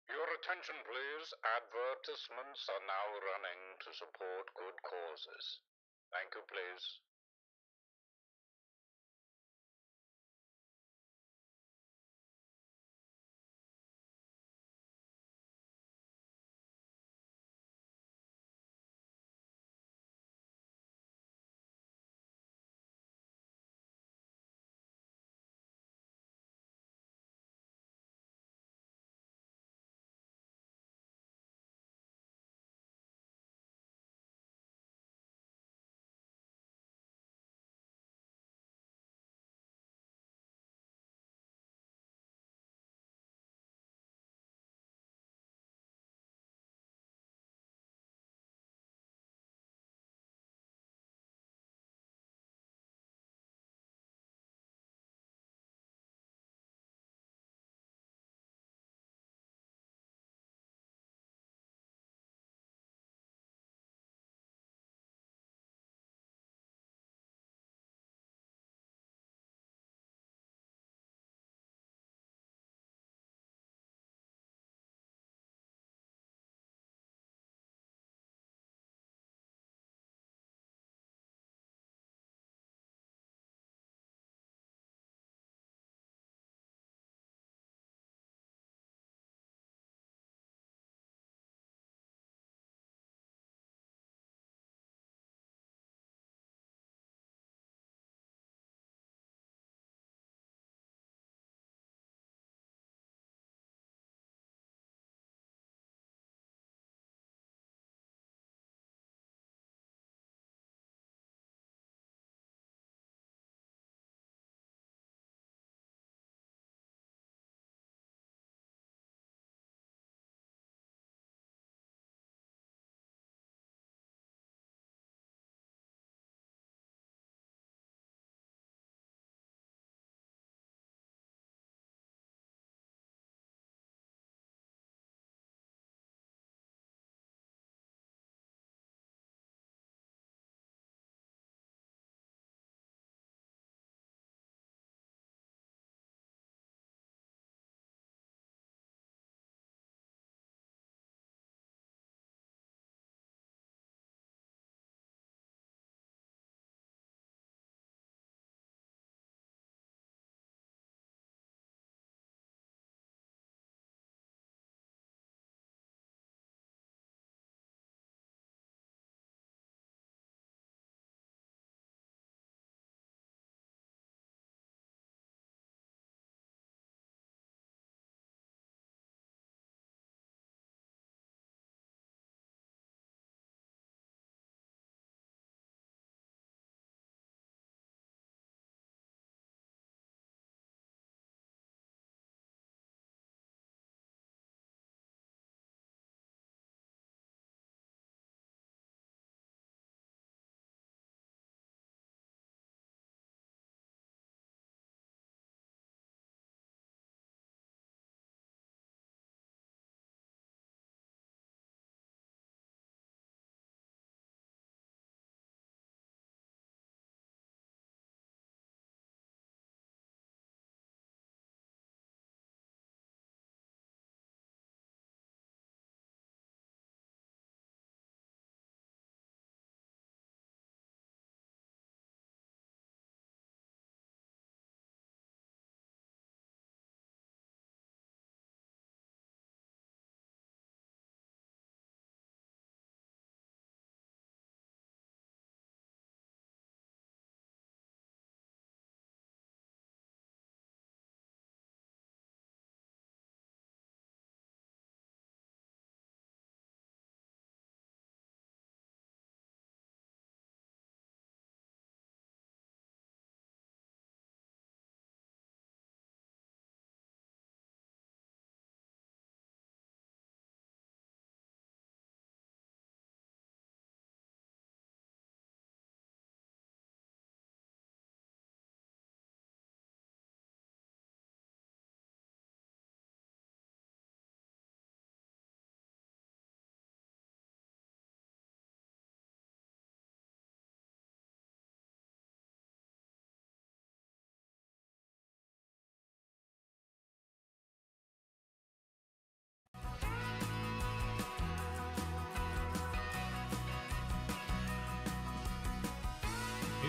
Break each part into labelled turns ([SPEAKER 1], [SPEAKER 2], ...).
[SPEAKER 1] Your attention, please. Advertisements are now running to support good causes. Thank you, please.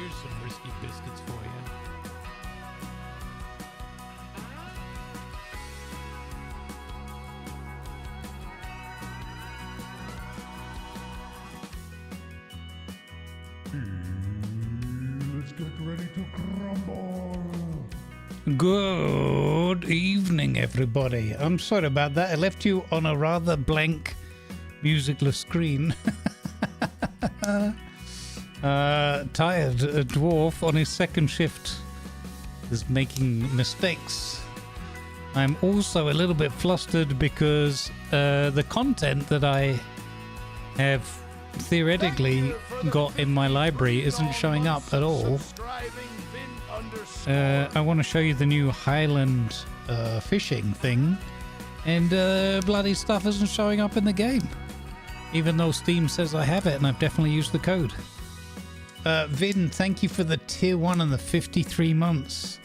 [SPEAKER 2] Here's some risky biscuits for you.
[SPEAKER 3] Let's get ready to crumble.
[SPEAKER 2] Good evening, everybody. I'm sorry about that. I left you on a rather blank, musicless screen. Tired dwarf on his second shift is making mistakes. I'm also a little bit flustered because the content that I have theoretically got in my library isn't showing up at all. I want to show you the new Highland fishing thing, and bloody stuff isn't showing up in the game, even though Steam says I have it and I've definitely used the code. Vin, thank you for the tier 1 and the 53 months.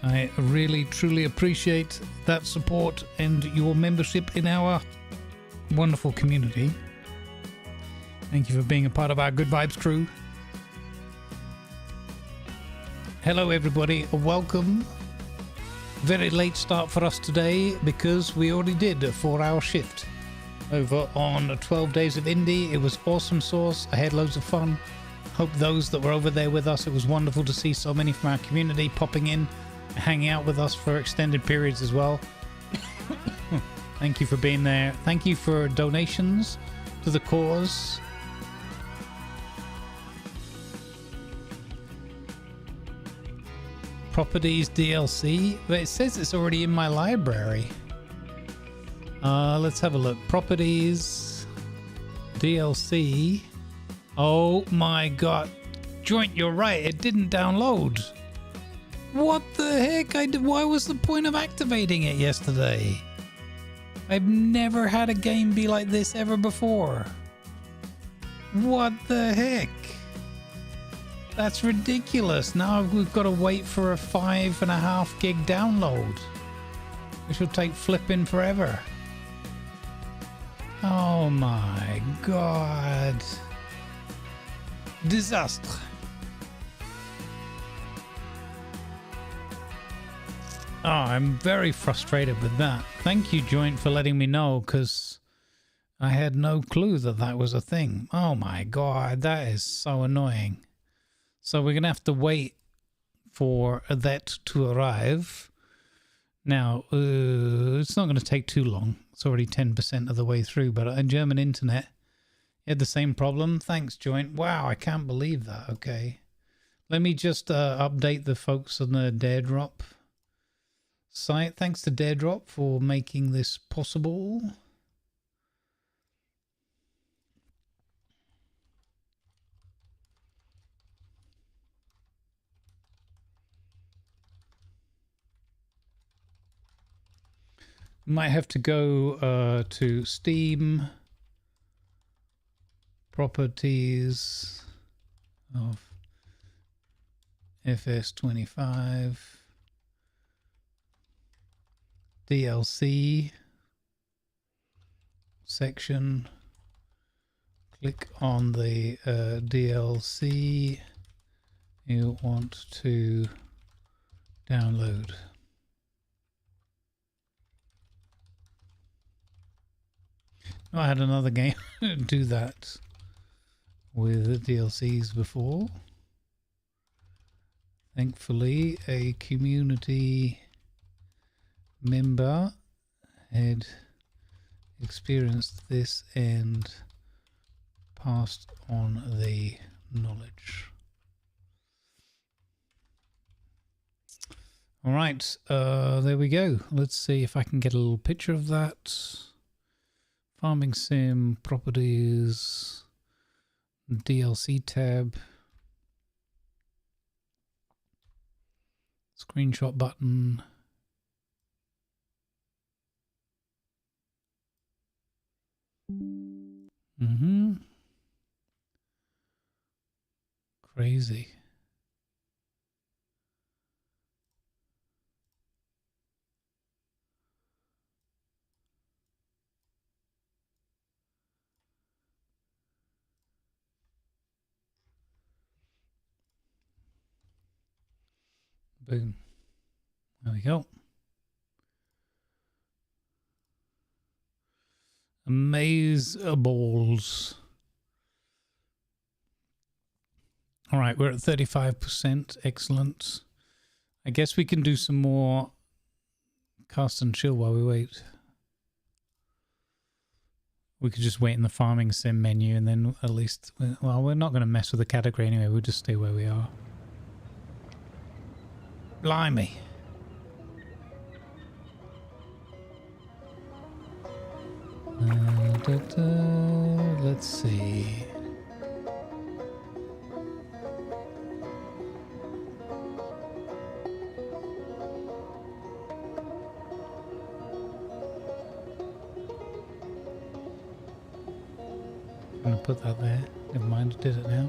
[SPEAKER 2] I really truly appreciate that support and your membership in our wonderful community. Thank you for being a part of our Good Vibes crew. Hello everybody, welcome. Very late start for us today because we already did a 4-hour shift over on 12 Days of Indie. It was awesome sauce. I had loads of fun. Hope those that were over there with us, it was wonderful to see so many from our community popping in, hanging out with us for extended periods as well. Thank you for being there. Thank you for donations to the cause. Properties DLC, but it says it's already in my library. Let's have a look. Properties DLC. Oh my god, Joint, you're right, it didn't download. What the heck? Why was the point of activating it yesterday? I've never had a game be like this ever before. What the heck? That's ridiculous. Now we've got to wait for a 5.5 gig download, which will take flipping forever. Oh my god. Disaster. Oh, I'm very frustrated with that. Thank you, Joint, for letting me know, because I had no clue that that was a thing. Oh my god, that is so annoying. So we're going to have to wait for that to arrive. Now, it's not going to take too long. It's already 10% of the way through, but on German internet, you had the same problem. Thanks, Joint. Wow, I can't believe that. Okay. Let me just update the folks on the Daredrop site. Thanks to Daredrop for making this possible. Might have to go to Steam properties of FS25 DLC section. Click on the DLC you want to download. I had another game do that with the DLCs before. Thankfully, a community member had experienced this and passed on the knowledge. All right, there we go. Let's see if I can get a little picture of that. Farming Sim, properties, DLC tab, screenshot button. Crazy. Boom. There we go. Amaze balls. All right, we're at 35%. Excellent. I guess we can do some more cast and chill while we wait. We could just wait in the farming sim menu and then at least... Well, we're not going to mess with the category anyway. We'll just stay where we are. Blimey. Let's see. I'm gonna put that there. Never mind, I did it now.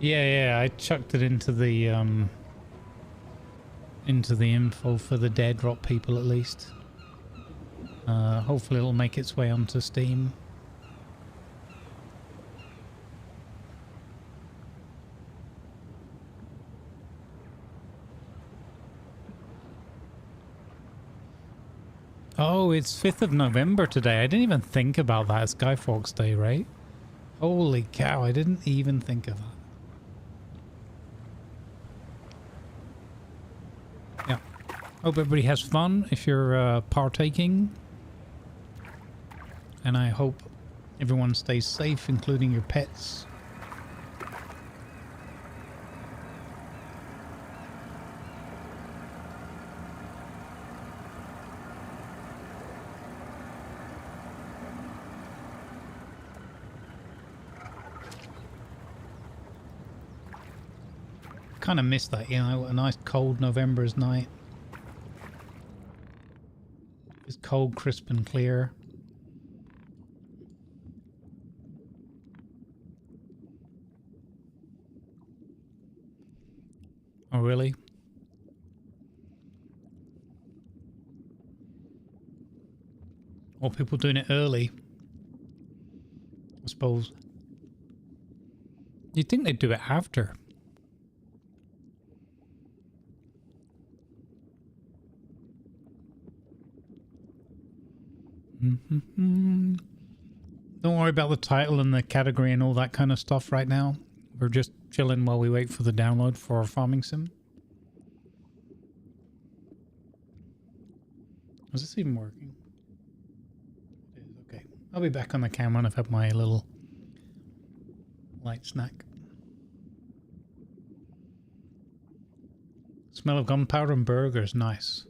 [SPEAKER 2] Yeah, I chucked it into the info for the dead drop people at least. Hopefully it'll make its way onto Steam. Oh, it's 5th of November today. I didn't even think about that. It's Guy Fawkes Day, right? Holy cow, I didn't even think of that. Yeah. Hope everybody has fun if you're partaking. And I hope everyone stays safe, including your pets. Kind of missed that, you know, a nice cold November's night. It's cold, crisp and clear. Oh, really? Or people doing it early, I suppose. You'd think they'd do it after. Don't worry about the title and the category and all that kind of stuff right now. We're just chilling while we wait for the download for our farming sim. Is this even working? It is, okay. I'll be back on the camera and I've had my little light snack. Smell of gunpowder and burgers, nice.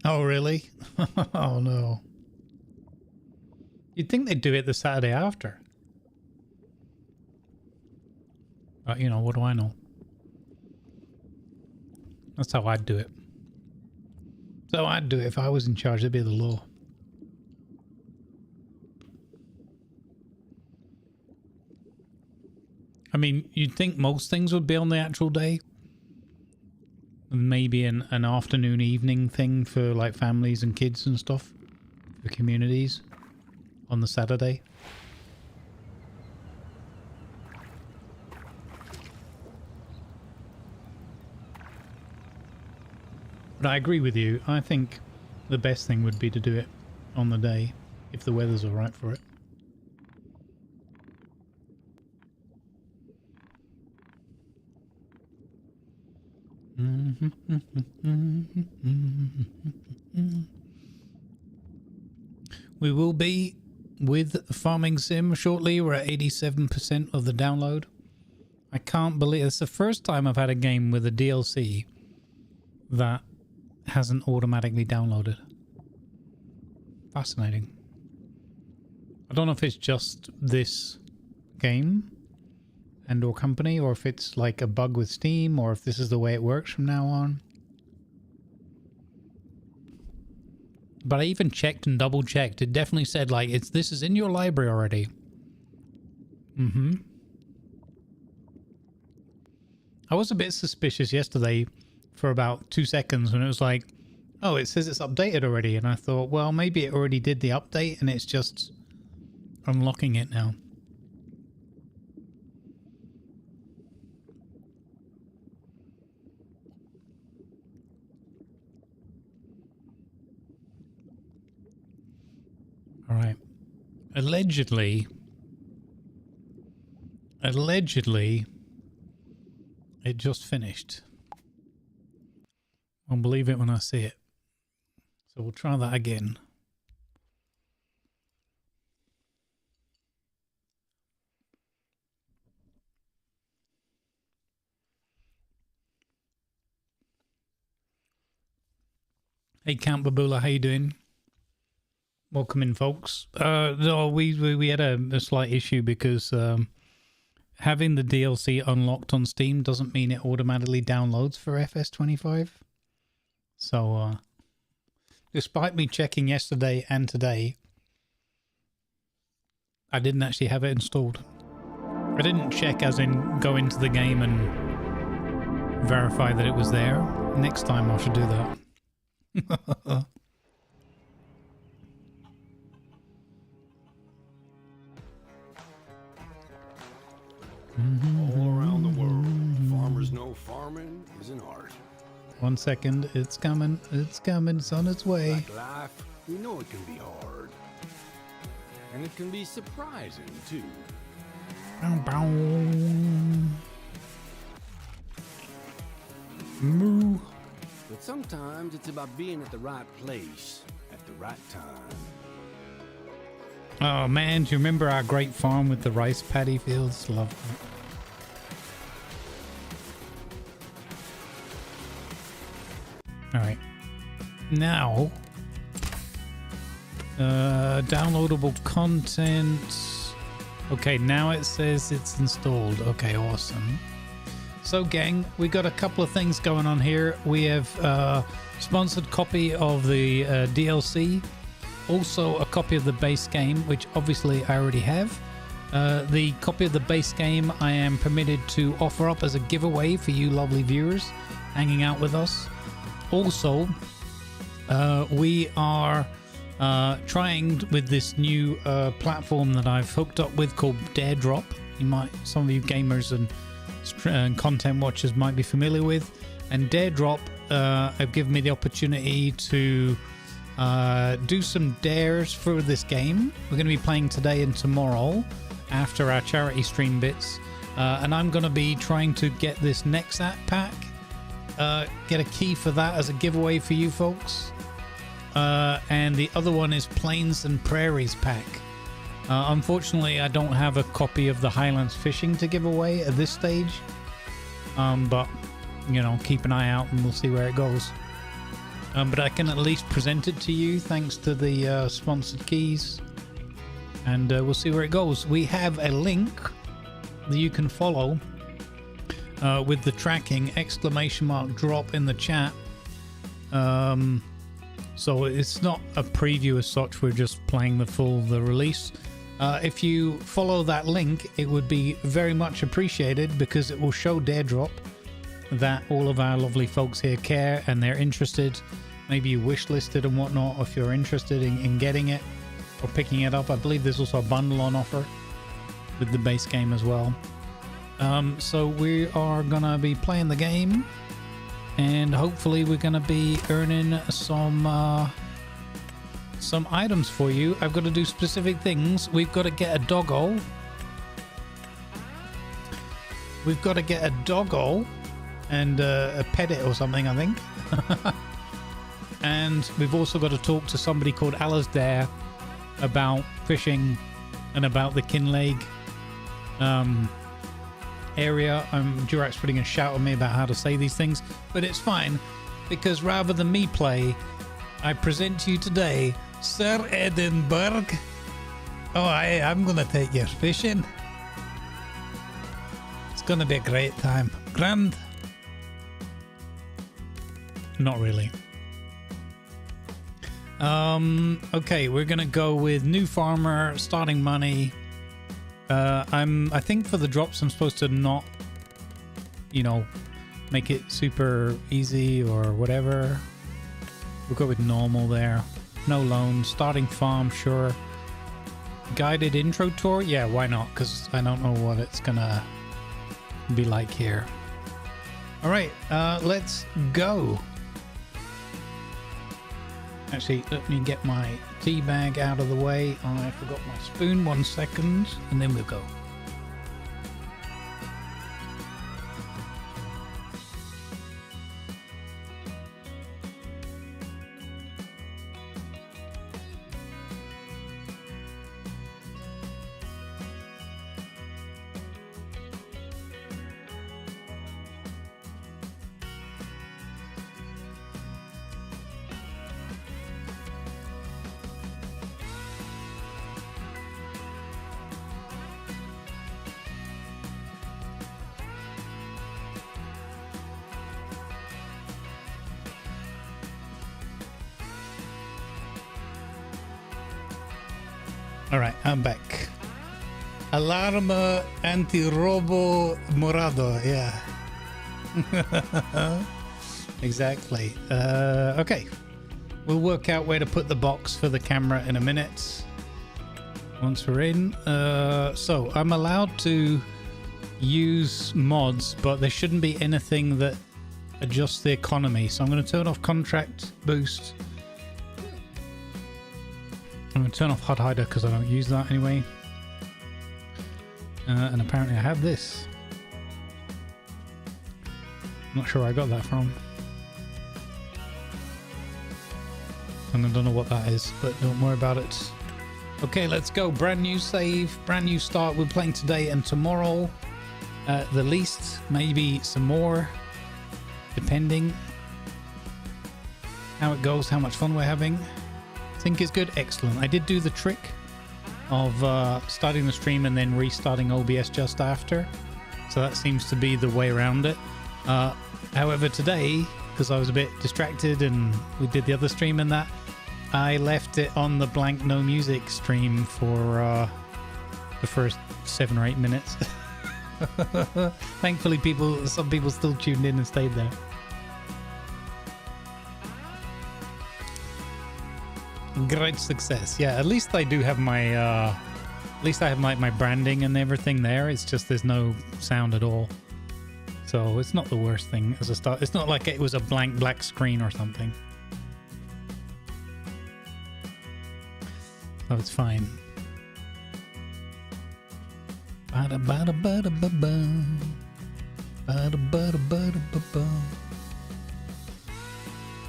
[SPEAKER 2] Oh, really? Oh, no. You'd think they'd do it the Saturday after. But, you know, what do I know? That's how I'd do it. So I'd do it if I was in charge. It'd be the law. I mean, you'd think most things would be on the actual day. Maybe an afternoon, evening thing for like families and kids and stuff. For communities. On the Saturday. But I agree with you. I think the best thing would be to do it on the day. If the weather's alright for it. We will be with Farming Sim shortly. We're at 87% of the download. I can't believe it's the first time I've had a game with a DLC that hasn't automatically downloaded. Fascinating. I don't know if it's just this game and or company, or if it's like a bug with Steam, or if this is the way it works from now on. But I even checked and double checked. It definitely said like this is in your library already. I was a bit suspicious yesterday for about 2 seconds when it was like, Oh, it says it's updated already, and I thought, well, maybe it already did the update and it's just unlocking it now. All right. Allegedly, it just finished. I'll believe it when I see it. So we'll try that again. Hey Count Babula, how you doing? Welcome in, folks. No, we had a slight issue because having the DLC unlocked on Steam doesn't mean it automatically downloads for FS25. So, despite me checking yesterday and today, I didn't actually have it installed. I didn't check as in go into the game and verify that it was there. Next time I should do that.
[SPEAKER 4] All around the world, farmers know farming is an art.
[SPEAKER 2] 1 second, it's coming, it's on its way.
[SPEAKER 4] Like life, we know it can be hard. And it can be surprising, too.
[SPEAKER 2] Bow, bow. Moo.
[SPEAKER 4] But sometimes it's about being at the right place at the right time.
[SPEAKER 2] Oh man, do you remember our great farm with the rice paddy fields? Love that. Alright. Now, downloadable content. Okay, now it says it's installed. Okay, awesome. So gang, we got a couple of things going on here. We have sponsored copy of the DLC. Also a copy of the base game, which obviously I already have. The copy of the base game I am permitted to offer up as a giveaway for you lovely viewers hanging out with us. Also, we are trying with this new platform that I've hooked up with called Daredrop. Some of you gamers and content watchers might be familiar with. And Daredrop have given me the opportunity to do some dares for this game. We're going to be playing today and tomorrow after our charity stream bits, and I'm going to be trying to get this Nexat pack, get a key for that as a giveaway for you folks, and the other one is Plains and Prairies pack. Unfortunately, I don't have a copy of the Highlands fishing to give away at this stage, but you know, keep an eye out and we'll see where it goes. But I can at least present it to you thanks to the sponsored keys, and we'll see where it goes. We have a link that you can follow with the tracking !drop in the chat. So it's not a preview as such, we're just playing the release. If you follow that link, it would be very much appreciated because it will show Daredrop that all of our lovely folks here care and they're interested. Maybe you wish listed and whatnot if you're interested in getting it or picking it up. I believe there's also a bundle on offer with the base game as well. So we are gonna be playing the game and hopefully we're gonna be earning some items for you. I've got to do specific things. We've got to get a doggo. We've got to get a doggo and pet it or something, I think. And we've also got to talk to somebody called Alasdair about fishing and about the Kinlake area. Durak's putting a shout at me about how to say these things, but it's fine because rather than me play, I present to you today Sir Edinburgh. Oh, I'm gonna take you fishing. It's gonna be a great time. Grand. Not really. Okay, we're gonna go with new farmer, starting money. I think for the drops I'm supposed to not, you know, make it super easy or whatever. We'll go with normal there. No loan. Starting farm, sure. Guided intro tour? Yeah, why not? Because I don't know what it's gonna be like here. Alright, let's go. Actually, let me get my tea bag out of the way. I forgot my spoon. 1 second, and then we'll go. Alright, I'm back. Alarma anti-robo morado, yeah. Exactly. Okay. We'll work out where to put the box for the camera in a minute. Once we're in. So, I'm allowed to use mods, but there shouldn't be anything that adjusts the economy. So I'm going to turn off contract boost. I'm going to turn off HUD hider because I don't use that anyway. And apparently I have this. I'm not sure where I got that from. And I don't know what that is, but don't worry about it. Okay, let's go. Brand new save, brand new start. We're playing today and tomorrow. At the least, maybe some more, depending how it goes, how much fun we're having. Think it's good. Excellent. I did do the trick of starting the stream and then restarting OBS just after, so that seems to be the way around it. However, today, because I was a bit distracted and we did the other stream and that, I left it on the blank no music stream for the first 7 or 8 minutes. Thankfully some people still tuned in and stayed there. Great success. Yeah, at least I do have my at least I have my branding and everything there. It's just there's no sound at all, so it's not the worst thing as a start. It's not like it was a blank black screen or something, so it's fine.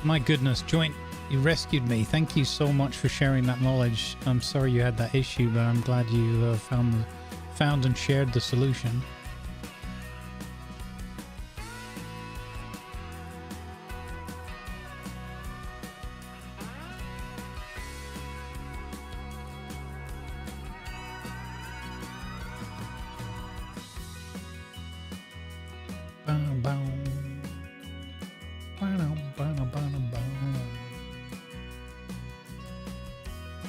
[SPEAKER 2] My goodness, Joint, you rescued me. Thank you so much for sharing that knowledge. I'm sorry you had that issue, but I'm glad you found and shared the solution.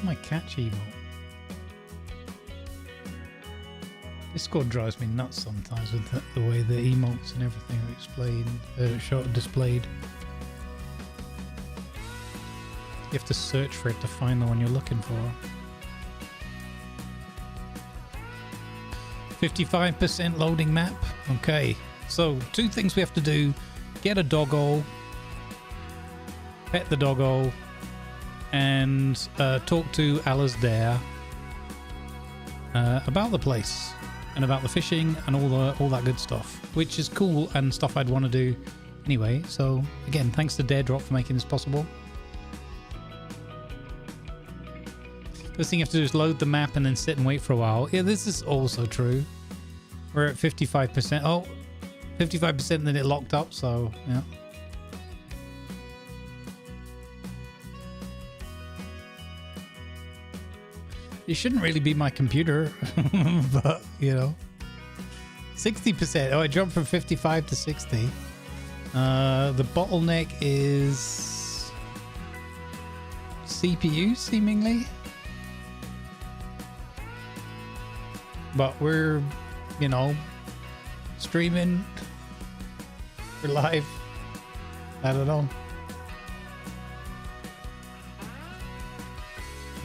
[SPEAKER 2] My catchy emote. Discord drives me nuts sometimes with the way the emotes and everything are displayed. You have to search for it to find the one you're looking for. 55% loading map. Okay, so 2 things we have to do: get a doggo, pet the doggo, and talk to Alasdair about the place and about the fishing and all that good stuff, which is cool and stuff I'd want to do anyway. So again, thanks to Daredrop for making this possible. First thing you have to do is load the map and then sit and wait for a while. Yeah, this is also true. We're at 55%. Oh, 55% and then it locked up, so yeah. It shouldn't really be my computer, but you know. 60%. Oh, I jumped from 55 to 60. The bottleneck is CPU, seemingly. But we're, you know, streaming. We're live. I don't know.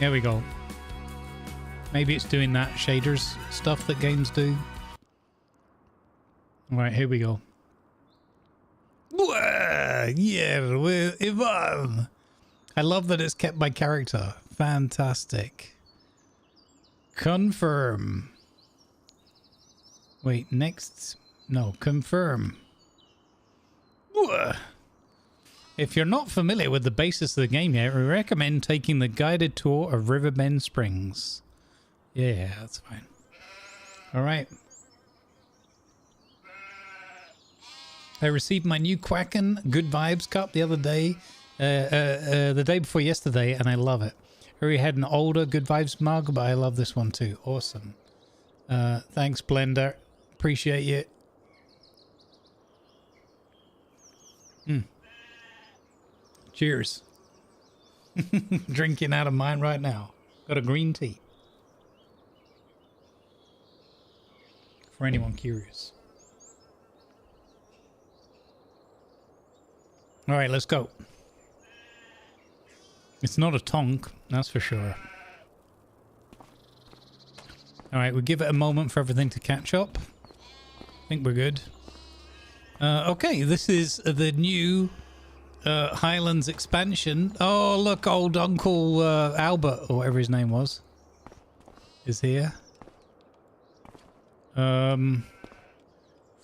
[SPEAKER 2] There we go. Maybe it's doing that shaders stuff that games do. All right, here we go. Yeah, we're Ivan. I love that it's kept my character. Fantastic. Confirm. Wait, next. No, confirm. If you're not familiar with the basis of the game yet, we recommend taking the guided tour of Riverbend Springs. Yeah, that's fine. All right. I received my new Quacken Good Vibes cup the other day, the day before yesterday, and I love it. I already had an older Good Vibes mug, but I love this one too. Awesome. Thanks, Blender. Appreciate it. Cheers. Drinking out of mine right now. Got a green tea. For anyone curious. All right, let's go. It's not a tonk, that's for sure. All right, we'll give it a moment for everything to catch up. I think we're good. Okay, this is the new Highlands expansion. Oh, look, old Uncle Albert, or whatever his name was, is here.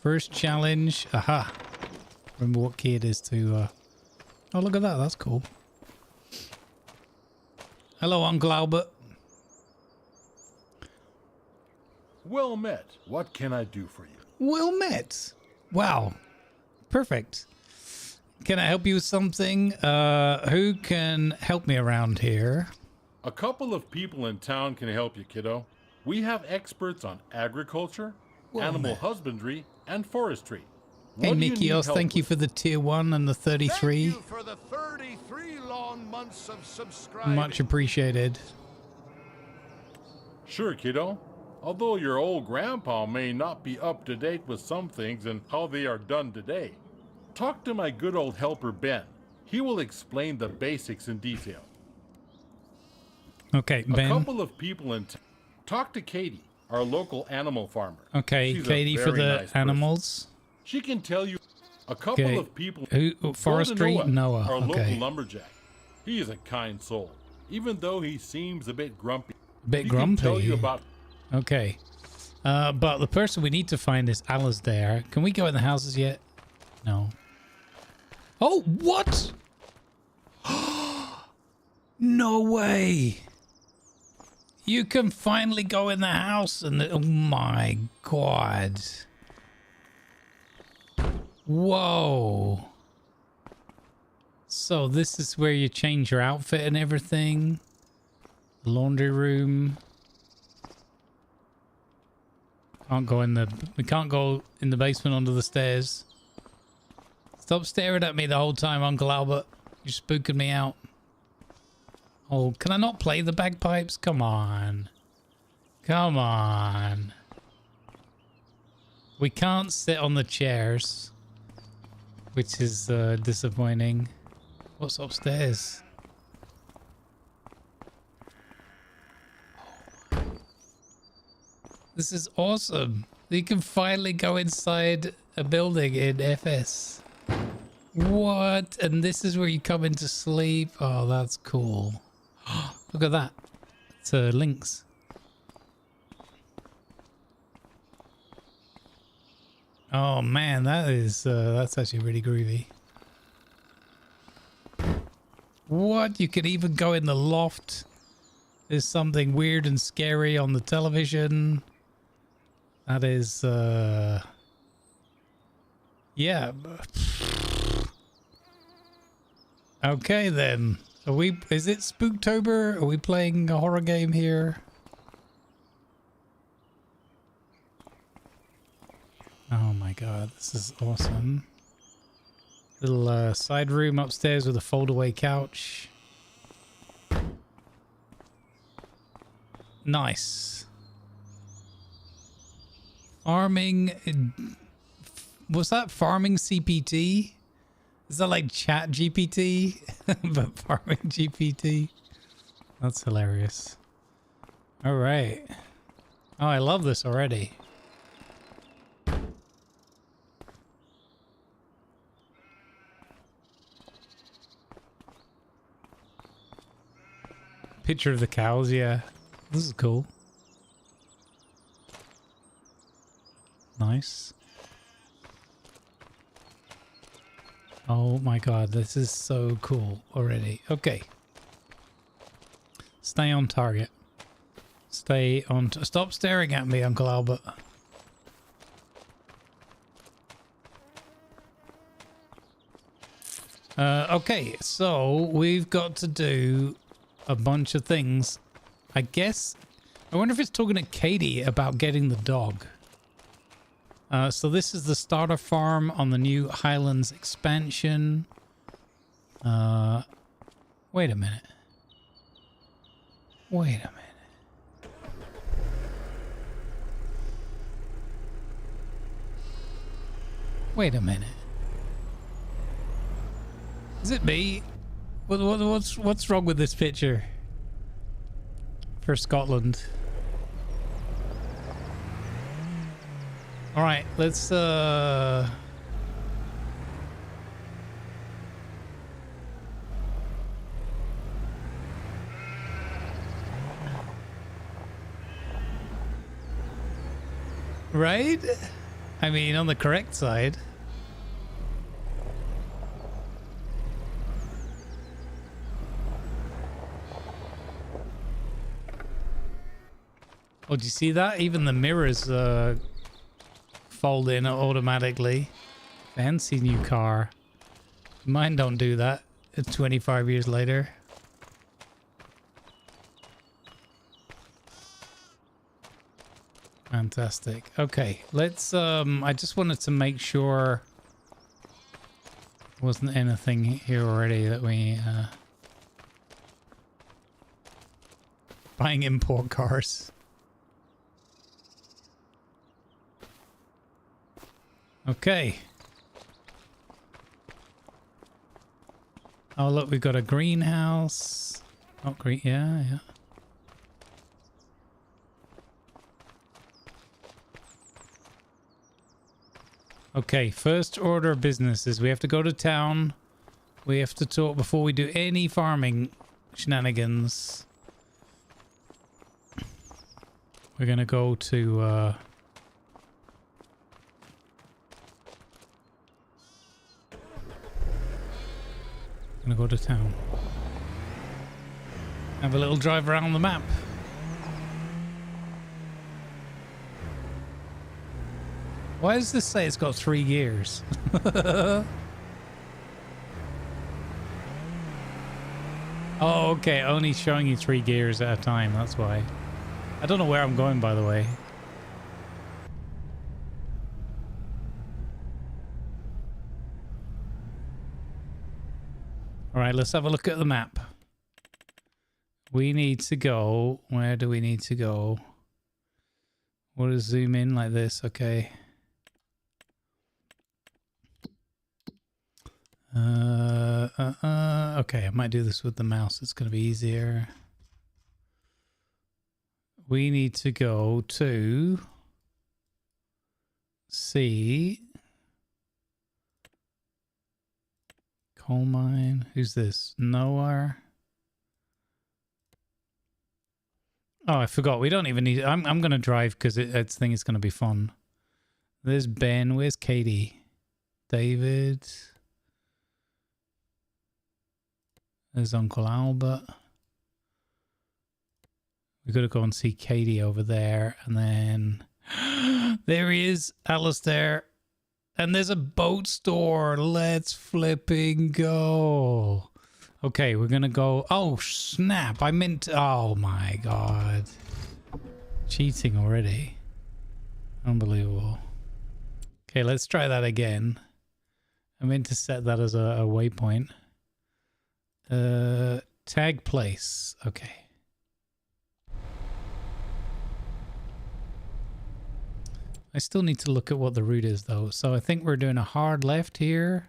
[SPEAKER 2] First challenge. Aha. Remember what key it is to... Oh, look at that. That's cool. Hello, Uncle Albert.
[SPEAKER 3] Well met. What can I do for you?
[SPEAKER 2] Well met. Wow. Perfect. Can I help you with something? Who can help me around here?
[SPEAKER 3] A couple of people in town can help you, kiddo. We have experts on agriculture, animal husbandry, and forestry.
[SPEAKER 2] Hey, Mikios, thank you for the tier 1 and the 33.
[SPEAKER 5] Thank you for the 33 long months of subscribing.
[SPEAKER 2] Much appreciated.
[SPEAKER 3] Sure, kiddo. Although your old grandpa may not be up to date with some things and how they are done today. Talk to my good old helper, Ben. He will explain the basics in detail.
[SPEAKER 2] Okay, Ben.
[SPEAKER 3] A couple of people in town. Talk to Katie, our local animal farmer.
[SPEAKER 2] Okay,
[SPEAKER 3] She's
[SPEAKER 2] Katie for the
[SPEAKER 3] nice
[SPEAKER 2] animals.
[SPEAKER 3] She can tell you a couple of people.
[SPEAKER 2] Who? Forestry? Noah.
[SPEAKER 3] Our
[SPEAKER 2] Okay.
[SPEAKER 3] local lumberjack. He is a kind soul, even though he seems a bit grumpy.
[SPEAKER 2] A bit
[SPEAKER 3] He
[SPEAKER 2] grumpy.
[SPEAKER 3] can tell you about.
[SPEAKER 2] Okay. But the person we need to find is Alasdair. Can we go in the houses yet? No. Oh, what? No way. You can finally go in the house and... Oh my god. Whoa. So this is where you change your outfit and everything. Laundry room. Can't go in the... We can't go in the basement under the stairs. Stop staring at me the whole time, Uncle Albert. You're spooking me out. Oh, can I not play the bagpipes? Come on. Come on. We can't sit on the chairs, which is disappointing. What's upstairs? This is awesome. You can finally go inside a building in FS. What? And this is where you come into sleep? Oh, that's cool. Look at that. It's Lynx. Oh man, that is that's actually really groovy. What? You can even go in the loft. There's something weird and scary on the television. That is yeah. Okay then. Are we, is it Spooktober? Are we playing a horror game here? Oh my god, this is awesome. Little side room upstairs with a fold-away couch. Nice. Farming... Was that farming CPT? Is that like chat GPT? But farming GPT? That's hilarious. All right. Oh, I love this already. Picture of the cows, yeah. This is cool. Nice. Oh my god, this is so cool already. Okay. Stay on target. Stay on... Stop staring at me, Uncle Albert. Okay, so we've got to do a bunch of things. I guess... I wonder if it's talking to Katie about getting the dog. So this is the starter farm on the new Highlands expansion. Wait a minute. Wait a minute. Wait a minute. Is it me? What's wrong with this picture? For Scotland. All right, let's right? I mean, on the correct side. Oh, do you see that? Even the mirrors fold in automatically. Fancy new car. Mine don't do that. It's 25 years later. Fantastic. Okay, let's I just wanted to make sure there wasn't anything here already that we buying import cars. Okay. Oh look, we've got a greenhouse. Oh, green, yeah. Okay, first order of business is we have to go to town. We have to talk before we do any farming shenanigans. We're gonna go to gonna go to town. Have a little drive around the map. Why does this say it's got 3 gears? Oh, okay. Only showing you 3 gears at a time. That's why. I don't know where I'm going, by the way. All right, let's have a look at the map. We need to go... Where do we need to go? We'll just zoom in like this. Okay. Okay, I might do this with the mouse. It's going to be easier. We need to go to C. Coal mine. Who's this? Noah. Oh, I forgot. We don't even need... I'm going to drive because I think it's going to be fun. There's Ben. Where's Katie? David. There's Uncle Albert. We've got to go and see Katie over there. And then... there he is. Alistair. And there's a boat store. Let's flipping go. Okay, we're going to go... Oh, snap. I meant... Oh, my God. Cheating already. Unbelievable. Okay, let's try that again. I meant to set that as a waypoint. Tag place. Okay. I still need to look at what the route is, though. So I think we're doing a hard left here.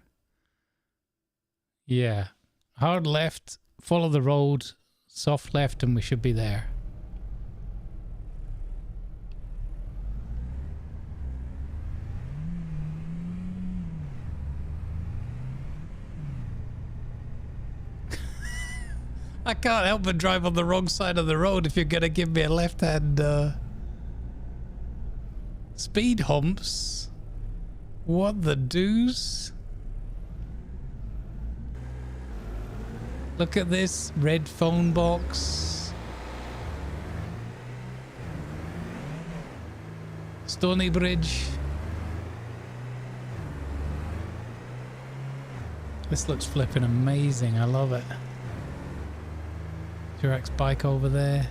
[SPEAKER 2] Yeah. Hard left. Follow the road Soft left and we should be there. I can't help but drive on the wrong side of the road if you're going to give me a left-hand speed humps. What the deuce? Look at this red phone box. Stony Bridge. This looks flipping amazing. I love it. T-Rex bike over there.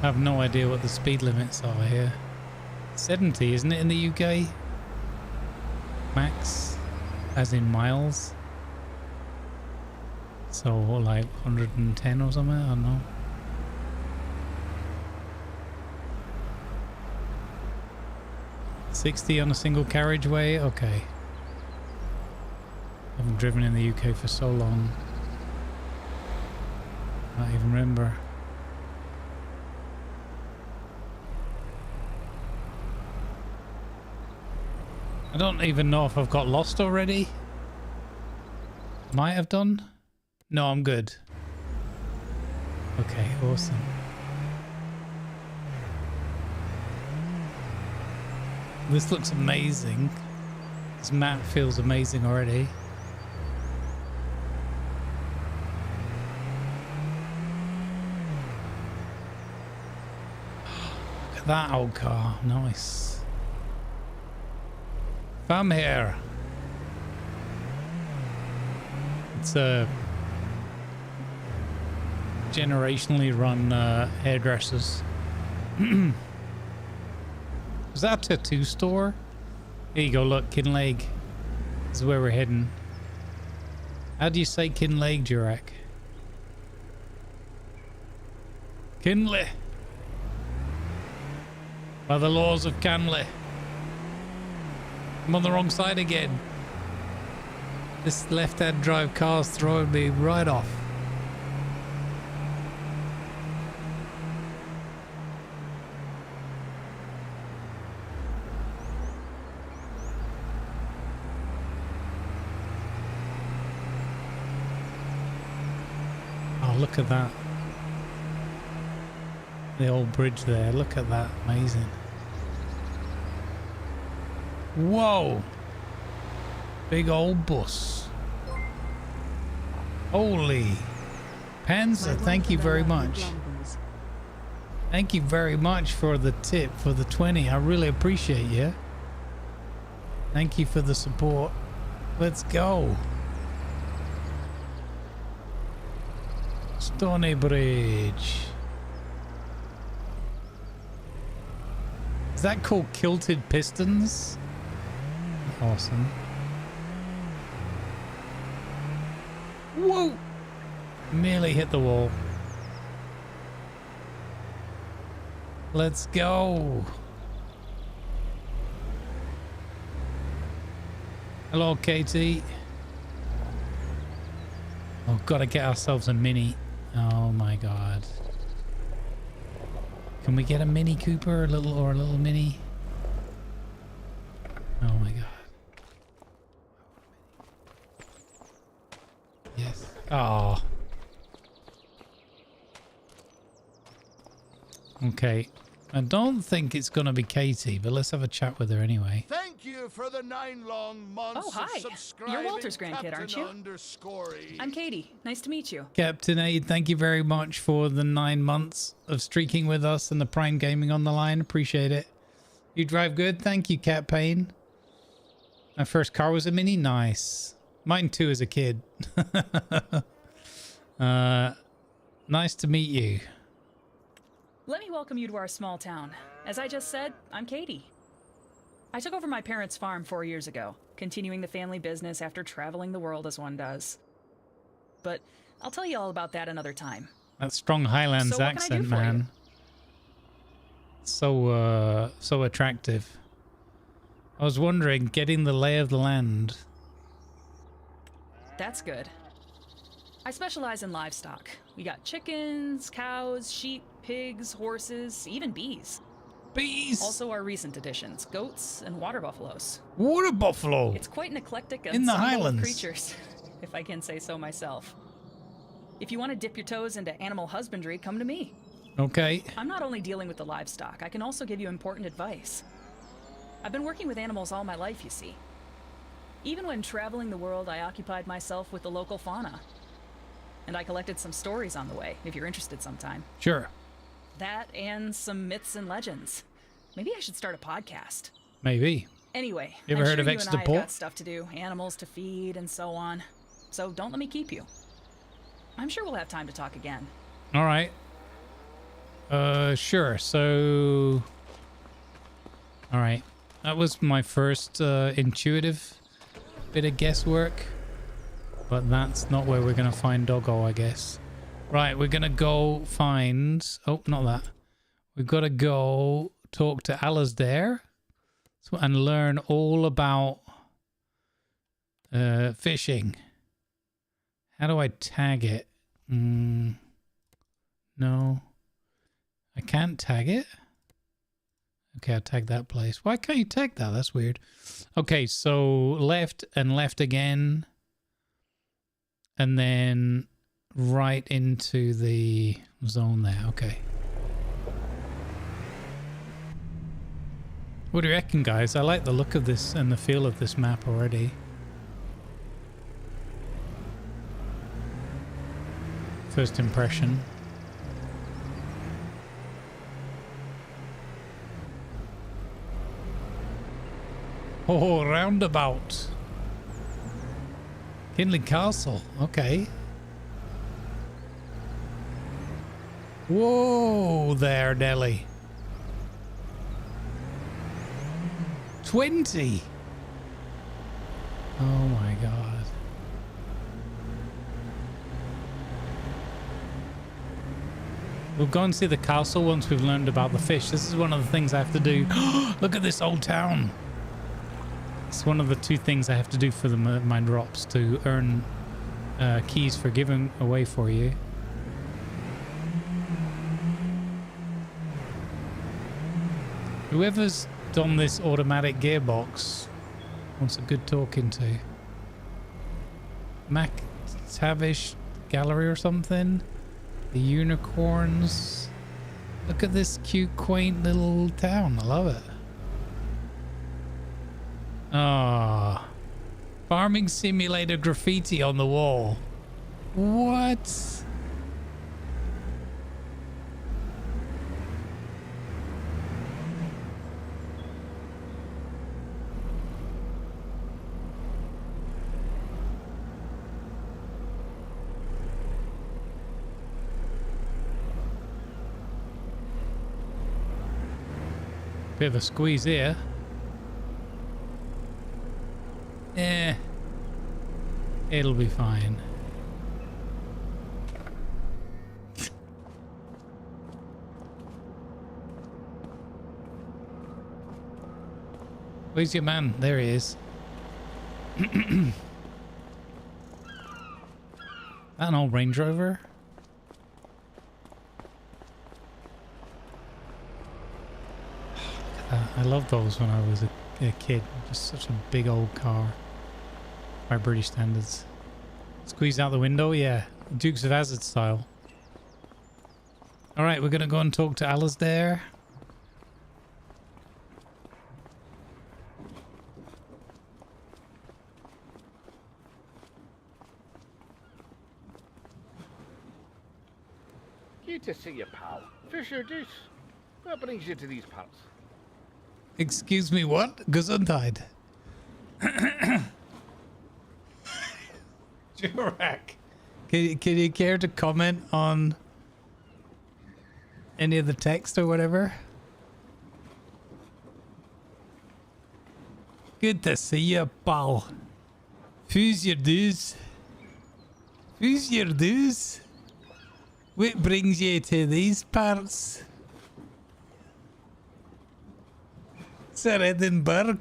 [SPEAKER 2] I have no idea what the speed limits are here. 70, isn't it, in the UK? Max, as in miles. So, like 110 or something? I don't know. $60 on a single carriageway? Okay. I haven't driven in the UK for so long. I can't even remember. I don't even know if I've got lost already. Might have done. No, I'm good. Okay, awesome. This looks amazing. This map feels amazing already. Look at that old car. Nice. Come here. It's a generationally run hairdressers. Is that a tattoo store? Here you go, look, Kinleg. This is where we're heading. How do you say Kinleg, Jurek? Kinley. By the laws of Canley. I'm on the wrong side again. This left-hand drive car's throwing me right off. Oh, look at that. The old bridge there. Look at that. Amazing. Whoa. Big old bus. Holy. Panzer, thank you very much. Thank you very much for the tip, for the 20. I really appreciate you. Thank you for the support. Let's go. Stony Bridge. Is that called Kilted Pistons? Awesome. Whoa! Merely hit the wall. Let's go. Hello, Katie. Oh, gotta get ourselves a mini. Oh my god. Can we get a Mini Cooper, a little mini? Oh my god. Yes. Oh. Okay. I don't think it's gonna be Katie, but let's have a chat with her anyway.
[SPEAKER 5] Thank you for the 9 long months.
[SPEAKER 6] Oh, hi.
[SPEAKER 5] Of subscribing,
[SPEAKER 6] You're Walter's grandkid, aren't you?
[SPEAKER 5] _E.
[SPEAKER 6] I'm Katie. Nice to meet you.
[SPEAKER 2] Captain Aid, thank you very much for the 9 months of streaking with us and the Prime Gaming on the line. Appreciate it. You drive good? Thank you, Cat Payne. My first car was a Mini. Nice. Mine too as a kid. Nice to meet you.
[SPEAKER 6] Let me welcome you to our small town. As I just said, I'm Katie. I took over my parents' farm 4 years ago, continuing the family business after traveling the world as one does. But I'll tell you all about that another time.
[SPEAKER 2] That strong Highlands
[SPEAKER 6] So what can I do
[SPEAKER 2] accent,
[SPEAKER 6] for you?
[SPEAKER 2] man. that's so attractive. I was wondering, getting the lay of the land.
[SPEAKER 6] That's good. I specialize in livestock. We got chickens, cows, sheep, pigs, horses, even bees.
[SPEAKER 2] Bees!
[SPEAKER 6] Also our recent additions, goats and water buffaloes.
[SPEAKER 2] Water buffalo!
[SPEAKER 6] It's quite an eclectic
[SPEAKER 2] In the
[SPEAKER 6] ensemble of
[SPEAKER 2] Highlands.
[SPEAKER 6] creatures, if I can say so myself. If you want to dip your toes into animal husbandry, come to me.
[SPEAKER 2] Okay.
[SPEAKER 6] I'm not only dealing with the livestock, I can also give you important advice. I've been working with animals all my life, you see. Even when traveling the world, I occupied myself with the local fauna. And I collected some stories on the way, if you're interested sometime.
[SPEAKER 2] Sure.
[SPEAKER 6] That and some myths and legends. Maybe I should start a podcast.
[SPEAKER 2] Maybe.
[SPEAKER 6] Anyway,
[SPEAKER 2] You ever
[SPEAKER 6] I'm
[SPEAKER 2] heard
[SPEAKER 6] sure
[SPEAKER 2] of
[SPEAKER 6] you
[SPEAKER 2] Extra
[SPEAKER 6] and I have
[SPEAKER 2] Port?
[SPEAKER 6] got stuff to do, animals to feed and so on. So don't let me keep you. I'm sure we'll have time to talk again.
[SPEAKER 2] All right. Sure. So, all right. That was my first intuitive bit of guesswork, but that's not where we're gonna find Doggo, I guess. Right, we're gonna go find. Oh, not that. We've got to go talk to Alasdair and learn all about fishing. How do I tag it? No. I can't tag it? Okay, I'll tag that place. Why can't you tag that? That's weird. Okay, so left and left again. And then right into the zone there. Okay. What do you reckon, guys? I like the look of this and the feel of this map already. First impression. Oh, roundabout. Kinley Castle. Okay. Whoa there, Nelly. 20. Oh my god. We'll go and see the castle once we've learned about the fish. This is one of the things I have to do. Look at this old town. It's one of the 2 things I have to do for my drops to earn keys for giving away for you. Whoever's done this automatic gearbox wants a good talking to. Mac Tavish Gallery or something. The unicorns. Look at this cute, quaint little town. I love it. Ah, farming simulator graffiti on the wall. What? Bit of a squeeze here. Eh, it'll be fine. Where's your man? There he is. An old Range Rover. I loved those when I was a kid. Just such a big old car by British standards. Squeeze out the window, yeah. Dukes of Hazzard style. Alright, we're gonna go and talk to Alasdair.
[SPEAKER 5] Good to see you, pal. Fisher Deuce. What brings you to these parts?
[SPEAKER 2] Excuse me, what? Gesundheit. Jurak. Can you care to comment on any of the text or whatever? Good to see you, pal. Who's your dues? Who's your dues? What brings you to these parts? Sir Edinburgh.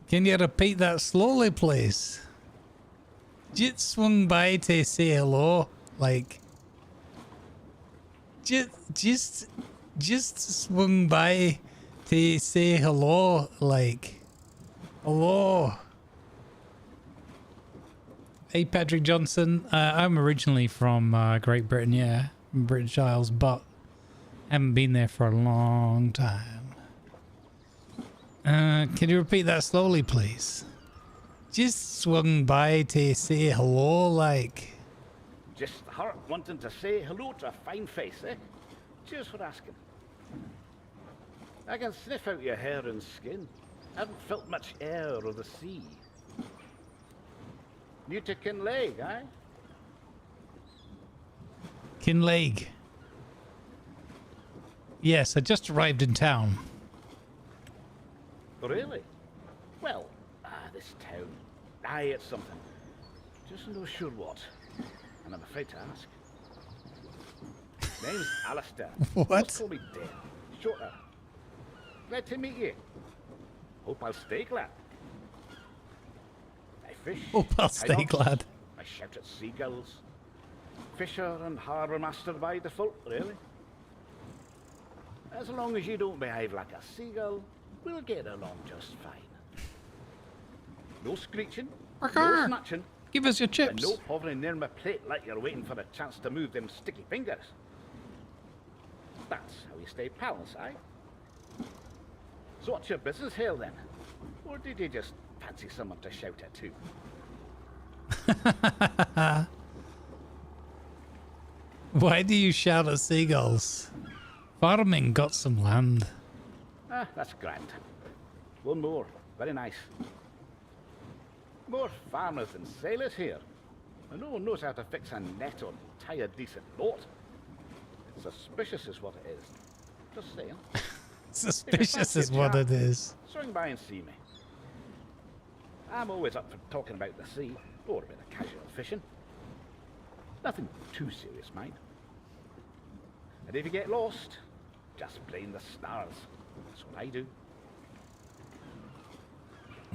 [SPEAKER 2] Can you repeat that slowly, please? Just swung by to say hello, like. Just swung by to say hello, like. Hello. Hey, Patrick Johnson. I'm originally from Great Britain, yeah, British Isles, but haven't been there for a long time. Can you repeat that slowly, please? Just swung by to say hello, like.
[SPEAKER 5] Just her wanting to say hello to a fine face, eh? Cheers for asking. I can sniff out your hair and skin. Haven't felt much air or the sea. New to Kinleg, eh?
[SPEAKER 2] Kinleg. Yes, I just arrived in town.
[SPEAKER 5] Really? Well, this town. Aye, it's something. Just no sure what. And I'm afraid to ask. Name's Alistair.
[SPEAKER 2] What?
[SPEAKER 5] Just call me Dan. Shorter. Glad to meet you. Hope I'll stay glad. I fish.
[SPEAKER 2] Hope I'll
[SPEAKER 5] I
[SPEAKER 2] stay
[SPEAKER 5] hunt,
[SPEAKER 2] glad.
[SPEAKER 5] I shout at seagulls. Fisher and harbour master by default, really. As long as you don't behave like a seagull, we'll get along just fine. No screeching, no snatching,
[SPEAKER 2] Give us your
[SPEAKER 5] and
[SPEAKER 2] chips.
[SPEAKER 5] no hovering near my plate like you're waiting for a chance to move them sticky fingers. That's how we stay pals, aye? So what's your business here then? Or did you just fancy someone to shout at too?
[SPEAKER 2] Why do you shout at seagulls? Farming got some land.
[SPEAKER 5] Ah, that's grand. One more. Very nice. More farmers than sailors here. And no one knows how to fix a net or tie a decent boat. Suspicious is what it is. Just saying.
[SPEAKER 2] Suspicious is what it is.
[SPEAKER 5] Swing by and see me. I'm always up for talking about the sea, or a bit of casual fishing. Nothing too serious, mind. And if you get lost, just blame the stars. That's what I do.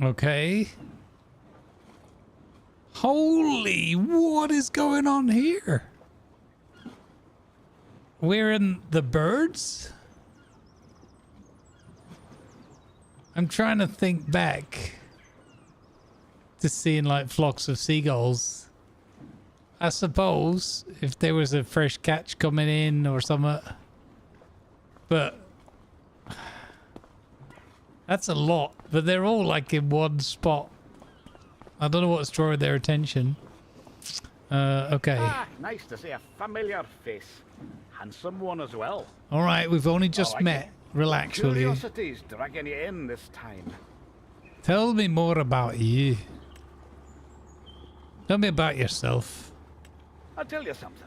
[SPEAKER 2] Okay. Holy, what is going on here? We're in the birds? I'm trying to think back to seeing like flocks of seagulls. I suppose if there was a fresh catch coming in or something. But that's a lot. But they're all like in one spot. I don't know what's drawing their attention. Okay.
[SPEAKER 5] Ah, nice to see a familiar face. Handsome one as well.
[SPEAKER 2] All right, we've only just
[SPEAKER 5] like
[SPEAKER 2] met.
[SPEAKER 5] it.
[SPEAKER 2] Relax, will you?
[SPEAKER 5] Curiosity's dragging you in this time.
[SPEAKER 2] Tell me more about you. Tell me about yourself.
[SPEAKER 5] I'll tell you something.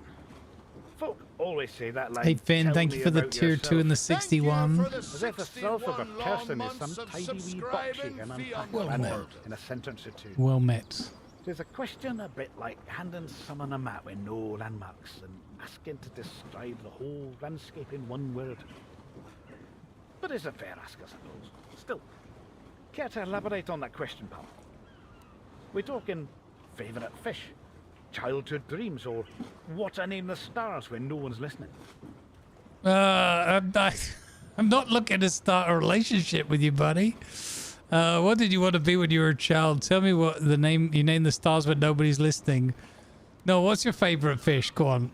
[SPEAKER 5] Folk always say that like.
[SPEAKER 2] Hey Finn,
[SPEAKER 5] "Tell
[SPEAKER 2] thank
[SPEAKER 5] me
[SPEAKER 2] you for the
[SPEAKER 5] about
[SPEAKER 2] tier 2 and the
[SPEAKER 5] yourself."
[SPEAKER 2] 61.
[SPEAKER 5] As if the self of a person is some tidy wee box you can unpack
[SPEAKER 2] Well met.
[SPEAKER 5] in a sentence or two.
[SPEAKER 2] Well met.
[SPEAKER 5] There's a question a bit like handing someone a map with no landmarks and asking to describe the whole landscape in one word. But it's a fair ask, I suppose. Still, care to elaborate on that question, pal? We're talking favourite fish, childhood dreams, or what I name the stars when no one's listening.
[SPEAKER 2] I'm not looking to start a relationship with you, buddy. What did you want to be when you were a child? Tell me what the name you name the stars when nobody's listening. No, what's your favourite fish? Go on.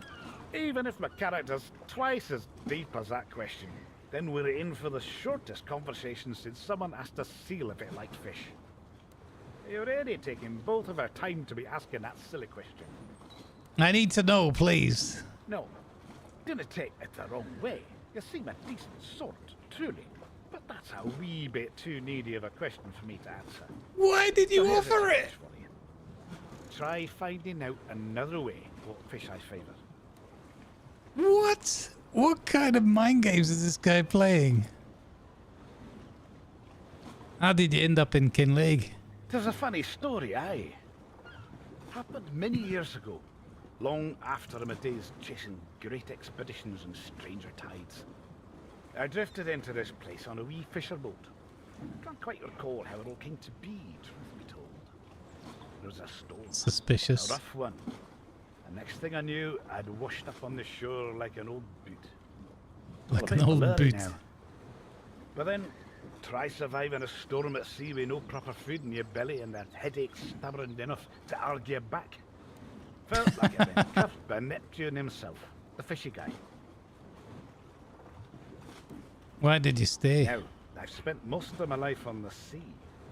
[SPEAKER 5] Even if my character's twice as deep as that question, then we're in for the shortest conversation since someone asked a seal if it liked fish. You're already taking both of our time to be asking that silly question.
[SPEAKER 2] I need to know, please.
[SPEAKER 5] No, didn't take it the wrong way. You seem a decent sort, truly. But that's a wee bit too needy of a question for me to answer.
[SPEAKER 2] Why did you
[SPEAKER 5] So here's a
[SPEAKER 2] offer it?
[SPEAKER 5] challenge for you. Try finding out another way what fish I favour.
[SPEAKER 2] What? What kind of mind games is this guy playing? How did you end up in Kinleg?
[SPEAKER 5] There's a funny story, aye. Happened many years ago, long after my days chasing great expeditions and stranger tides. I drifted into this place on a wee fisher boat. Can't quite recall how it all came to be, truth be told. There was a storm.
[SPEAKER 2] Suspicious.
[SPEAKER 5] A rough one. And next thing I knew, I'd washed up on the shore like an old boot.
[SPEAKER 2] Like
[SPEAKER 5] A
[SPEAKER 2] an
[SPEAKER 5] bit
[SPEAKER 2] old
[SPEAKER 5] blurry
[SPEAKER 2] boot.
[SPEAKER 5] now. But then, try surviving a storm at sea with no proper food in your belly and that headache stubborn enough to argue back. Felt like I'd been cuffed by Neptune himself, the fishy guy.
[SPEAKER 2] Why did you stay?
[SPEAKER 5] Now, I've spent most of my life on the sea.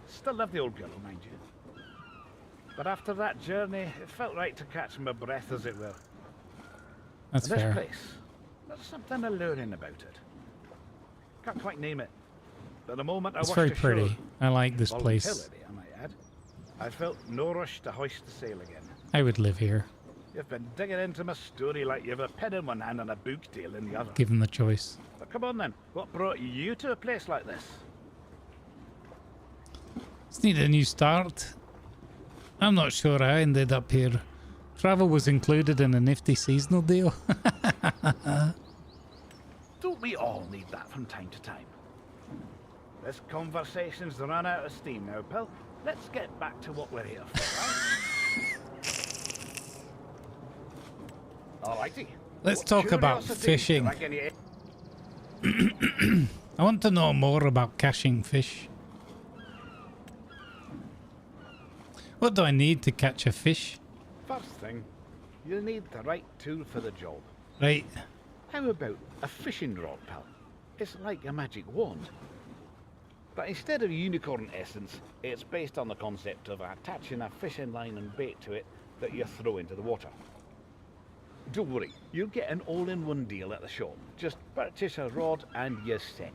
[SPEAKER 5] Still love the old girl, mind you. But after that journey, it felt right to catch my breath, as it were.
[SPEAKER 2] That's
[SPEAKER 5] And this
[SPEAKER 2] fair.
[SPEAKER 5] place, there's something alluring about it. Can't quite name it. But the moment
[SPEAKER 2] It's
[SPEAKER 5] I
[SPEAKER 2] very
[SPEAKER 5] washed ashore,
[SPEAKER 2] pretty. I like this place.
[SPEAKER 5] voluntarily, I might add, I felt no rush to hoist the sail again.
[SPEAKER 2] I would live here,
[SPEAKER 5] You've been digging into my story like you've a pen in one hand and a book deal in the other.
[SPEAKER 2] given the choice.
[SPEAKER 5] But come on then, what brought you to a place like this?
[SPEAKER 2] Just need a new start. I'm not sure I ended up here. Travel was included in a nifty seasonal deal.
[SPEAKER 5] Don't we all need that from time to time? This conversation's run out of steam now, pal. Let's get back to what we're here for, right? Alrighty.
[SPEAKER 2] Let's
[SPEAKER 5] What
[SPEAKER 2] talk about
[SPEAKER 5] curiosities
[SPEAKER 2] fishing.
[SPEAKER 5] do I reckon you-
[SPEAKER 2] I want to know more about catching fish. What do I need to catch a fish?
[SPEAKER 5] First thing, you'll need the right tool for the job.
[SPEAKER 2] Right.
[SPEAKER 5] How about a fishing rod, pal? It's like a magic wand. But instead of unicorn essence, it's based on the concept of attaching a fishing line and bait to it that you throw into the water. Don't worry, you'll get an all-in-one deal at the shop. Just purchase a rod and you're set.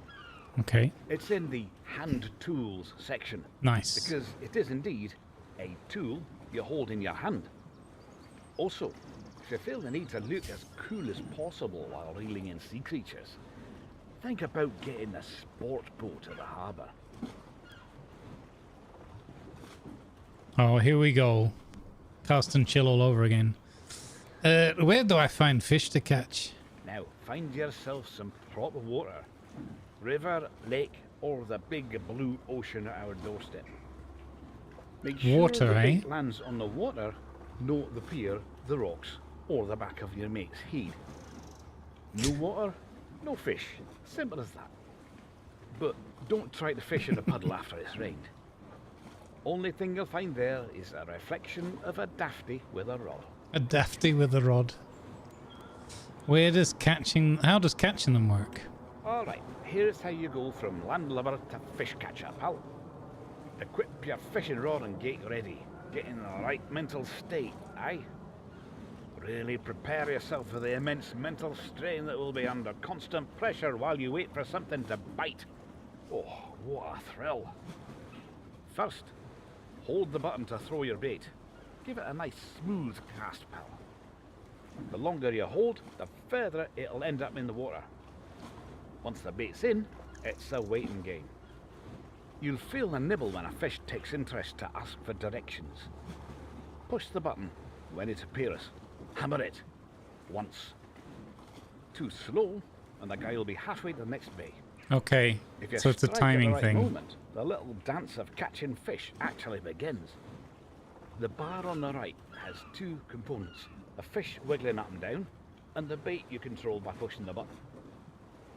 [SPEAKER 2] Okay.
[SPEAKER 5] It's in the hand tools section.
[SPEAKER 2] Nice.
[SPEAKER 5] Because it is indeed a tool you hold in your hand. Also, if you feel the need to look as cool as possible while reeling in sea creatures, think about getting a sport boat at the harbour.
[SPEAKER 2] Oh, here we go. Cast and chill all over again. Where do I find fish to catch?
[SPEAKER 5] Now, find yourself some proper water. River, lake, or the big blue ocean at our doorstep. Make sure
[SPEAKER 2] Water,
[SPEAKER 5] the
[SPEAKER 2] eh?
[SPEAKER 5] bait lands on the water, not the pier, the rocks, or the back of your mate's head. No water, no fish. Simple as that. But don't try to fish in a puddle after it's rained. Only thing you'll find there is a reflection of a dafty with a rod.
[SPEAKER 2] A dafty with a rod. How does catching them work?
[SPEAKER 5] Alright, here's how you go from landlubber to fish catcher, pal. Equip your fishing rod and get ready. Get in the right mental state, aye? Really prepare yourself for the immense mental strain that will be under constant pressure while you wait for something to bite. Oh, what a thrill. First, hold the button to throw your bait. Give it a nice smooth cast, pal. The longer you hold, the further it'll end up in the water. Once the bait's in, it's a waiting game. You'll feel the nibble when a fish takes interest to ask for directions. Push the button when it appears. Hammer it. Once. Too slow, and the guy will be halfway to the next bay.
[SPEAKER 2] Okay,
[SPEAKER 5] If you
[SPEAKER 2] so it's a
[SPEAKER 5] strike at
[SPEAKER 2] timing
[SPEAKER 5] the right
[SPEAKER 2] thing.
[SPEAKER 5] moment, the little dance of catching fish actually begins. The bar on the right has two components. A fish wiggling up and down, and the bait you control by pushing the button.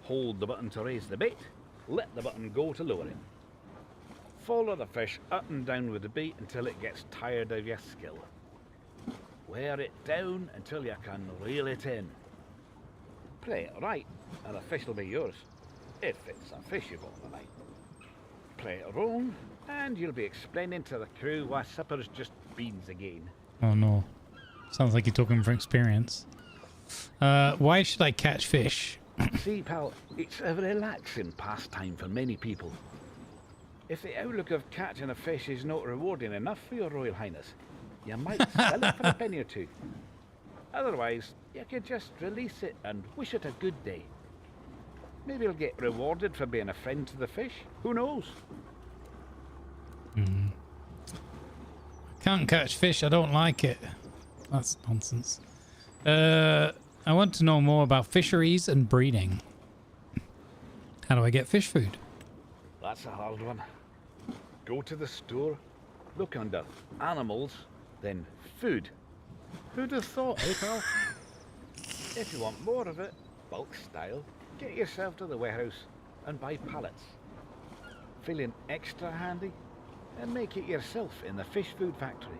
[SPEAKER 5] Hold the button to raise the bait, let the button go to lower it. Follow the fish up and down with the bait until it gets tired of your skill. Wear it down until you can reel it in. Play it right, and the fish will be yours, if it's a fish you've got on the line. Play it wrong, and you'll be explaining to the crew why supper's just beans again.
[SPEAKER 2] Oh no. Sounds like you're talking from experience. Why should I catch fish?
[SPEAKER 5] See, pal, it's a relaxing pastime for many people. If the outlook of catching a fish is not rewarding enough for your Royal Highness, you might sell it for a penny or two. Otherwise, you could just release it and wish it a good day. Maybe you'll get rewarded for being a friend to the fish. Who knows?
[SPEAKER 2] Can't catch fish, I don't like it. That's nonsense. I want to know more about fisheries and breeding. How do I get fish food?
[SPEAKER 5] That's a hard one. Go to the store, look under animals, then food. Who'd have thought, eh, pal? If you want more of it, bulk style, get yourself to the warehouse and buy pallets. Feeling extra handy? And make it yourself in the fish food factory.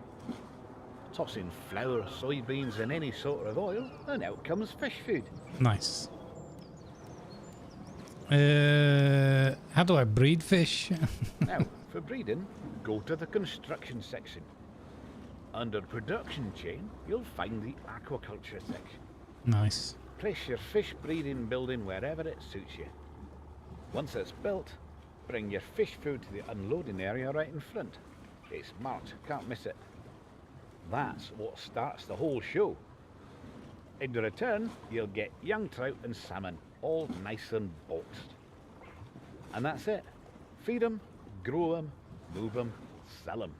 [SPEAKER 5] Toss in flour, soybeans and any sort of oil, and out comes fish food.
[SPEAKER 2] Nice. How do I breed fish?
[SPEAKER 5] Now, for breeding, go to the construction section. Under production chain, you'll find the aquaculture section.
[SPEAKER 2] Nice.
[SPEAKER 5] Place your fish breeding building wherever it suits you. Once it's built, bring your fish food to the unloading area right in front. It's marked, can't miss it. That's what starts the whole show. In return, you'll get young trout and salmon, all nice and boxed. And that's it. Feed them, grow them, move them, sell them.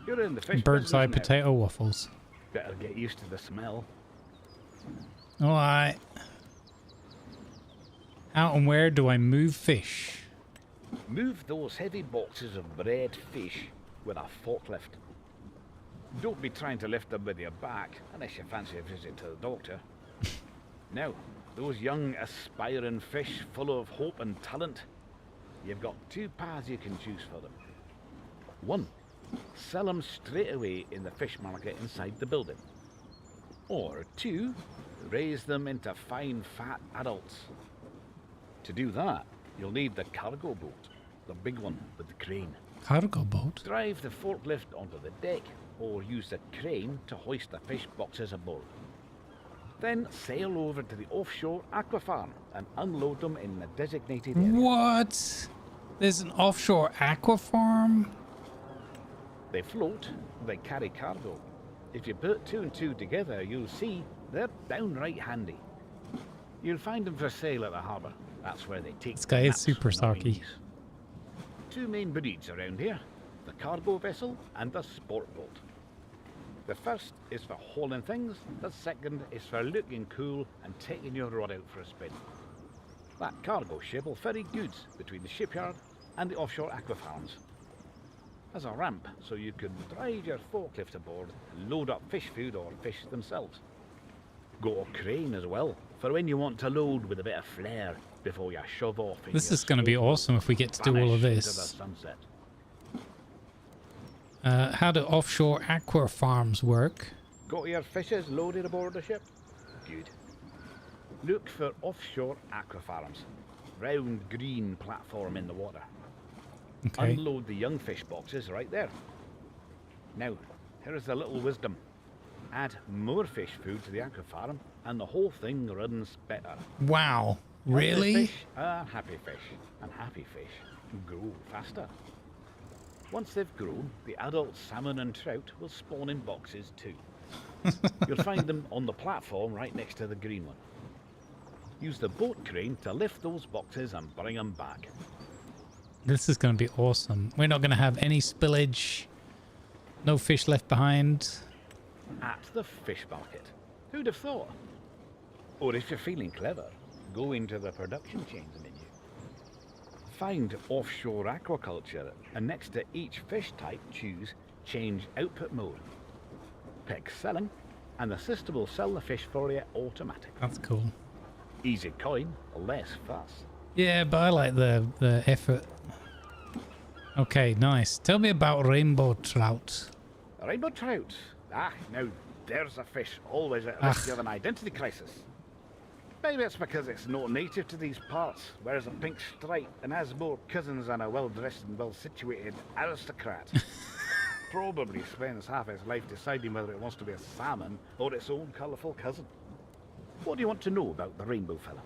[SPEAKER 5] You're in the fish
[SPEAKER 2] Bird's eye
[SPEAKER 5] business now.
[SPEAKER 2] potato waffles.
[SPEAKER 5] Better get used to the smell.
[SPEAKER 2] Alright. How and where do I move fish?
[SPEAKER 5] Move those heavy boxes of bred fish with a forklift. Don't be trying to lift them with your back, unless you fancy a visit to the doctor. Now, those young aspiring fish full of hope and talent, you've got two paths you can choose for them. One, sell them straight away in the fish market inside the building. Or two, raise them into fine fat adults. To do that, you'll need the cargo boat, the big one with the crane.
[SPEAKER 2] Cargo boat?
[SPEAKER 5] Drive the forklift onto the deck or use the crane to hoist the fish boxes aboard. Then sail over to the offshore aqua farm and unload them in the designated area.
[SPEAKER 2] What? There's an offshore aqua farm?
[SPEAKER 5] They float, they carry cargo. If you put two and two together, you'll see they're downright handy. You'll find them for sale at the harbour. That's where they take
[SPEAKER 2] This guy is
[SPEAKER 5] naps
[SPEAKER 2] super
[SPEAKER 5] on the
[SPEAKER 2] sarky.
[SPEAKER 5] wings. Two main breeds around here, the cargo vessel and the sport boat. The first is for hauling things, the second is for looking cool and taking your rod out for a spin. That cargo ship will ferry goods between the shipyard and the offshore aqua farms. There's a ramp so you can drive your forklift aboard and load up fish food or fish themselves. Got a crane as well, for when you want to load with a bit of flair before you shove off.
[SPEAKER 2] This is going to be awesome if we get to do all of
[SPEAKER 5] Vanish into
[SPEAKER 2] this.
[SPEAKER 5] the sunset.
[SPEAKER 2] How do offshore aqua farms work?
[SPEAKER 5] Got your fishes loaded aboard the ship? Good. Look for offshore aqua farms. Round green platform in the water.
[SPEAKER 2] Okay.
[SPEAKER 5] Unload the young fish boxes right there. Now, here's a little wisdom. Add more fish food to the aqua farm and the whole thing runs better.
[SPEAKER 2] Wow.
[SPEAKER 5] Happy
[SPEAKER 2] Really?
[SPEAKER 5] fish are happy fish, and happy fish grow faster. Once they've grown, the adult salmon and trout will spawn in boxes too. You'll find them on the platform right next to the green one. Use the boat crane to lift those boxes and bring them back.
[SPEAKER 2] This is going to be awesome. We're not going to have any spillage. No fish left behind.
[SPEAKER 5] At the fish market. Who'd have thought? Or if you're feeling clever, go into the production chains menu. Find offshore aquaculture and next to each fish type choose change output mode. Pick selling and the system will sell the fish for you automatically.
[SPEAKER 2] That's cool.
[SPEAKER 5] Easy coin, less fuss.
[SPEAKER 2] Yeah, but I like the effort. Okay, nice. Tell me about rainbow trout.
[SPEAKER 5] Rainbow trout. Now there's a fish always at risk of an identity crisis. Maybe it's because it's not native to these parts, wears a pink stripe and has more cousins than a well-dressed and well-situated aristocrat. Probably spends half his life deciding whether it wants to be a salmon or its own colourful cousin. What do you want to know about the rainbow fella?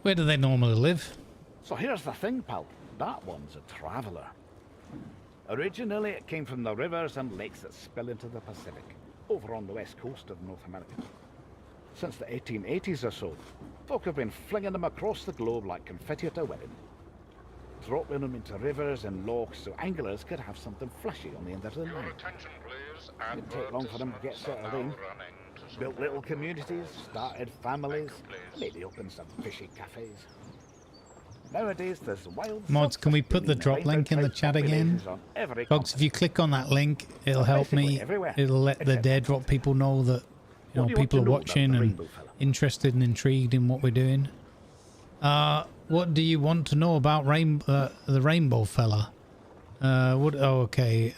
[SPEAKER 2] Where do they normally live?
[SPEAKER 5] So here's the thing, pal. That one's a traveller. Originally it came from the rivers and lakes that spill into the Pacific, over on the west coast of North America. Since the 1880s or so, folk have been flinging them across the globe like confetti at a wedding. Dropping them into rivers and lochs so anglers could have something flashy on the end of the
[SPEAKER 1] Your
[SPEAKER 5] line.
[SPEAKER 1] attention, please.
[SPEAKER 5] Didn't take long for them to get
[SPEAKER 1] Advertisements
[SPEAKER 5] settled
[SPEAKER 1] are
[SPEAKER 5] in.
[SPEAKER 1] now running to
[SPEAKER 5] Built
[SPEAKER 1] support
[SPEAKER 5] little
[SPEAKER 1] good
[SPEAKER 5] communities,
[SPEAKER 1] causes.
[SPEAKER 5] started families,
[SPEAKER 1] Thank you, please.
[SPEAKER 5] maybe opened some fishy cafes. Nowadays, there's wild
[SPEAKER 2] Mods, can we put the
[SPEAKER 5] subsystem
[SPEAKER 2] drop
[SPEAKER 5] rainbow
[SPEAKER 2] link in the
[SPEAKER 5] trout
[SPEAKER 2] chat again?
[SPEAKER 5] populations on every
[SPEAKER 2] Folks, if you
[SPEAKER 5] continent.
[SPEAKER 2] click on that link, it'll help me.
[SPEAKER 5] Basically everywhere,
[SPEAKER 2] It'll let the
[SPEAKER 5] except
[SPEAKER 2] Dare Drop people know that
[SPEAKER 5] What do you want
[SPEAKER 2] people
[SPEAKER 5] to
[SPEAKER 2] are
[SPEAKER 5] know about
[SPEAKER 2] watching
[SPEAKER 5] the
[SPEAKER 2] and
[SPEAKER 5] rainbow fella?
[SPEAKER 2] interested and intrigued in what we're doing. What do you want to know about the rainbow fella? What? Oh, okay.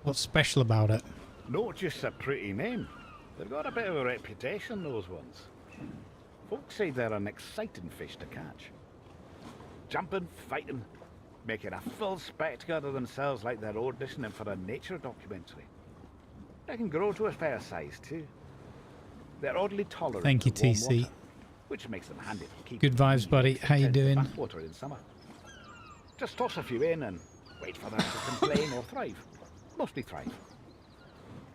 [SPEAKER 2] What's special about it?
[SPEAKER 5] Not just a pretty name. They've got a bit of a reputation, those ones. Folks say they're an exciting fish to catch. Jumping, fighting, making a full spectacle of themselves like they're auditioning for a nature documentary. They can grow to a fair size too. They're oddly tolerant
[SPEAKER 2] Thank you,
[SPEAKER 5] to warm
[SPEAKER 2] TC.
[SPEAKER 5] water, which makes them handy for keeping
[SPEAKER 2] Good vibes, buddy. How you doing?
[SPEAKER 5] Water in summer. Just toss a few in and wait for them to complain or thrive. Mostly thrive.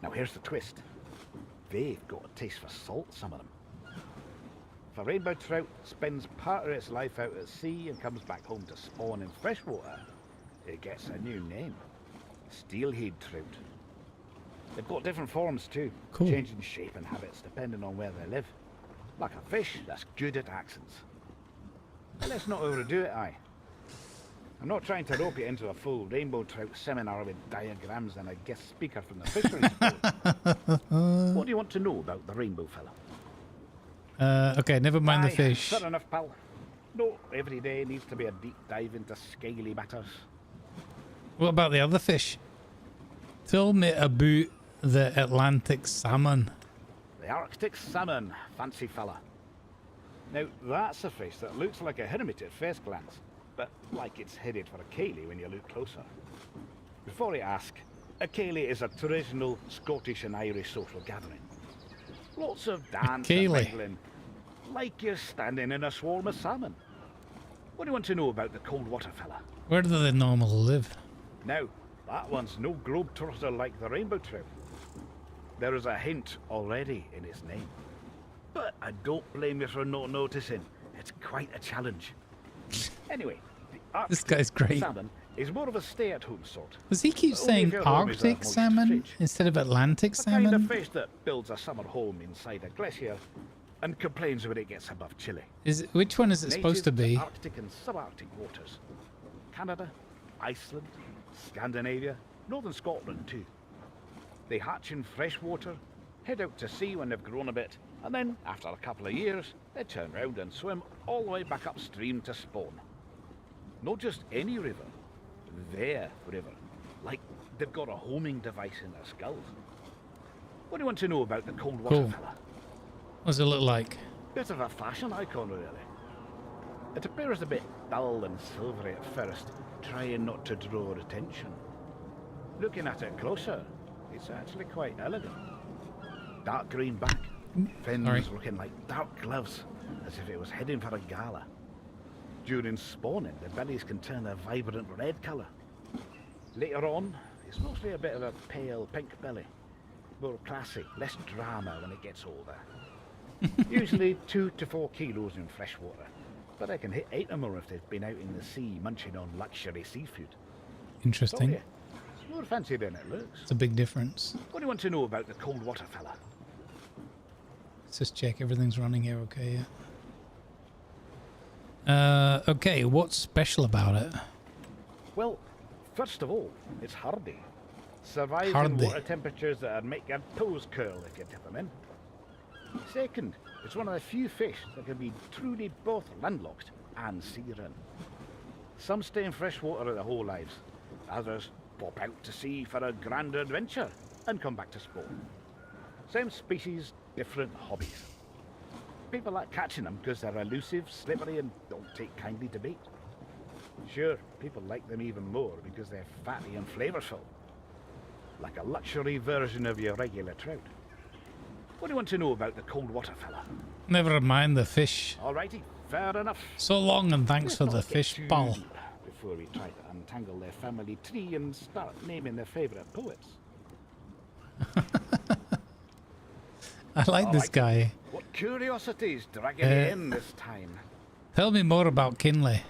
[SPEAKER 5] Now here's the twist. They've got a taste for salt, some of them. If a rainbow trout spends part of its life out at sea and comes back home to spawn in freshwater, it gets a new name. Steelhead trout. They've got different forms too,
[SPEAKER 2] Cool.
[SPEAKER 5] changing shape and habits depending on where they live. Like a fish that's good at accents. But let's not overdo it, aye. I'm not trying to rope you into a full rainbow trout seminar with diagrams and a guest speaker from the fisheries board. What do you want to know about the rainbow fella?
[SPEAKER 2] Okay, never mind the
[SPEAKER 5] Aye,
[SPEAKER 2] fish.
[SPEAKER 5] fair enough, pal. No, every day needs to be a deep dive into scaly matters.
[SPEAKER 2] What about the other fish? Tell me about the Atlantic salmon.
[SPEAKER 5] The Arctic salmon, fancy fella. Now, that's a fish that looks like a hermit at first glance, but like it's headed for a ceilidh when you look closer. Before you ask, a ceilidh is a traditional Scottish and Irish social gathering. Lots of dance and
[SPEAKER 2] ceilidh.
[SPEAKER 5] mingling, like you're standing in a swarm of salmon. What do you want to know about the cold water fella?
[SPEAKER 2] Where do they normally live?
[SPEAKER 5] Now, that one's no globetrotter like the rainbow trout. There is a hint already in its name. But I don't blame you for not noticing. It's quite a challenge. Anyway, the
[SPEAKER 2] This
[SPEAKER 5] Arctic
[SPEAKER 2] guy's great.
[SPEAKER 5] salmon is more of a stay-at-home sort.
[SPEAKER 2] Does he keep
[SPEAKER 5] Only
[SPEAKER 2] saying
[SPEAKER 5] if your home is a
[SPEAKER 2] Arctic
[SPEAKER 5] moist
[SPEAKER 2] salmon
[SPEAKER 5] fridge.
[SPEAKER 2] instead of Atlantic
[SPEAKER 5] The kind of
[SPEAKER 2] salmon?
[SPEAKER 5] fish that builds a summer home inside a glacier and complains when it gets above Chile.
[SPEAKER 2] Which one is it supposed to
[SPEAKER 5] Native
[SPEAKER 2] be?
[SPEAKER 5] Arctic and subarctic waters. Canada, Iceland, Scandinavia, northern Scotland too. They hatch in fresh water, head out to sea when they've grown a bit, and then, after a couple of years, they turn round and swim all the way back upstream to spawn. Not just any river, their river. Like they've got a homing device in their skulls. What do you want to know about the cold water
[SPEAKER 2] Cool.
[SPEAKER 5] fella?
[SPEAKER 2] What does it look like?
[SPEAKER 5] Bit of a fashion icon, really. It appears a bit dull and silvery at first, trying not to draw attention. Looking at it closer, it's actually quite elegant. Dark green back, fins
[SPEAKER 2] Sorry.
[SPEAKER 5] looking like dark gloves, as if it was heading for a gala. During spawning, the bellies can turn a vibrant red colour. Later on, it's mostly a bit of a pale pink belly. More classy, less drama when it gets older. Usually 2 to 4 kilos in fresh water, but they can hit 8 or more if they've been out in the sea munching on luxury seafood.
[SPEAKER 2] Interesting.
[SPEAKER 5] Oh, yeah. It's more fancy than it looks.
[SPEAKER 2] It's a big difference.
[SPEAKER 5] What do you want to know about the cold water fella?
[SPEAKER 2] Let's just check everything's running here. Okay, yeah. Okay, what's special about it?
[SPEAKER 5] Well, first of all, it's hardy. Survives
[SPEAKER 2] Hardy.
[SPEAKER 5] in water temperatures that make your toes curl if you tip them in. Second, it's one of the few fish that can be truly both landlocked and sea-run. Some stay in fresh water their whole lives. Others pop out to sea for a grand adventure and come back to spawn. Same species, different hobbies. People like catching them because they're elusive, slippery, and don't take kindly to bait. Sure, people like them even more because they're fatty and flavourful. Like a luxury version of your regular trout. What do you want to know about the cold water fella?
[SPEAKER 2] Never mind the fish.
[SPEAKER 5] Alrighty, fair enough.
[SPEAKER 2] So long and thanks
[SPEAKER 5] Let's
[SPEAKER 2] for
[SPEAKER 5] not
[SPEAKER 2] the
[SPEAKER 5] get
[SPEAKER 2] fish
[SPEAKER 5] too
[SPEAKER 2] ball.
[SPEAKER 5] deep before we try to untangle their family tree and start naming their favourite poets.
[SPEAKER 2] I like this
[SPEAKER 5] Alright.
[SPEAKER 2] guy.
[SPEAKER 5] What curiosities dragging you in this time?
[SPEAKER 2] Tell me more about Kinley.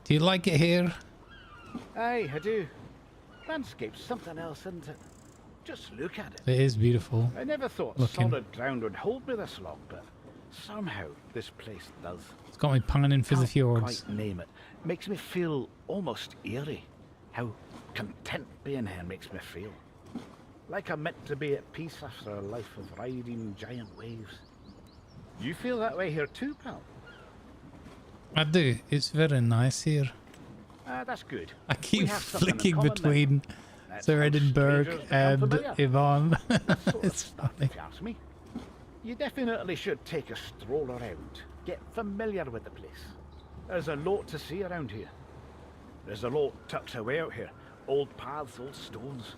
[SPEAKER 2] Do you like it here?
[SPEAKER 5] Aye, I do. Landscape's something else, isn't it? Just look at it.
[SPEAKER 2] It is beautiful.
[SPEAKER 5] I never thought
[SPEAKER 2] Looking.
[SPEAKER 5] solid ground would hold me this long, but somehow this place does.
[SPEAKER 2] It's got me pining for the
[SPEAKER 5] Can't
[SPEAKER 2] fjords.
[SPEAKER 5] quite name it. Makes me feel almost eerie. How content being here makes me feel. Like I'm meant to be at peace after a life of riding giant waves. You feel that way here too, pal?
[SPEAKER 2] I do. It's very nice here.
[SPEAKER 5] That's good.
[SPEAKER 2] I
[SPEAKER 5] We
[SPEAKER 2] keep
[SPEAKER 5] have something in
[SPEAKER 2] flicking
[SPEAKER 5] common then.
[SPEAKER 2] between
[SPEAKER 5] That's
[SPEAKER 2] Sir
[SPEAKER 5] how
[SPEAKER 2] Edinburgh
[SPEAKER 5] strangers become
[SPEAKER 2] and
[SPEAKER 5] familiar.
[SPEAKER 2] Yvonne.
[SPEAKER 5] That sort of
[SPEAKER 2] It's
[SPEAKER 5] stuff,
[SPEAKER 2] funny.
[SPEAKER 5] if you ask me. You definitely should take a stroll around. Get familiar with the place. There's a lot to see around here. There's a lot tucked away out here. Old paths, old stones.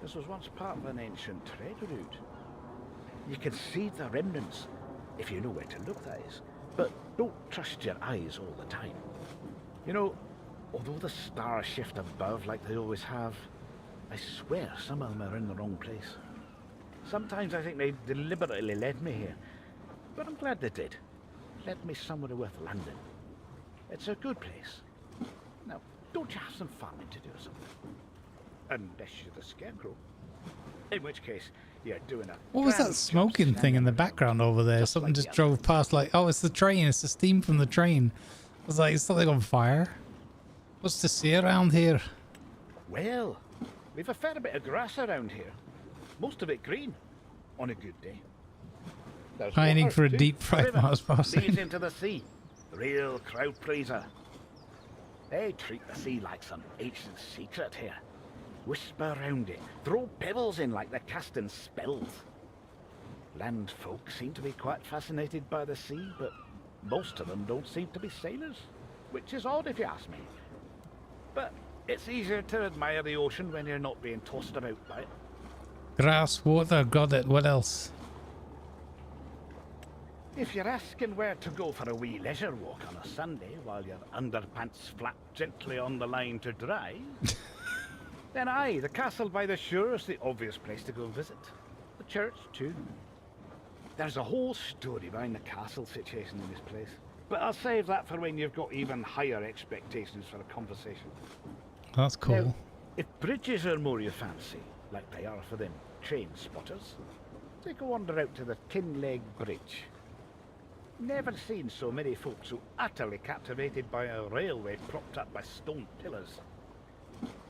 [SPEAKER 5] This was once part of an ancient trade route. You can see the remnants, if you know where to look, that is. But don't trust your eyes all the time. You know, although the stars shift above like they always have, I swear some of them are in the wrong place. Sometimes I think they deliberately led me here, but I'm glad they did. Led me somewhere worth landing. It's a good place. Now, don't you have some farming to do or something? Unless you're the scarecrow. In which case, you're doing a...
[SPEAKER 2] What was
[SPEAKER 5] grand
[SPEAKER 2] that
[SPEAKER 5] job
[SPEAKER 2] smoking thing in
[SPEAKER 5] standing
[SPEAKER 2] the
[SPEAKER 5] around.
[SPEAKER 2] background over there?
[SPEAKER 5] Just
[SPEAKER 2] Something
[SPEAKER 5] like
[SPEAKER 2] just
[SPEAKER 5] the
[SPEAKER 2] drove past like, oh, it's the train. It's the steam from the train. I was like, is something on fire? What's to see around here?
[SPEAKER 5] Well, we've a fair bit of grass around here. Most of it green, on a good day. There's
[SPEAKER 2] Pining
[SPEAKER 5] water,
[SPEAKER 2] for a
[SPEAKER 5] too.
[SPEAKER 2] deep fried
[SPEAKER 5] River
[SPEAKER 2] Mars bar.
[SPEAKER 5] leads into the sea. Real crowd pleaser. They treat the sea like some ancient secret here. Whisper round it. Throw pebbles in like they're casting spells. Land folk seem to be quite fascinated by the sea, but most of them don't seem to be sailors. Which is odd if you ask me. But it's easier to admire the ocean when you're not being tossed about by it.
[SPEAKER 2] Grass, water, got it. What else?
[SPEAKER 5] If you're asking where to go for a wee leisure walk on a Sunday while your underpants flap gently on the line to dry, then aye, the castle by the shore is the obvious place to go visit. The church too. There's a whole story behind the castle situation in this place, but I'll save that for when you've got even higher expectations for a conversation.
[SPEAKER 2] That's cool.
[SPEAKER 5] Now, if bridges are more your fancy, like they are for them train spotters, take a wander out to the Kinleg Bridge. Never seen so many folk so utterly captivated by a railway propped up by stone pillars.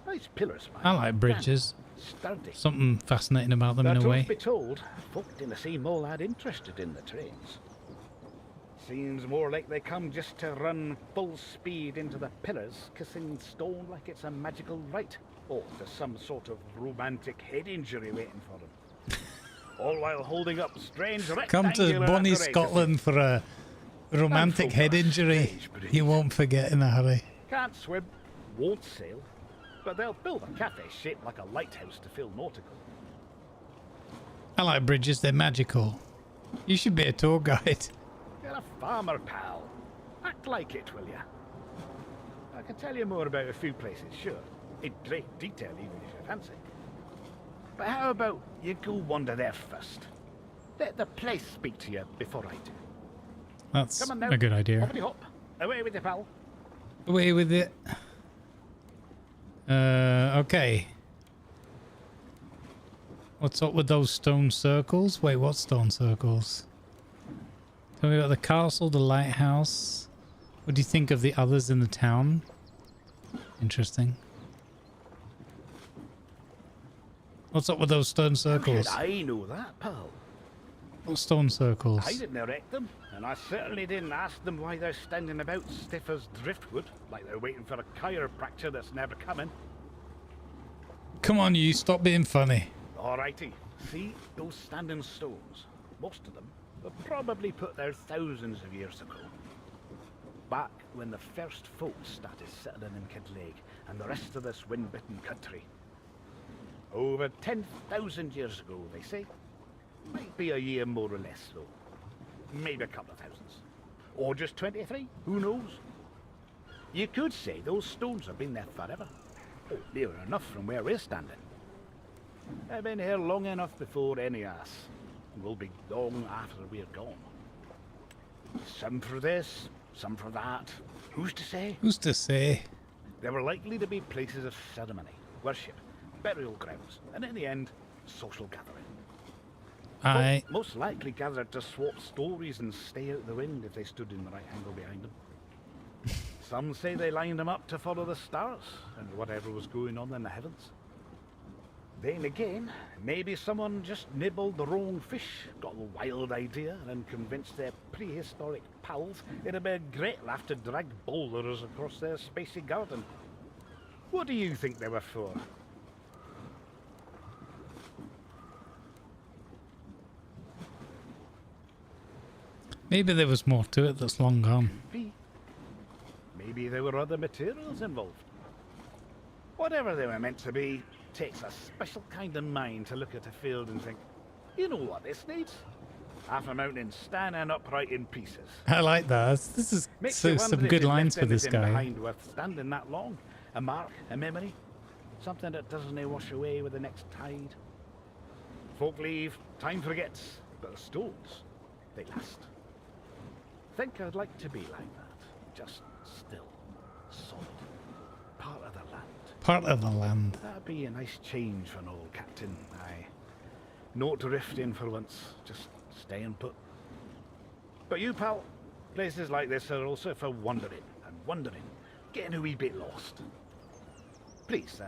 [SPEAKER 5] Nice pillars, man.
[SPEAKER 2] I like bridges.
[SPEAKER 5] Sturdy.
[SPEAKER 2] Something fascinating about them in a
[SPEAKER 5] Truth
[SPEAKER 2] way.
[SPEAKER 5] be told, folk didn't seem all that interested in the trains. Seems more like they come just to run full speed into the pillars, kissing stone like it's a magical rite, or there's some sort of romantic head injury waiting for them. All while holding up strange
[SPEAKER 2] Come to
[SPEAKER 5] rectangular
[SPEAKER 2] Bonnie,
[SPEAKER 5] apparatus.
[SPEAKER 2] Scotland for a romantic
[SPEAKER 5] folk
[SPEAKER 2] head
[SPEAKER 5] are
[SPEAKER 2] injury.
[SPEAKER 5] strange breeds.
[SPEAKER 2] You won't forget in a hurry.
[SPEAKER 5] Can't swim, won't sail, but they'll build a cafe shaped like a lighthouse to feel nautical.
[SPEAKER 2] I like bridges. They're magical. You should be a tour guide.
[SPEAKER 5] You're a farmer, pal. Act like it, will ya? I can tell you more about a few places, sure. In great detail, even if you fancy. But how about you go wander there first? Let the place speak to you before I do.
[SPEAKER 2] That's
[SPEAKER 5] Come on now.
[SPEAKER 2] a good idea.
[SPEAKER 5] Hoppity hop. Away with you, pal.
[SPEAKER 2] Away with it. Okay. What's up with those stone circles? Wait, what stone circles? Tell me about the castle, the lighthouse. What do you think of the others in the town? Interesting. What's up with those stone circles?
[SPEAKER 5] How should I know that, pal?
[SPEAKER 2] What stone circles?
[SPEAKER 5] I didn't erect them, and I certainly didn't ask them why they're standing about stiff as driftwood, like they're waiting for a chiropractor that's never coming.
[SPEAKER 2] Come on, you stop being funny.
[SPEAKER 5] Alrighty, see those standing stones? Most of them were probably put there thousands of years ago. Back when the first folks started settling in Kinleg and the rest of this wind-bitten country. Over 10,000 years ago, they say. Might be a year more or less, though. Maybe a couple of thousands. Or just 23, who knows? You could say those stones have been there forever. Oh, near enough from where we're standing. I've been here long enough before any us, and will be long after we're gone. Some for this, some for that. Who's to say?
[SPEAKER 2] Who's to say?
[SPEAKER 5] There were likely to be places of ceremony, worship, burial grounds, and in the end, social gathering.
[SPEAKER 2] I
[SPEAKER 5] Folk most likely gathered to swap stories and stay out the wind if they stood in the right angle behind them. Some say they lined them up to follow the stars and whatever was going on in the heavens. Then again, maybe someone just nibbled the wrong fish, got a wild idea, and convinced their prehistoric pals it'd be a great laugh to drag boulders across their spacey garden. What do you think they were for?
[SPEAKER 2] maybe there was more to it that's long gone.
[SPEAKER 5] Maybe there were other materials involved. Whatever they were meant to be, takes a special kind of mind to look at a field and think, you know what this needs? Half a mountain standing upright in pieces.
[SPEAKER 2] I like that. This is
[SPEAKER 5] Makes you
[SPEAKER 2] some
[SPEAKER 5] wonder if
[SPEAKER 2] good
[SPEAKER 5] you
[SPEAKER 2] lines
[SPEAKER 5] left
[SPEAKER 2] for this
[SPEAKER 5] anything
[SPEAKER 2] guy.
[SPEAKER 5] behind worth standing that long. A mark, a memory, something that doesn't wash away with the next tide. Folk leave, time forgets, but the stones, they last. Think I'd like to be like that. Just still, solid, part of the land.
[SPEAKER 2] Part of the land.
[SPEAKER 5] That'd be a nice change for an old captain, aye. No drifting for once, just staying put. But you, pal, places like this are also for wandering and wondering, getting a wee bit lost. Please,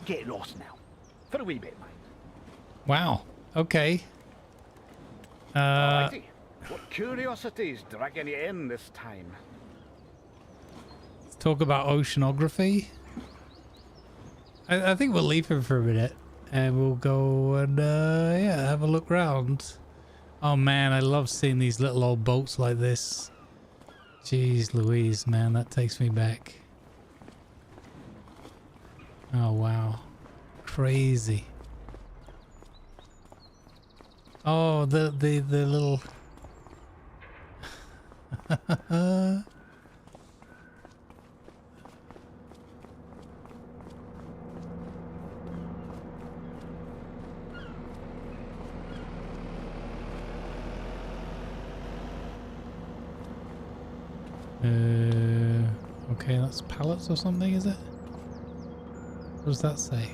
[SPEAKER 5] get lost now, for a wee bit, mind.
[SPEAKER 2] Wow. Okay.
[SPEAKER 5] Alrighty. What curiosities dragging you in this time?
[SPEAKER 2] Let's talk about oceanography. I think we'll leave him for a minute and we'll go and yeah, have a look round. Oh man, I love seeing these little old boats like this. Jeez Louise, man, that takes me back. Oh wow. Crazy. Oh, the little okay, that's pallets or something, is it? What does that say?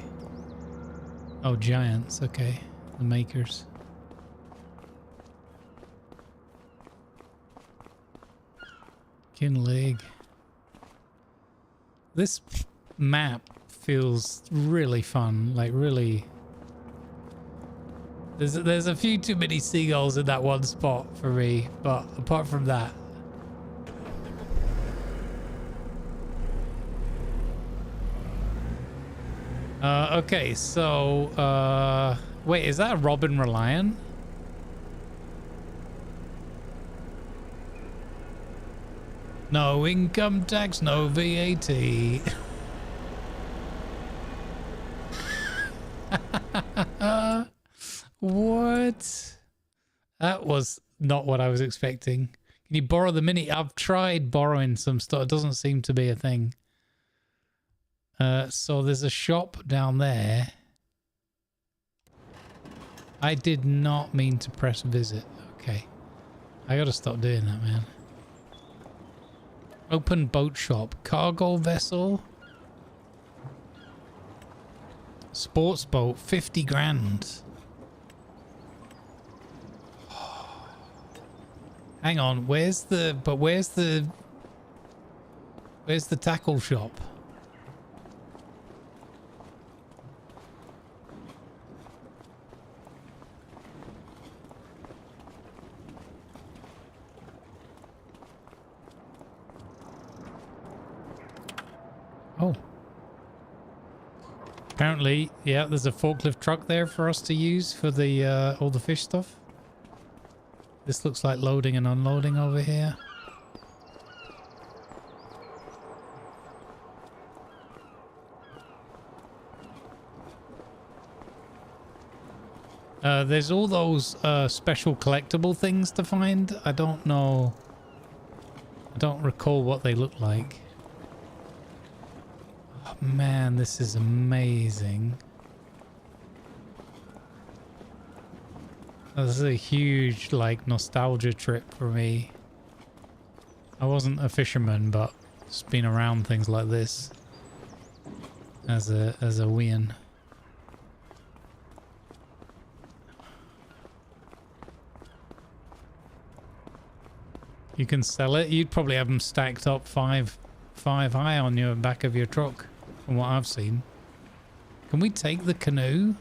[SPEAKER 2] Oh, giants, okay. The makers. Leg. This map feels really fun, like really. There's a few too many seagulls in that one spot for me, but apart from that. Okay, so wait, is that a Robin Reliant? No income tax, no VAT. What? That was not what I was expecting. Can you borrow the mini? I've tried borrowing some stuff. It doesn't seem to be a thing. So there's a shop down there. I did not mean to press visit. Okay. I gotta stop doing that, man. Open boat shop. Cargo vessel. Sports boat. 50 grand. Hang on. Where's the tackle shop? Oh. Apparently, yeah, there's a forklift truck there for us to use for the all the fish stuff. This looks like loading and unloading over here. There's all those special collectible things to find. I don't know. I don't recall what they look like. Oh, man, this is amazing. This is a huge, like, nostalgia trip for me. I wasn't a fisherman, but just been around things like this as a wean. You can sell it. You'd probably have them stacked up five high on your back of your truck, from what I've seen. Can we take the canoe?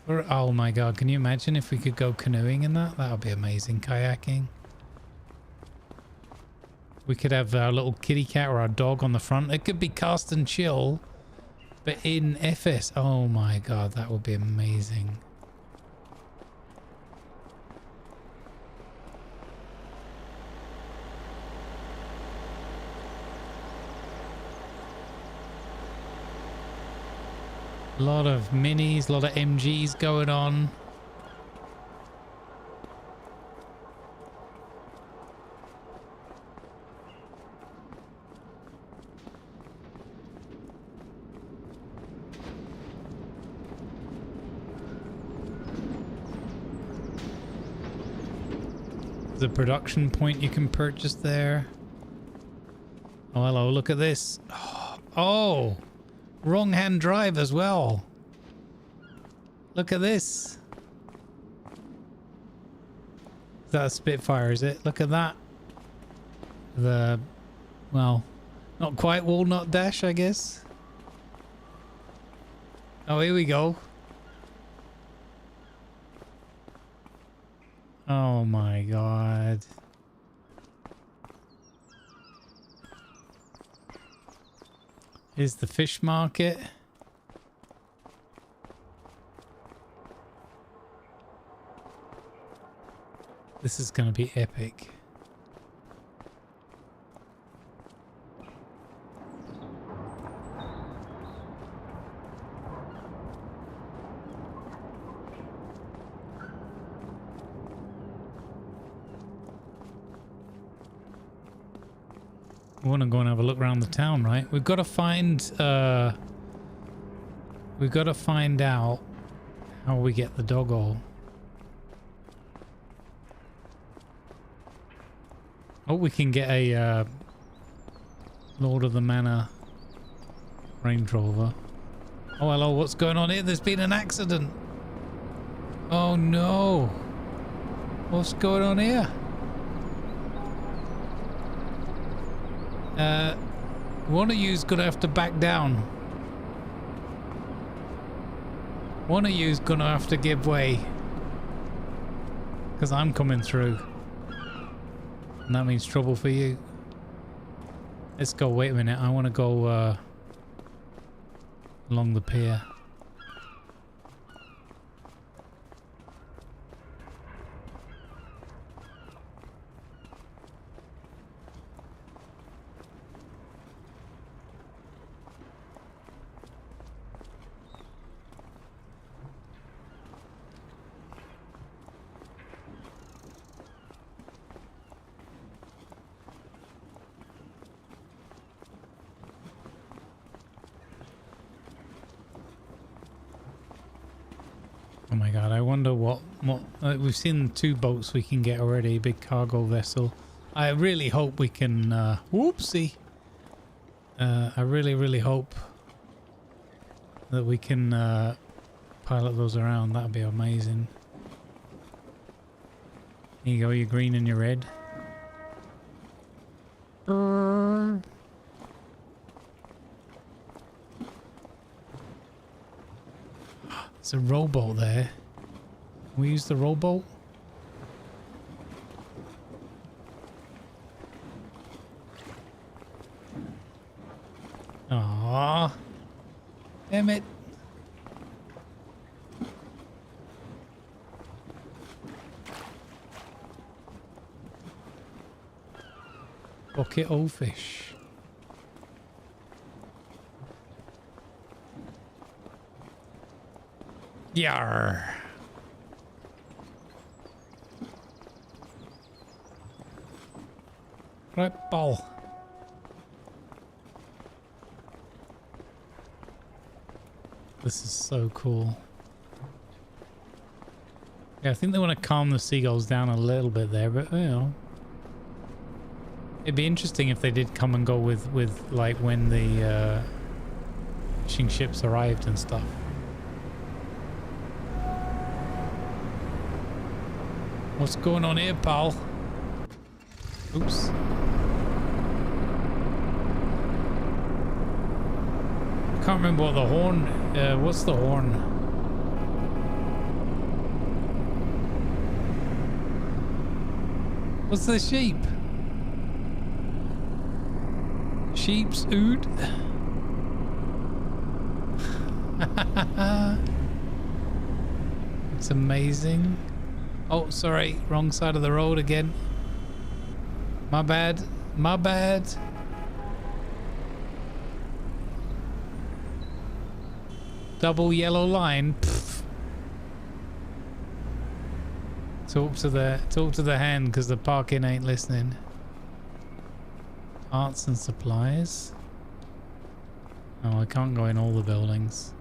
[SPEAKER 2] Or, oh my god, can you imagine if we could go canoeing in that? That would be amazing. Kayaking. We could have our little kitty cat or our dog on the front. It could be cast and chill, but in FS. Oh my god, that would be amazing. A lot of minis, a lot of MGs going on. There's a production point you can purchase there. Oh, hello, look at this. Oh! Wrong hand drive as well. Look at this. Is that a Spitfire, is it? Look at that. The, well, not quite walnut dash, I guess. Oh, here we go. Oh my god. Here's the fish market. This is going to be epic. We want to go and have a look around the town, right? We've got to find out how we get the doggo. Oh, we can get a Lord of the Manor Range Rover. Oh, hello, what's going on here? There's been an accident. Oh no. What's going on here? One of you's gonna have to back down. One of you's gonna have to give way. Because I'm coming through. And that means trouble for you. Let's go, wait a minute. I want to go along the pier. Oh my god, I wonder what we've seen 2 boats we can get already, big cargo vessel. I really hope we can whoopsie. I really hope that we can pilot those around. That'd be amazing. Here you go, your green and your red. There's a rowboat there. Can we use the rowboat? Aww. Damn it. Bucket o' fish. Yarr. Right, ball. This is so cool. Yeah, I think they want to calm the seagulls down a little bit there, but you know. It'd be interesting if they did come and go with like when the fishing ships arrived and stuff. What's going on here, pal? Oops. I can't remember what the horn... what's the horn? What's the sheep? Sheep's oot. It's amazing. Oh, sorry. Wrong side of the road again. My bad. My bad. Double yellow line. Pfft. Talk to the hand because the parking ain't listening. Arts and supplies. Oh, I can't go in all the buildings.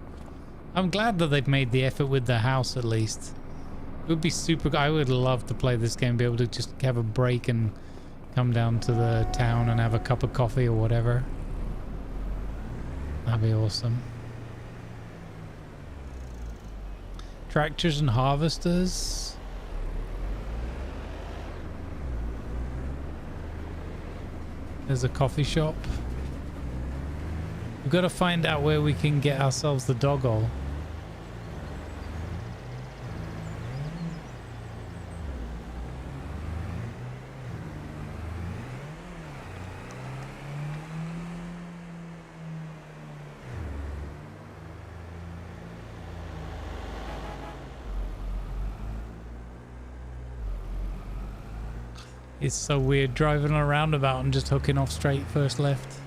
[SPEAKER 2] I'm glad that they've made the effort with the house at least. It would be super... I would love to play this game, be able to just have a break and come down to the town and have a cup of coffee or whatever. That'd be awesome. Tractors and harvesters. There's a coffee shop. We've got to find out where we can get ourselves the doggo. It's so weird driving on a roundabout and just hooking off straight first left.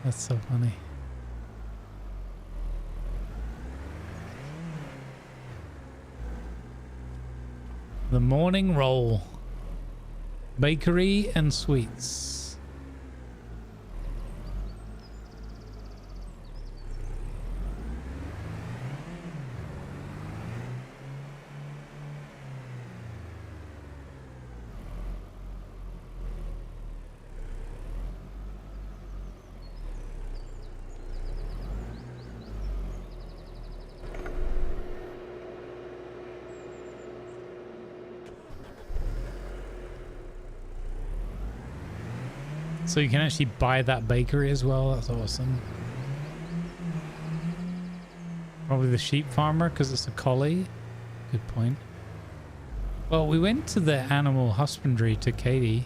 [SPEAKER 2] That's so funny. The morning roll. Bakery and sweets. So you can actually buy that bakery as well. That's awesome. Probably the sheep farmer because it's a collie. Good point. Well, we went to the animal husbandry to Katie.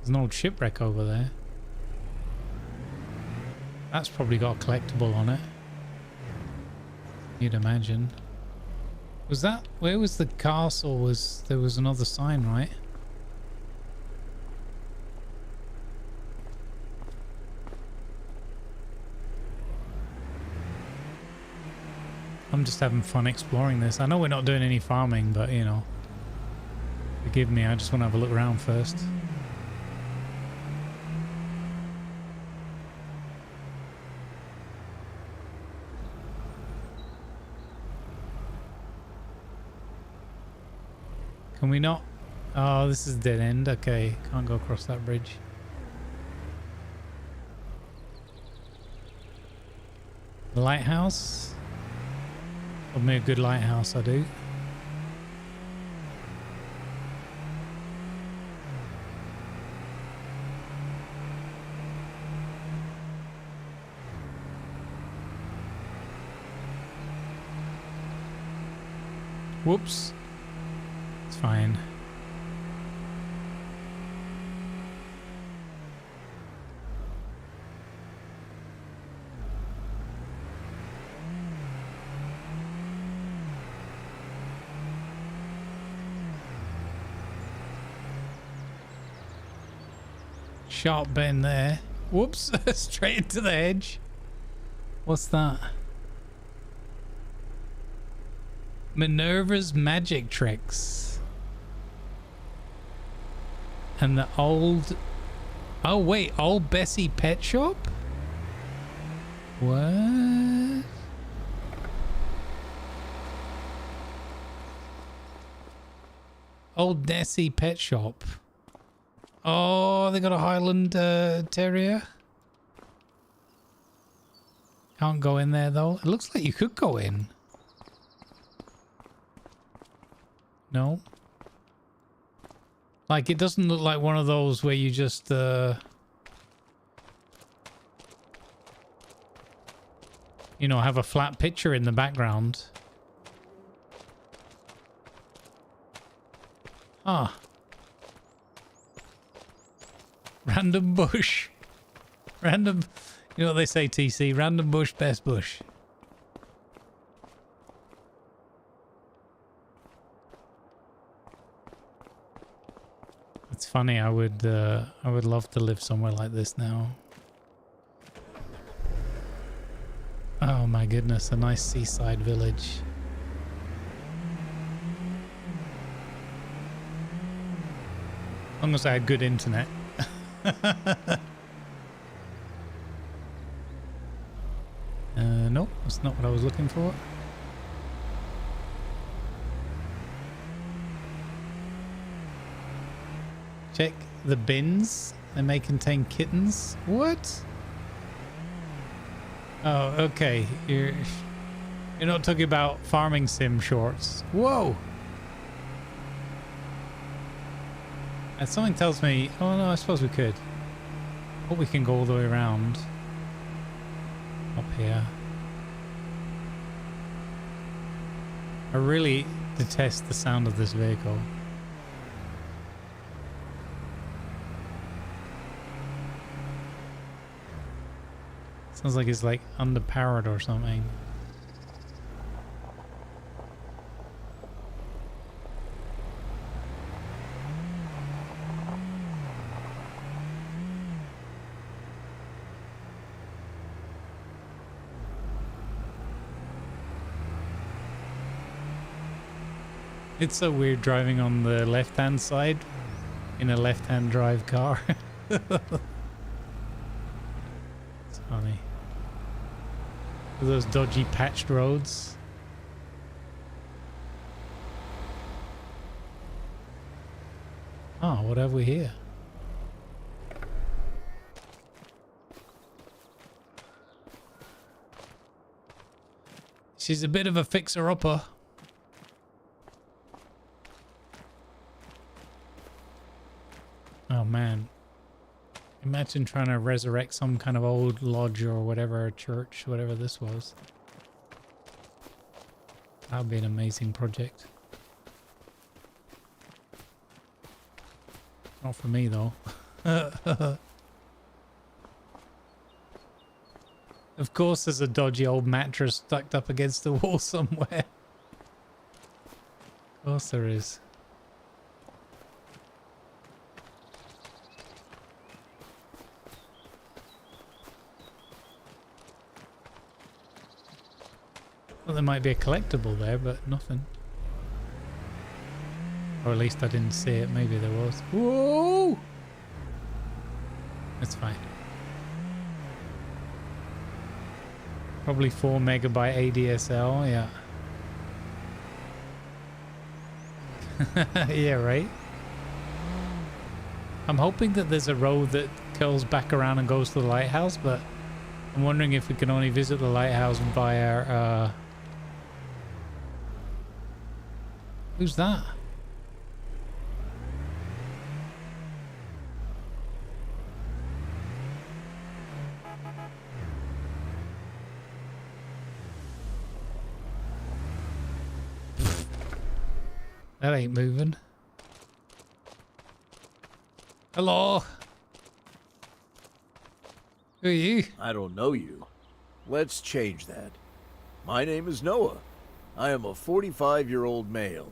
[SPEAKER 2] There's an old shipwreck over there. That's probably got a collectible on it. You'd imagine. Was that... where was the castle? There was another sign, right? I'm just having fun exploring this. I know we're not doing any farming, but you know. Forgive me, I just want to have a look around first. Can we not? Oh, this is dead end. Okay, can't go across that bridge. The lighthouse? Love me a good lighthouse, I do. Whoops. It's fine. Sharp bend there. Whoops. Straight into the hedge. What's that? Minerva's magic tricks. And the old... oh wait, Old Bessie Pet Shop? What? Old Nessie Pet Shop. Oh, they got a Highland terrier. Can't go in there though. It looks like you could go in. No. Like, it doesn't look like one of those where you just you know, have a flat picture in the background. Ah. Random bush. Random, you know what they say, TC? Random bush, best bush. It's funny, I would love to live somewhere like this now. Oh my goodness, a nice seaside village. As long as I had good internet. Nope, that's not what I was looking for. Check the bins. They may contain kittens. What? Oh, okay. You're not talking about farming sim shorts. Whoa! And something tells me... Oh no, I suppose we could. Or we can go all the way around. Up here. I really detest the sound of this vehicle. Sounds like it's like underpowered or something. It's so weird driving on the left-hand side in a left-hand drive car. It's funny. Those dodgy patched roads. Oh, what have we here? She's a bit of a fixer-upper. Oh man. Imagine trying to resurrect some kind of old lodge or whatever, church, whatever this was. That would be an amazing project. Not for me though. Of course there's a dodgy old mattress stuck up against the wall somewhere. Of course there is. Well, there might be a collectible there, but nothing. Or at least I didn't see it. Maybe there was. Whoa! It's fine. Probably 4 megabyte ADSL, yeah. Yeah, right? I'm hoping that there's a road that curls back around and goes to the lighthouse, but I'm wondering if we can only visit the lighthouse via who's that? That ain't moving. Hello? Who are you?
[SPEAKER 7] I don't know you. Let's change that. My name is Noah. I am a 45-year-old male.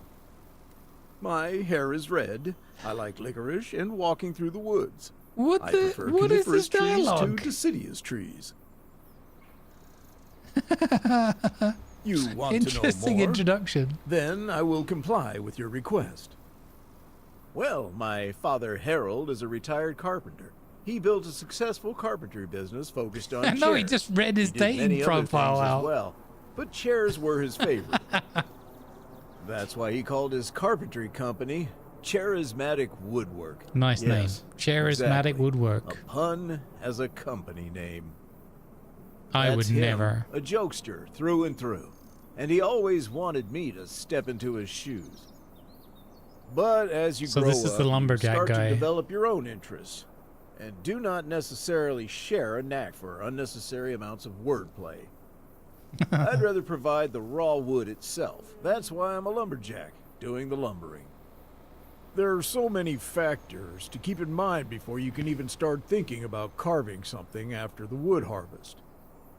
[SPEAKER 7] My hair is red. I like licorice and walking through the woods.
[SPEAKER 2] What
[SPEAKER 7] I
[SPEAKER 2] the?
[SPEAKER 7] prefer
[SPEAKER 2] What is
[SPEAKER 7] coniferous
[SPEAKER 2] this dialogue?
[SPEAKER 7] trees to deciduous trees. You want to know
[SPEAKER 2] Interesting
[SPEAKER 7] more?
[SPEAKER 2] introduction.
[SPEAKER 7] Then I will comply with your request. Well, my father Harold is a retired carpenter. He built a successful carpentry business focused on
[SPEAKER 2] I know, he
[SPEAKER 7] chairs.
[SPEAKER 2] just read his
[SPEAKER 7] He did many
[SPEAKER 2] dating
[SPEAKER 7] other
[SPEAKER 2] profile
[SPEAKER 7] things
[SPEAKER 2] out.
[SPEAKER 7] as well, but chairs were his favorite. That's why he called his carpentry company Charismatic woodwork.
[SPEAKER 2] Nice name.
[SPEAKER 7] Yes,
[SPEAKER 2] Charismatic
[SPEAKER 7] exactly.
[SPEAKER 2] woodwork.
[SPEAKER 7] A pun as a company name.
[SPEAKER 2] I
[SPEAKER 7] That's
[SPEAKER 2] would
[SPEAKER 7] him,
[SPEAKER 2] never.
[SPEAKER 7] A jokester through and through. And he always wanted me to step into his shoes. But as you
[SPEAKER 2] So
[SPEAKER 7] grow
[SPEAKER 2] this is
[SPEAKER 7] up,
[SPEAKER 2] the
[SPEAKER 7] you
[SPEAKER 2] lumberjack
[SPEAKER 7] start
[SPEAKER 2] guy.
[SPEAKER 7] to develop your own interests. And do not necessarily share a knack for unnecessary amounts of wordplay. I'd rather provide the raw wood itself. That's why I'm a lumberjack, doing the lumbering. There are so many factors to keep in mind before you can even start thinking about carving something after the wood harvest.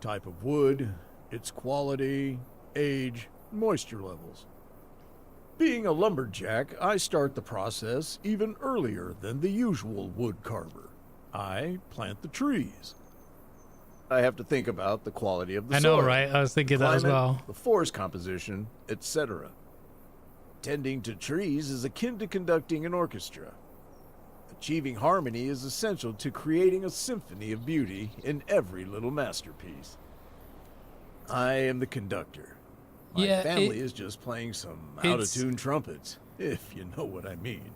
[SPEAKER 7] Type of wood, its quality, age, moisture levels. Being a lumberjack, I start the process even earlier than the usual wood carver. I plant the trees. I have to think about the quality of the soil.
[SPEAKER 2] I know, right? I was thinking that as
[SPEAKER 7] climate,
[SPEAKER 2] well.
[SPEAKER 7] the forest composition, etc. Tending to trees is akin to conducting an orchestra. Achieving harmony is essential to creating a symphony of beauty in every little masterpiece. I am the conductor. My family is just playing some out-of-tune trumpets, if you know what I mean.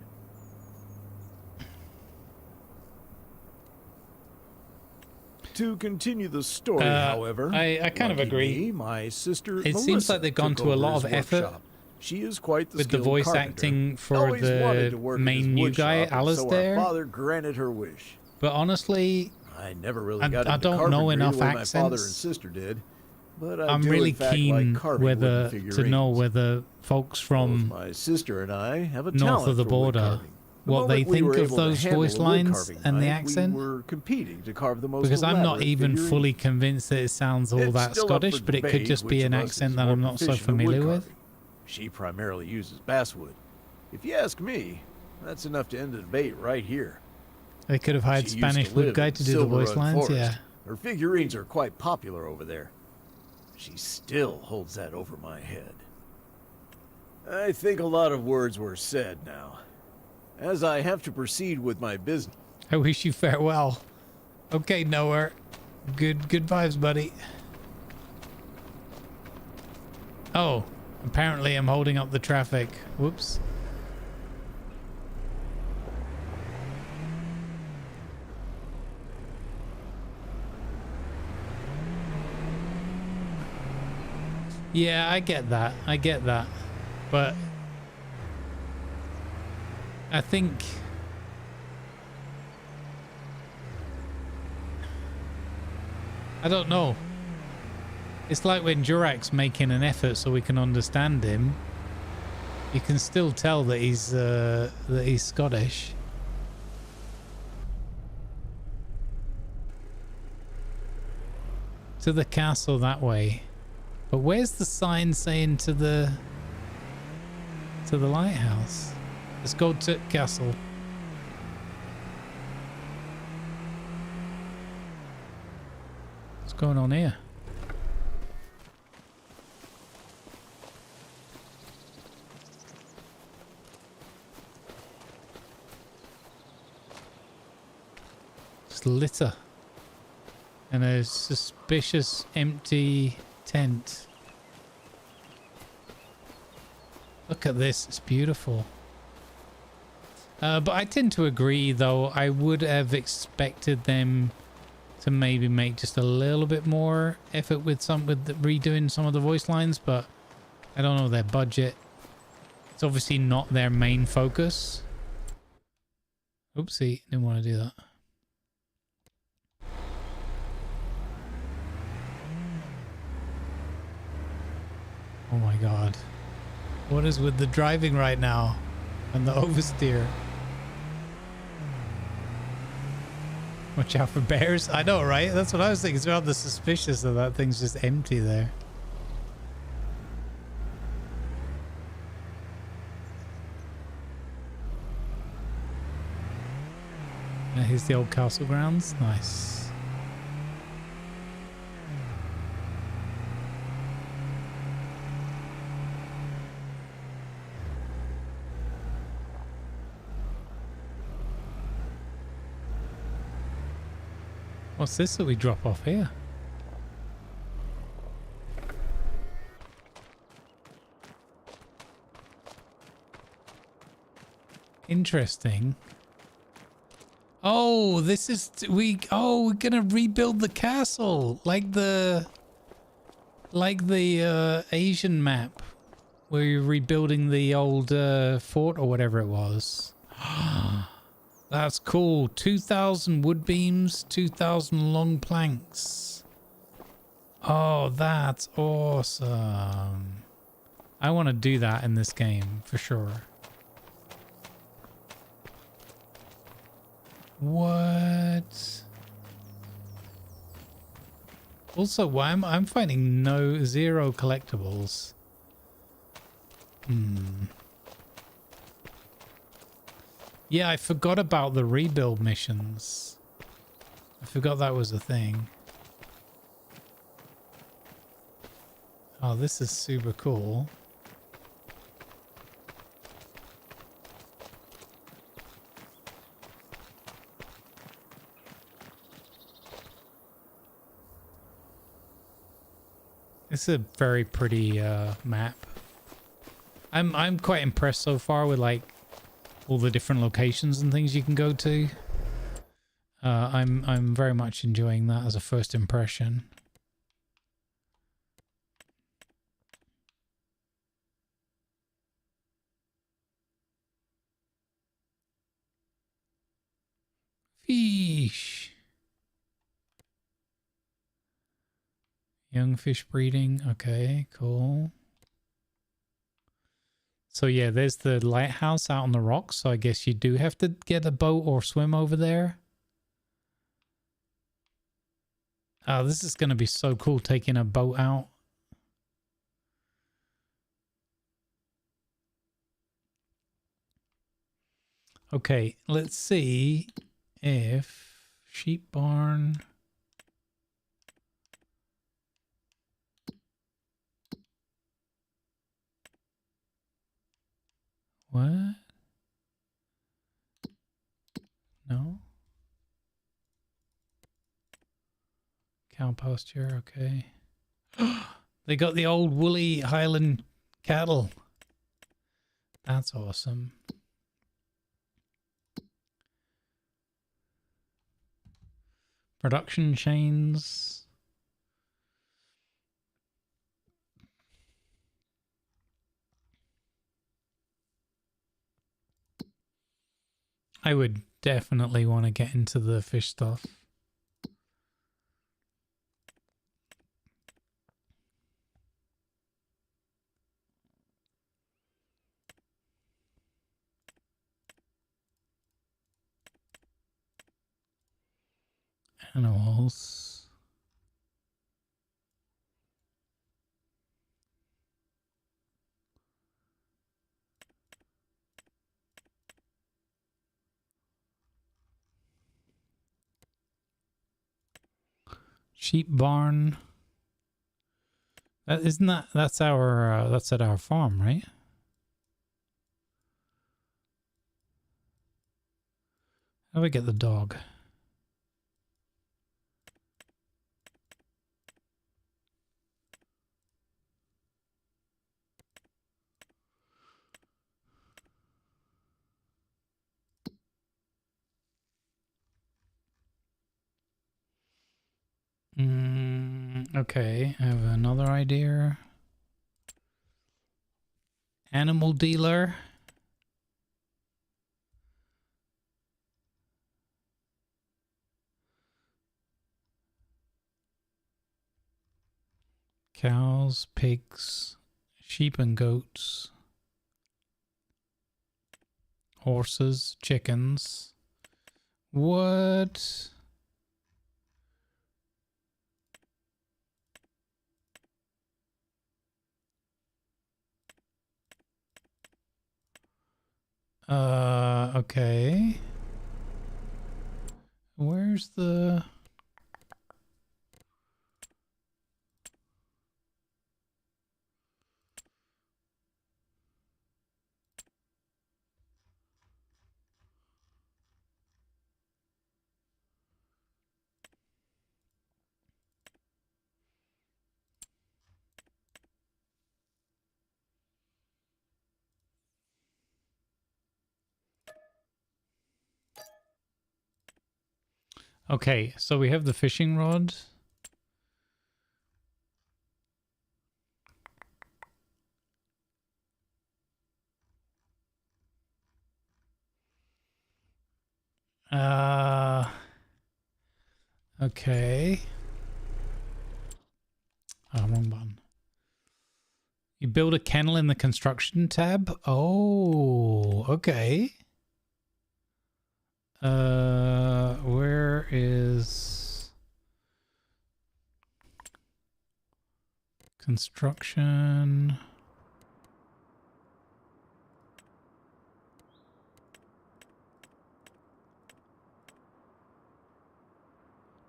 [SPEAKER 7] To continue the story, however,
[SPEAKER 2] I kind of agree.
[SPEAKER 7] me, my sister
[SPEAKER 2] It
[SPEAKER 7] Melissa
[SPEAKER 2] seems like they've gone
[SPEAKER 7] took
[SPEAKER 2] to a
[SPEAKER 7] over
[SPEAKER 2] lot
[SPEAKER 7] his
[SPEAKER 2] of effort
[SPEAKER 7] workshop. She is quite the
[SPEAKER 2] with the
[SPEAKER 7] skilled
[SPEAKER 2] voice
[SPEAKER 7] carpenter.
[SPEAKER 2] acting for
[SPEAKER 7] Always wanted
[SPEAKER 2] the
[SPEAKER 7] to work in
[SPEAKER 2] main
[SPEAKER 7] his
[SPEAKER 2] new
[SPEAKER 7] wood
[SPEAKER 2] guy,
[SPEAKER 7] shop, and so our
[SPEAKER 2] Alistair.
[SPEAKER 7] father granted her wish.
[SPEAKER 2] But honestly,
[SPEAKER 7] I never really
[SPEAKER 2] I
[SPEAKER 7] got into
[SPEAKER 2] don't know
[SPEAKER 7] carpentry
[SPEAKER 2] enough
[SPEAKER 7] the way my father and
[SPEAKER 2] accents.
[SPEAKER 7] sister did, but
[SPEAKER 2] I'm
[SPEAKER 7] do
[SPEAKER 2] really
[SPEAKER 7] in fact
[SPEAKER 2] keen
[SPEAKER 7] like carving
[SPEAKER 2] whether
[SPEAKER 7] wooden
[SPEAKER 2] to
[SPEAKER 7] figurines.
[SPEAKER 2] know whether folks from
[SPEAKER 7] Both my sister and I have a
[SPEAKER 2] north
[SPEAKER 7] talent
[SPEAKER 2] of the
[SPEAKER 7] for wood
[SPEAKER 2] border,
[SPEAKER 7] carving. The
[SPEAKER 2] what they
[SPEAKER 7] moment we
[SPEAKER 2] think
[SPEAKER 7] were
[SPEAKER 2] of
[SPEAKER 7] able to
[SPEAKER 2] those
[SPEAKER 7] handle
[SPEAKER 2] voice
[SPEAKER 7] a wood
[SPEAKER 2] lines
[SPEAKER 7] carving
[SPEAKER 2] and the
[SPEAKER 7] knife,
[SPEAKER 2] accent.
[SPEAKER 7] we were competing to carve the most
[SPEAKER 2] Because I'm not
[SPEAKER 7] elaborate
[SPEAKER 2] even
[SPEAKER 7] figurine.
[SPEAKER 2] fully convinced that it sounds all
[SPEAKER 7] It's
[SPEAKER 2] that
[SPEAKER 7] still up
[SPEAKER 2] Scottish,
[SPEAKER 7] for
[SPEAKER 2] but it could
[SPEAKER 7] debate
[SPEAKER 2] just
[SPEAKER 7] which
[SPEAKER 2] be an
[SPEAKER 7] of us
[SPEAKER 2] accent
[SPEAKER 7] is
[SPEAKER 2] that
[SPEAKER 7] more
[SPEAKER 2] I'm not so
[SPEAKER 7] proficient in wood
[SPEAKER 2] familiar with.
[SPEAKER 7] carving. She primarily uses basswood. If you ask me, that's enough to end the debate right here.
[SPEAKER 2] They could have hired
[SPEAKER 7] She used
[SPEAKER 2] Spanish
[SPEAKER 7] to
[SPEAKER 2] wood
[SPEAKER 7] live
[SPEAKER 2] guy
[SPEAKER 7] in
[SPEAKER 2] to do the
[SPEAKER 7] Silver
[SPEAKER 2] voice
[SPEAKER 7] Run
[SPEAKER 2] lines,
[SPEAKER 7] Forest.
[SPEAKER 2] yeah.
[SPEAKER 7] Her figurines are quite popular over there. She still holds that over my head. I think a lot of words were said now. As I have to proceed with my business.
[SPEAKER 2] I wish you farewell. Okay, Noah. Good vibes, buddy. Oh, apparently I'm holding up the traffic. Whoops. Yeah, I get that. But I think I don't know. It's like when Jurak's making an effort so we can understand him. You can still tell that he's Scottish. To the castle that way. But where's the sign saying to the lighthouse? Let's go to castle. What's going on here? Just litter. And a suspicious empty tent. Look at this, it's beautiful. But I tend to agree, though. I would have expected them to maybe make just a little bit more effort with redoing some of the voice lines, but I don't know their budget. It's obviously not their main focus. Oopsie, didn't want to do that. Oh my god. What is with the driving right now? And the oversteer. Watch out for bears. I know, right? That's what I was thinking. It's rather suspicious that that thing's just empty there. And here's the old castle grounds. Nice. What's this that we drop off here? Interesting. Oh, this is we're gonna rebuild the castle like the Asian map where you're rebuilding the old fort or whatever it was. That's cool. 2,000 wood beams, 2,000 long planks. Oh, that's awesome. I want to do that in this game for sure. What? Also, why I'm finding zero collectibles. Yeah, I forgot about the rebuild missions. I forgot that was a thing. Oh, this is super cool. It's a very pretty map. I'm quite impressed so far with like all the different locations and things you can go to. I'm very much enjoying that as a first impression. Fish. Young fish breeding. Okay, cool. So yeah, there's the lighthouse out on the rocks. So I guess you do have to get a boat or swim over there. Oh, this is going to be so cool taking a boat out. Okay, let's see if sheep barn. What? No. Cow pasture, okay. They got the old woolly Highland cattle. That's awesome. Production chains. I would definitely want to get into the fish stuff. Animals. Sheep barn. That's our that's at our farm, right? How do we get the dog? Okay, I have another idea. Animal dealer. Cows, pigs, sheep and goats. Horses, chickens. What? Okay. Where's the... Okay, so we have the fishing rod. Okay. Oh, wrong button. You build a kennel in the construction tab. Oh, okay. Where is construction?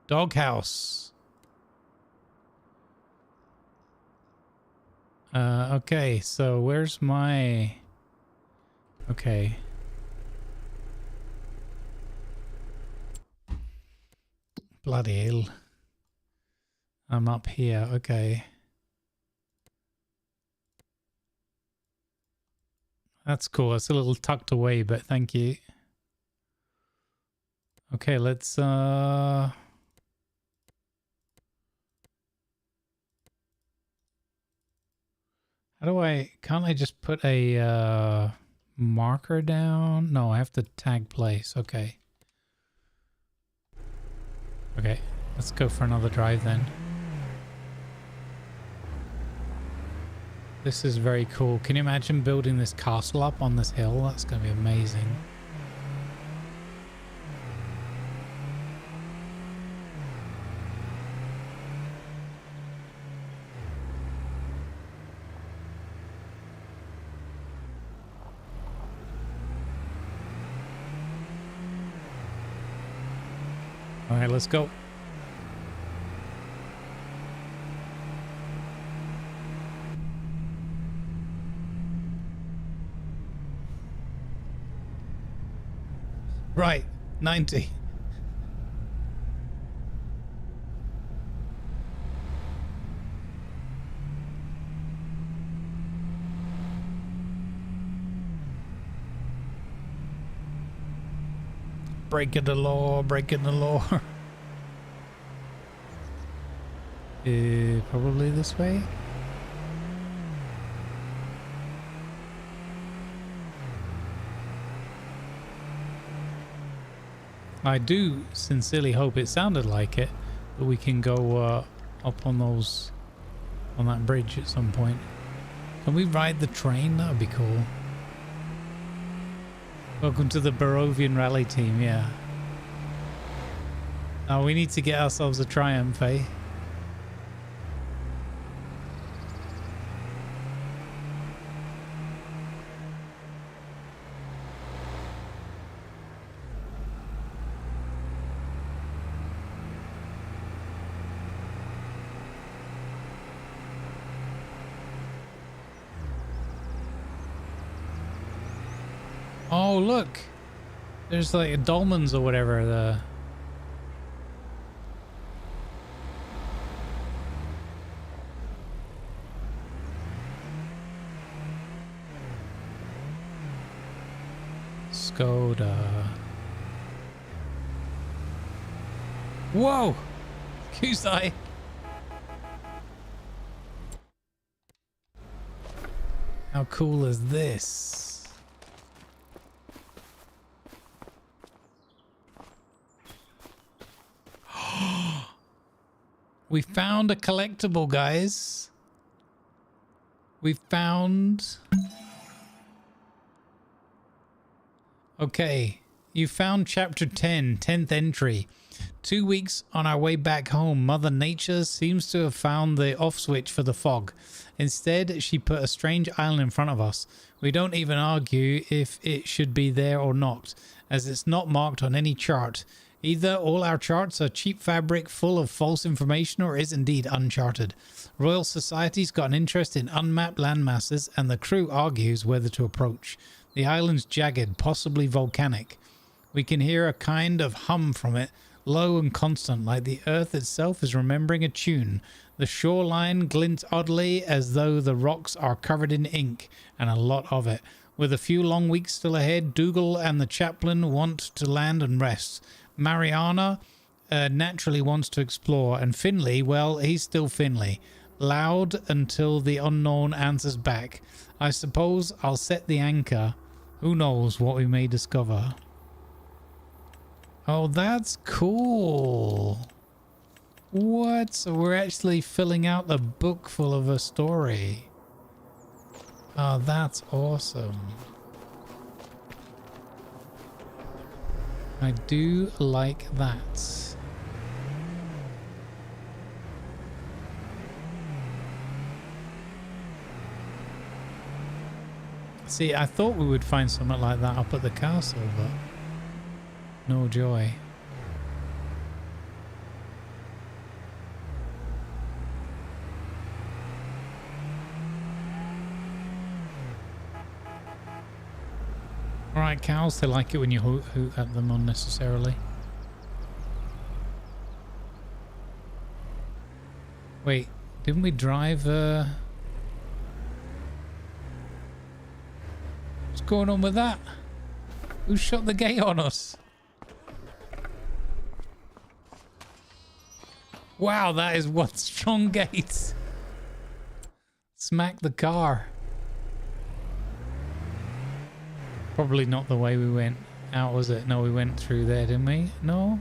[SPEAKER 2] Doghouse. Okay, so where's my... Okay. Bloody hell. I'm up here, okay. That's cool. It's a little tucked away, but thank you. Okay, let's how do I... Can't I just put a marker down? No, I have to tag place. Okay. Okay, let's go for another drive then. This is very cool. Can you imagine building this castle up on this hill? That's going to be amazing. All right, let's go. Right, 90. Breaking the law, breaking the law. Probably this way. I do sincerely hope it sounded like it, that we can go up on those, on that bridge at some point. Can we ride the train? That would be cool. Welcome to the Barovian rally team, yeah. Now we need to get ourselves a Triumph, eh? Oh, look. There's like a dolmens or whatever. The Skoda. Whoa! Kusai. How cool is this? We found a collectible, guys. We found... Okay. You found chapter 10, 10th entry. 2 weeks on our way back home, Mother Nature seems to have found the off switch for the fog. Instead, she put a strange island in front of us. We don't even argue if it should be there or not, as it's not marked on any chart. Either all our charts are cheap fabric full of false information or is indeed uncharted. Royal Society's got an interest in unmapped landmasses and the crew argues whether to approach. The island's jagged, possibly volcanic. We can hear a kind of hum from it, low and constant, like the earth itself is remembering a tune. The shoreline glints oddly as though the rocks are covered in ink, and a lot of it. With a few long weeks still ahead, Dougal and the chaplain want to land and rest. Mariana naturally wants to explore, and Finley, well, he's still Finley. Loud until the unknown answers back. I suppose I'll set the anchor. Who knows what we may discover. Oh, that's cool. What? So we're actually filling out the book full of a story. Oh, that's awesome. I do like that. See, I thought we would find something like that up at the castle, but no joy. Alright, cows, they like it when you hoot at them unnecessarily. Wait, didn't we drive, What's going on with that? Who shut the gate on us? Wow, that is one strong gate. Smack the car. Probably not the way we went out, was it? No, we went through there, didn't we? No?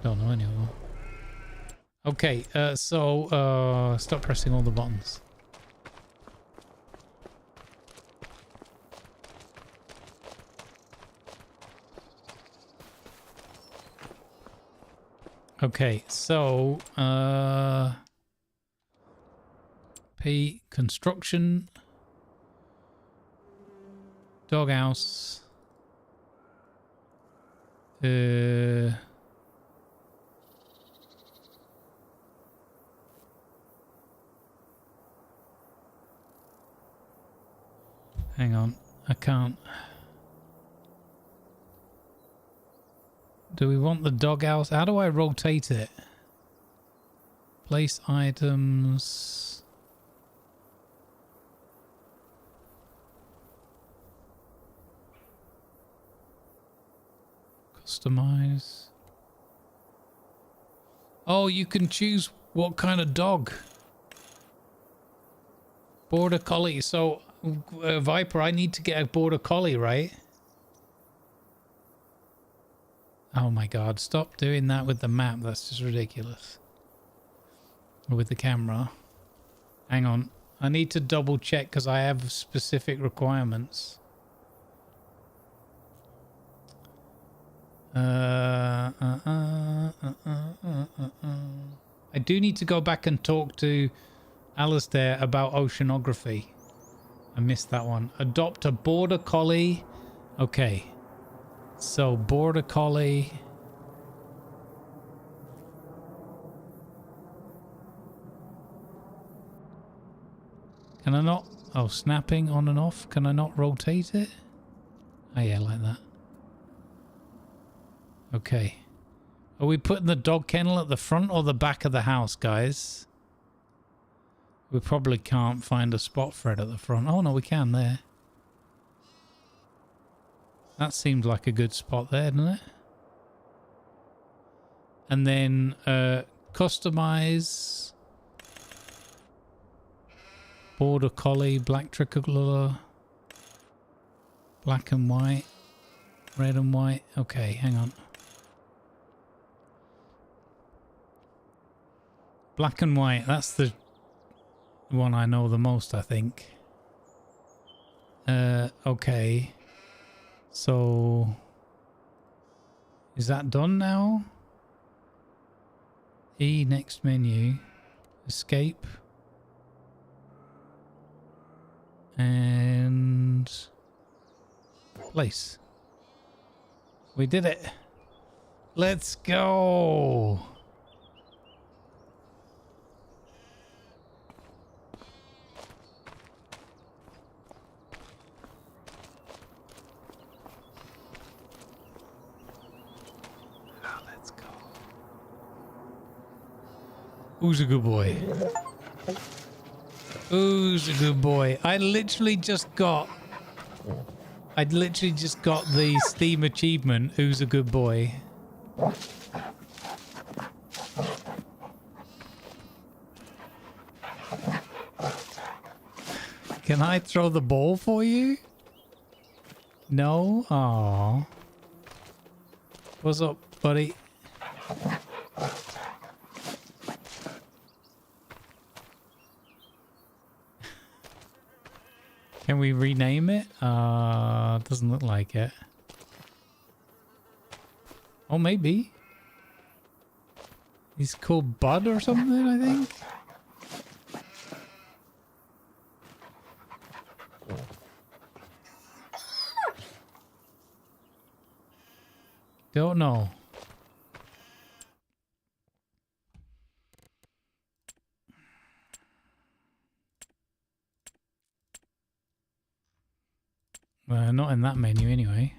[SPEAKER 2] Don't know anymore. Okay, so stop pressing all the buttons. Okay, so P construction, doghouse, hang on, I can't. Do we want the doghouse? How do I rotate it? Place items. Customize. Oh, you can choose what kind of dog. Border Collie. So, Viper, I need to get a Border Collie, right? Oh my god, stop doing that with the map. That's just ridiculous. Or with the camera. Hang on. I need to double check because I have specific requirements. I do need to go back and talk to Alistair about oceanography. I missed that one. Adopt a Border Collie. Okay. So, Border Collie. Can I not? Oh, snapping on and off. Can I not rotate it? Oh, yeah, like that. Okay. Are we putting the dog kennel at the front or the back of the house, guys? We probably can't find a spot for it at the front. Oh, no, we can there. That seemed like a good spot there, didn't it? And then customize Border Collie, black tricolor, black and white, red and white. Okay, hang on. Black and white, that's the one I know the most, I think. Okay. So, is that done now? E, next menu. Escape. And place. We did it. Let's go. Who's a good boy? Who's a good boy? I'd literally just got the Steam achievement, Who's a Good Boy. Can I throw the ball for you? No? Aww. What's up, buddy? Can we rename it? Doesn't look like it. Oh, maybe. He's called Bud or something, I think. Don't know. Not in that menu anyway.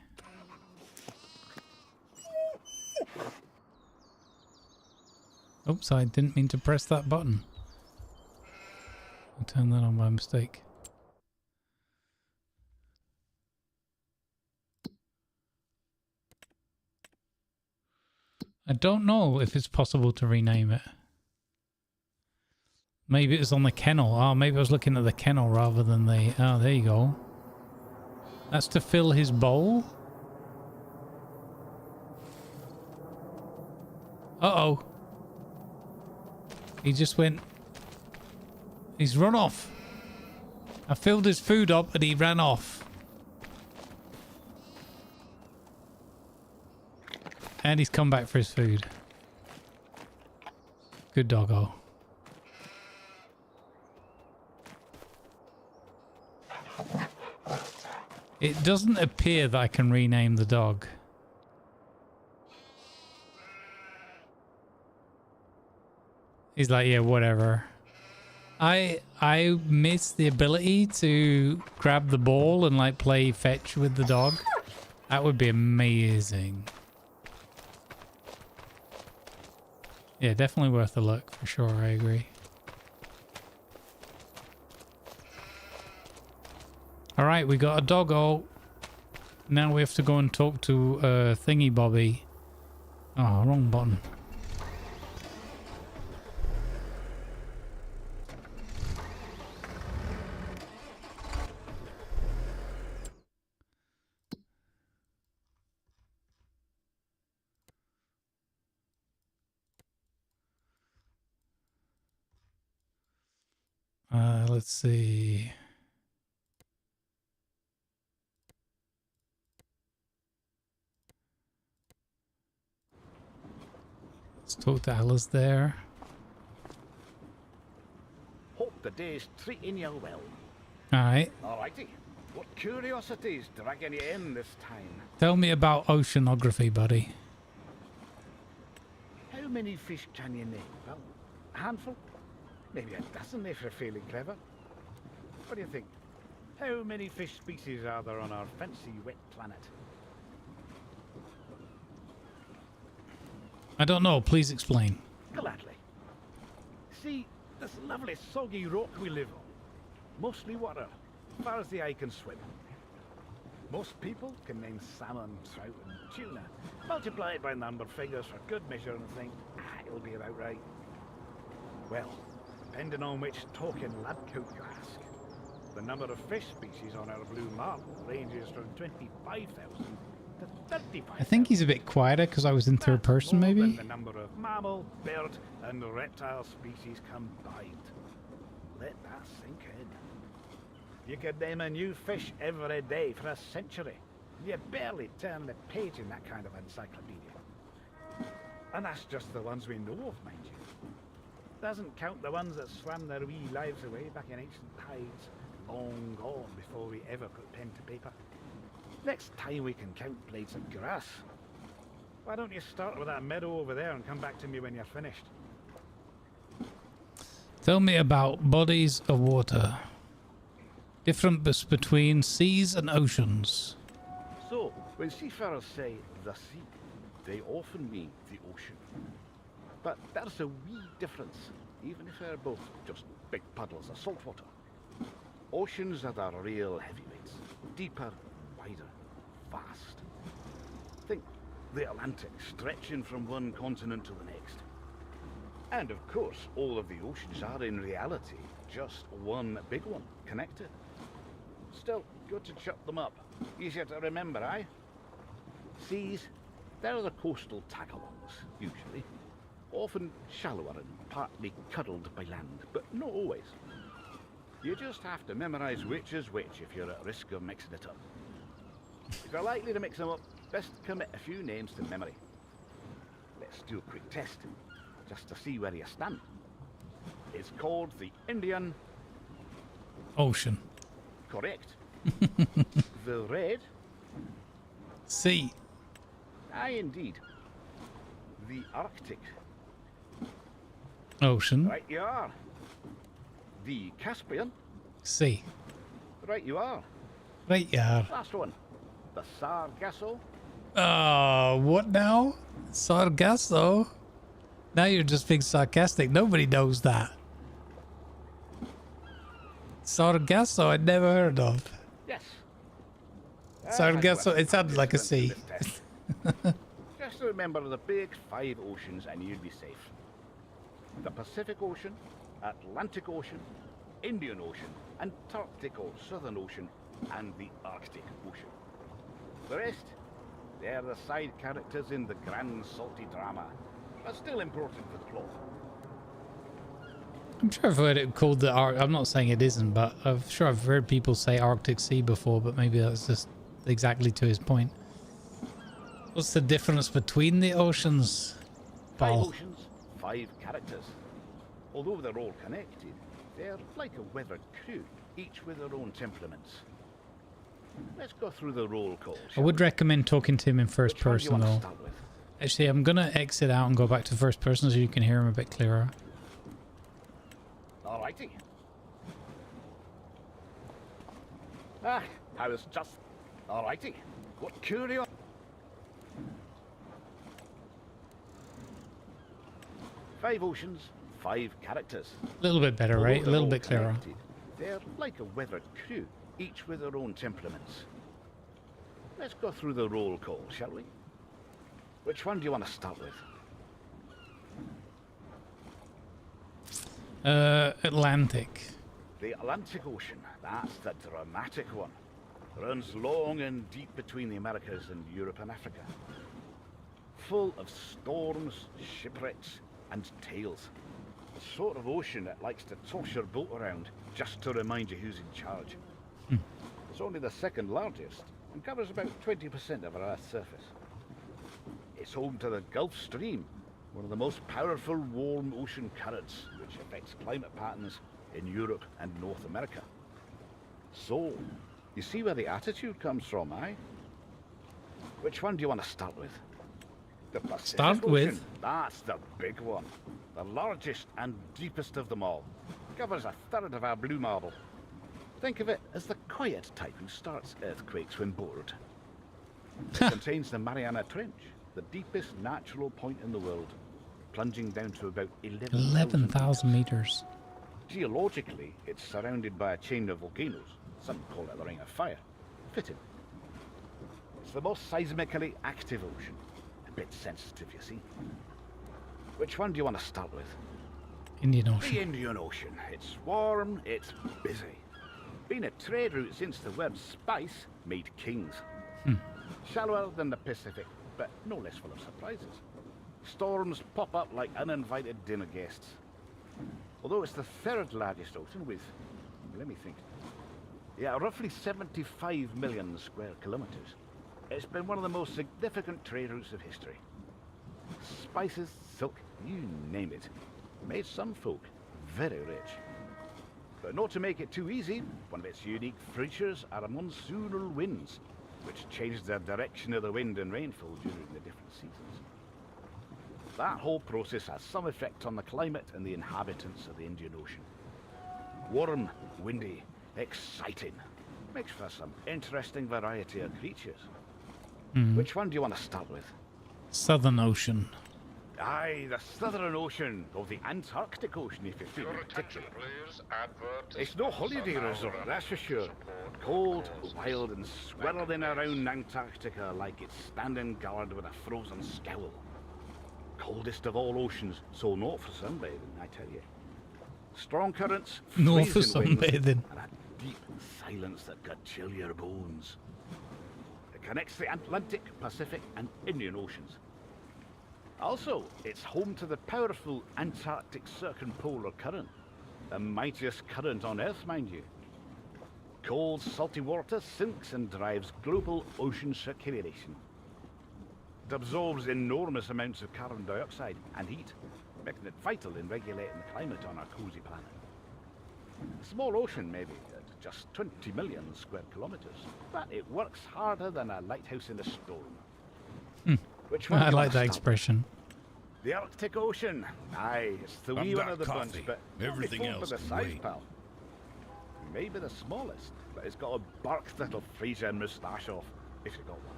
[SPEAKER 2] Oops, I didn't mean to press that button. I turned that on by mistake. I don't know if it's possible to rename it. Maybe it was on the kennel. Oh, maybe I was looking at the kennel rather than the... Oh, there you go. That's to fill his bowl? Uh-oh. He just went... He's run off. I filled his food up and he ran off. And he's come back for his food. Good doggo. It doesn't appear that I can rename the dog. He's like, yeah, whatever. I miss the ability to grab the ball and like play fetch with the dog. That would be amazing. Yeah, definitely worth a look for sure, I agree. Alright, we got a doggo. Now we have to go and talk to Thingy Bobby. Oh, wrong button. Let's see. Let's talk to Alice there.
[SPEAKER 5] Hope the day's treating you well.
[SPEAKER 2] Alright.
[SPEAKER 5] Alrighty. What curiosities dragging you in this time?
[SPEAKER 2] Tell me about oceanography, buddy.
[SPEAKER 5] How many fish can you name? Well, a handful? Maybe a dozen if you're feeling clever. What do you think? How many fish species are there on our fancy wet planet?
[SPEAKER 2] I don't know. Please explain.
[SPEAKER 5] Gladly. See, this lovely soggy rock we live on. Mostly water, as far as the eye can swim. Most people can name salmon, trout and tuna. Multiply it by number figures for good measure and think, it'll be about right. Well, depending on which talking lab coat you ask, the number of fish species on our blue marble ranges from 25,000 to 35,000.
[SPEAKER 2] I think he's a bit quieter because I was in third person,
[SPEAKER 5] More
[SPEAKER 2] maybe?
[SPEAKER 5] than the number of mammal, bird and reptile species combined. Let that sink in. You could name a new fish every day for a century. You barely turn the page in that kind of encyclopedia. And that's just the ones we know of, mind you. Doesn't count the ones that swam their wee lives away back in ancient tides, long gone before we ever put pen to paper. Next time we can count blades of grass. Why don't you start with that meadow over there and come back to me when you're finished?
[SPEAKER 2] Tell me about bodies of water. Difference between seas and oceans.
[SPEAKER 5] So, when seafarers say the sea, they often mean the ocean. But there's a wee difference, even if they're both just big puddles of salt water. Oceans are the real heavyweights, deeper, wider, vast. Think the Atlantic stretching from one continent to the next. And of course, all of the oceans are in reality just one big one, connected. Still, good to chop them up. Easier to remember, eh? Seas, they're the coastal tagalongs, usually. Often shallower and partly cuddled by land, but not always. You just have to memorize which is which if you're at risk of mixing it up. If you're likely to mix them up, best commit a few names to memory. Let's do a quick test, just to see where you stand. It's called the Indian
[SPEAKER 2] Ocean.
[SPEAKER 5] Correct. The red?
[SPEAKER 2] Sea.
[SPEAKER 5] Aye, indeed. The Arctic.
[SPEAKER 2] Ocean.
[SPEAKER 5] Right you are. The Caspian.
[SPEAKER 2] Sea.
[SPEAKER 5] Right you are.
[SPEAKER 2] Right, yeah.
[SPEAKER 5] Last one. The Sargasso.
[SPEAKER 2] What now? Sargasso? Now you're just being sarcastic. Nobody knows that. Sargasso, I'd never heard of.
[SPEAKER 5] Yes.
[SPEAKER 2] Sargasso,
[SPEAKER 5] well,
[SPEAKER 2] it sounded like a
[SPEAKER 5] just went
[SPEAKER 2] sea.
[SPEAKER 5] through this test. Just remember the big 5 oceans and you'll be safe. The Pacific Ocean, Atlantic Ocean, Indian Ocean, Antarctic or Southern Ocean, and the Arctic Ocean. The rest, they're the side characters in the grand salty drama, but still important for the plot.
[SPEAKER 2] I'm sure I've heard it called the Arctic. I'm not saying it isn't, but I'm sure I've heard people say Arctic Sea before, but maybe that's just exactly to his point. What's the difference between the oceans,
[SPEAKER 5] 5
[SPEAKER 2] Paul?
[SPEAKER 5] oceans, 5 characters. Although they're all connected, they're like a weathered crew, each with their own temperaments. Let's go through the roll call.
[SPEAKER 2] I would recommend talking to him in first
[SPEAKER 5] Which one do you
[SPEAKER 2] person
[SPEAKER 5] want to
[SPEAKER 2] though.
[SPEAKER 5] start with?
[SPEAKER 2] Actually, I'm going to exit out and go back to first person so you can hear him a bit clearer.
[SPEAKER 5] Alrighty. Ah, I was just... Alrighty. What curiosity? Five oceans, 5 characters.
[SPEAKER 2] A little bit better, right? A
[SPEAKER 5] Although
[SPEAKER 2] little
[SPEAKER 5] they're
[SPEAKER 2] bit
[SPEAKER 5] all
[SPEAKER 2] clearer.
[SPEAKER 5] connected, they're like a weathered crew, each with their own temperaments. Let's go through the roll call, shall we? Which one do you want to start with?
[SPEAKER 2] Atlantic.
[SPEAKER 5] The Atlantic Ocean, that's the dramatic one. Runs long and deep between the Americas and Europe and Africa. Full of storms, shipwrecks, and tales. The sort of ocean that likes to toss your boat around just to remind you who's in charge. It's only the second largest and covers about 20% of our Earth's surface. It's home to the Gulf Stream, one of the most powerful warm ocean currents which affects climate patterns in Europe and North America. So, you see where the attitude comes from, eh? Which one do you want to start with? The Pacific
[SPEAKER 2] Start
[SPEAKER 5] Ocean.
[SPEAKER 2] with?
[SPEAKER 5] That's the big one. The largest and deepest of them all. Covers a third of our blue marble. Think of it as the quiet type who starts earthquakes when bored. It contains the Mariana Trench, the deepest natural point in the world, plunging down to about
[SPEAKER 2] 11,000 meters.
[SPEAKER 5] Geologically, it's surrounded by a chain of volcanoes. Some call it the Ring of Fire. Fitting. It's the most seismically active ocean. A bit sensitive, you see. Which one do you want to start with?
[SPEAKER 2] Indian
[SPEAKER 5] The
[SPEAKER 2] Ocean.
[SPEAKER 5] Indian Ocean. It's warm, it's busy. Been a trade route since the word spice made kings. Shallower than the Pacific, but no less full of surprises. Storms pop up like uninvited dinner guests. Although it's the 3rd largest ocean with, let me think, yeah, roughly 75 million square kilometers. It's been one of the most significant trade routes of history. Spices, silk, you name it, made some folk very rich. But not to make it too easy, one of its unique features are monsoonal winds, which change the direction of the wind and rainfall during the different seasons. That whole process has some effect on the climate and the inhabitants of the Indian Ocean. Warm, windy, exciting. Makes for some interesting variety of creatures. Which one do you want to start with?
[SPEAKER 2] Southern Ocean.
[SPEAKER 5] Aye, the Southern Ocean, or the Antarctic Ocean if you're feeling
[SPEAKER 1] Your attention,
[SPEAKER 5] particular.
[SPEAKER 1] please. Advertisements
[SPEAKER 5] It's no holiday
[SPEAKER 1] are now
[SPEAKER 5] resort,
[SPEAKER 1] running
[SPEAKER 5] that's for
[SPEAKER 1] to
[SPEAKER 5] sure.
[SPEAKER 1] support
[SPEAKER 5] Cold,
[SPEAKER 1] causes.
[SPEAKER 5] wild, and swirling around Antarctica like it's standing guard with a frozen scowl. coldest of all oceans, so not for sunbathing, I tell you. Strong currents,
[SPEAKER 2] Not for
[SPEAKER 5] freezing winds,
[SPEAKER 2] sunbathing.
[SPEAKER 5] and a deep silence that could chill your bones. It connects the Atlantic, Pacific, and Indian Oceans. Also, it's home to the powerful Antarctic Circumpolar Current, the mightiest current on Earth, mind you. Cold, salty water sinks and drives global ocean circulation. It absorbs enormous amounts of carbon dioxide and heat, making it vital in regulating the climate on our cosy planet. A small ocean, maybe, at just 20 million square kilometers, but it works harder than a lighthouse in a storm. Which one
[SPEAKER 2] I
[SPEAKER 5] do you
[SPEAKER 2] like
[SPEAKER 5] wanna
[SPEAKER 2] that
[SPEAKER 5] start
[SPEAKER 2] expression.
[SPEAKER 5] with? The Arctic Ocean. Aye, it's the
[SPEAKER 8] I've
[SPEAKER 5] wee one
[SPEAKER 8] got
[SPEAKER 5] of the bunch,
[SPEAKER 8] coffee.
[SPEAKER 5] but
[SPEAKER 8] Everything
[SPEAKER 5] only fooled
[SPEAKER 8] else
[SPEAKER 5] by the
[SPEAKER 8] can
[SPEAKER 5] size,
[SPEAKER 8] wait.
[SPEAKER 5] pal. Maybe the smallest, but it's got a bark that'll freeze your moustache off, if you got one.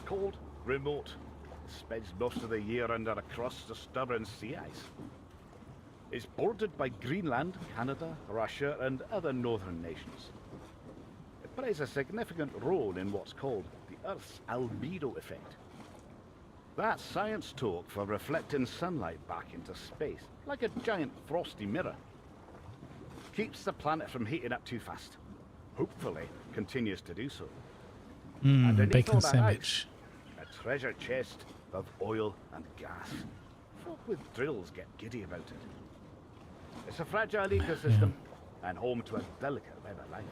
[SPEAKER 5] Cold, remote, spends most of the year under a crust of stubborn sea ice. It's bordered by Greenland, Canada, Russia, and other northern nations. It plays a significant role in what's called the Earth's albedo effect. That's science talk for reflecting sunlight back into space, like a giant frosty mirror. Keeps the planet from heating up too fast. Hopefully, continues to do so. Underneath
[SPEAKER 2] Bacon
[SPEAKER 5] all that
[SPEAKER 2] sandwich.
[SPEAKER 5] ice, a treasure chest of oil and gas. Folk with drills get giddy about it. It's a fragile ecosystem and home to a delicate web of life.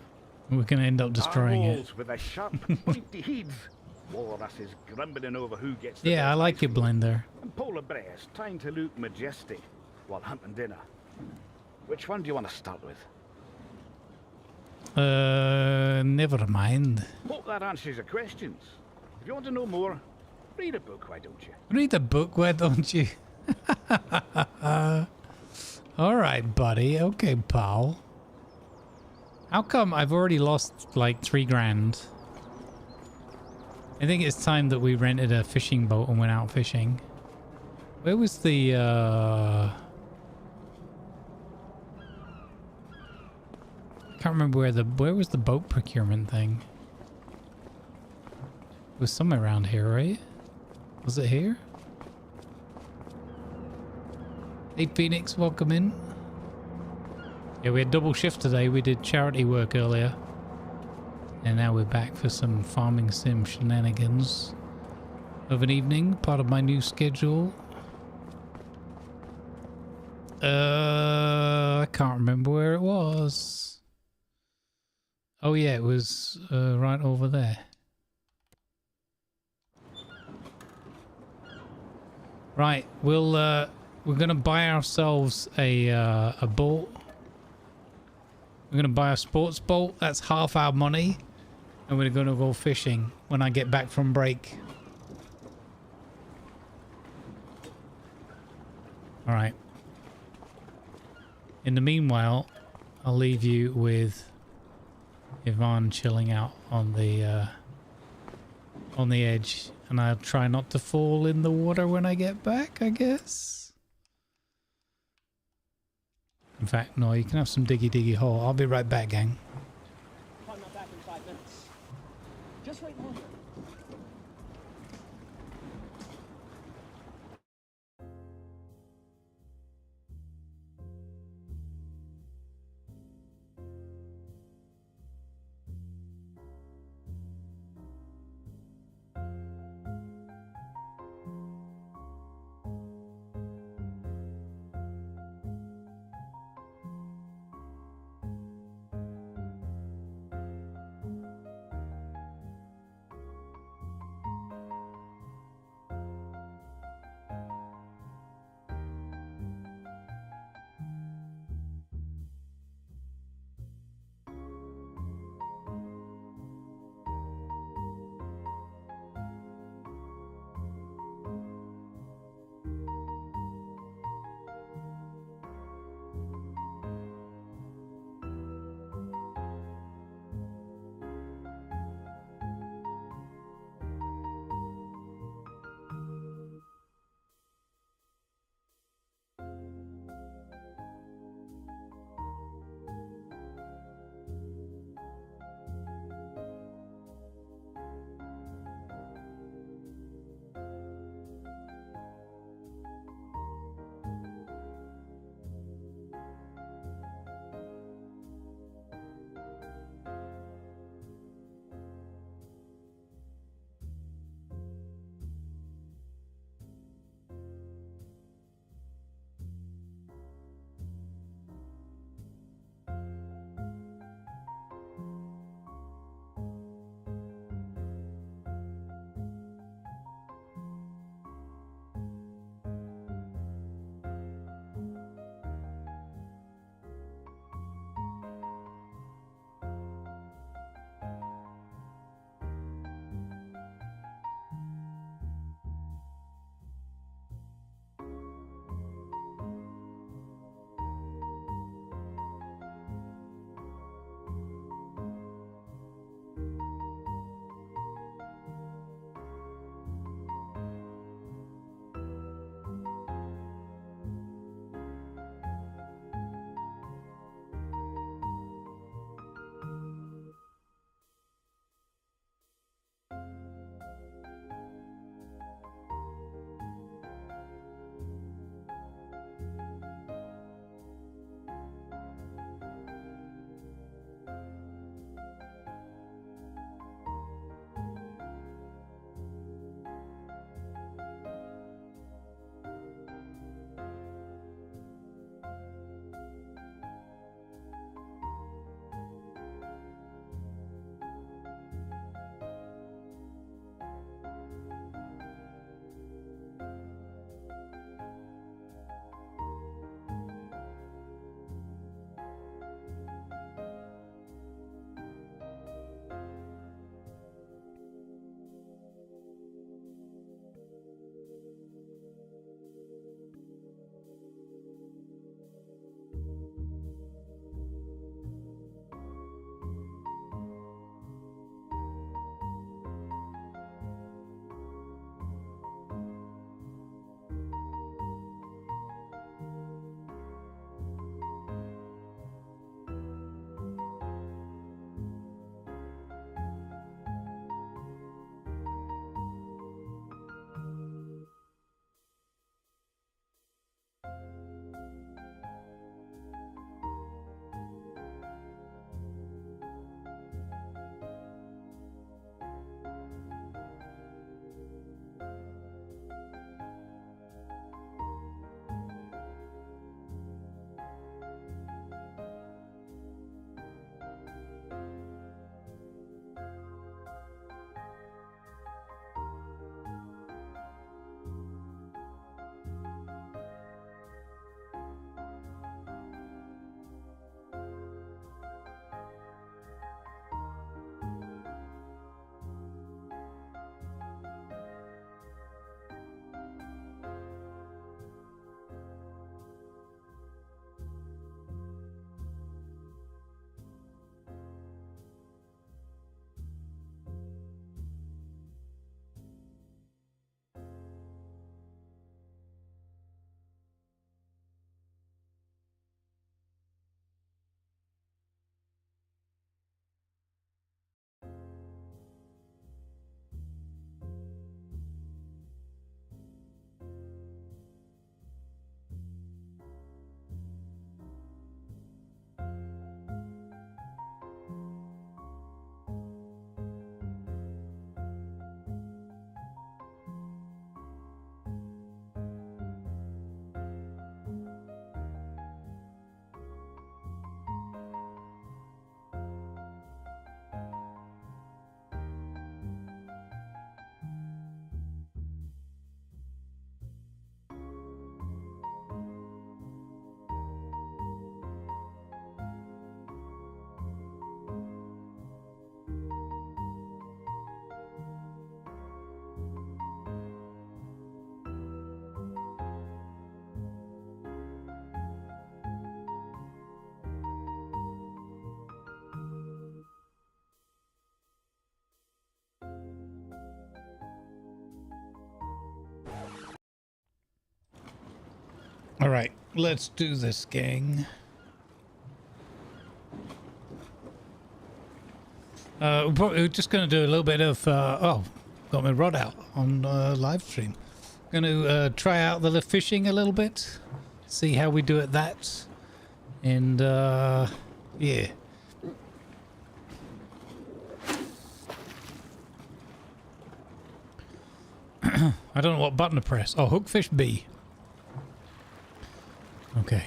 [SPEAKER 2] We're going to end up destroying it.
[SPEAKER 5] Narwhals with a sharp, pointy heads. Walruses grumbling over who gets the
[SPEAKER 2] Yeah, I
[SPEAKER 5] best
[SPEAKER 2] like
[SPEAKER 5] ice
[SPEAKER 2] your
[SPEAKER 5] cream.
[SPEAKER 2] blend there.
[SPEAKER 5] And polar bears trying to look majestic while hunting dinner. Which one do you want to start with?
[SPEAKER 2] Never mind.
[SPEAKER 5] Hope that answers your questions. If you want to know more, read a book, why don't you?
[SPEAKER 2] Read a book, why don't you? All right, buddy. Okay, pal. How come I've already lost like 3 grand? I think it's time that we rented a fishing boat and went out fishing. Where was the can't remember where was the boat procurement thing? It was somewhere around here, right? Was it here? Hey Phoenix, welcome in. Yeah, we had double shift today. We did charity work earlier. And now we're back for some farming sim shenanigans of an evening, part of my new schedule. I can't remember where it was. Oh yeah, it was right over there. Right, we're gonna buy ourselves a boat. We're gonna buy a sports boat. That's half our money, and we're gonna go fishing when I get back from break. All right. In the meanwhile, I'll leave you with Yvonne chilling out on the edge, and I'll try not to fall in the water when I get back, I guess. In fact, no, you can have some diggy hole. I'll be right back, gang.
[SPEAKER 9] I'm not back in 5 minutes. Just wait longer.
[SPEAKER 2] All right, let's do this, gang. We're just going to do a little bit of... oh, got my rod out on live stream. Going to try out the fishing a little bit. See how we do at that. And, yeah. I don't know what button to press. Oh, hookfish B. Okay.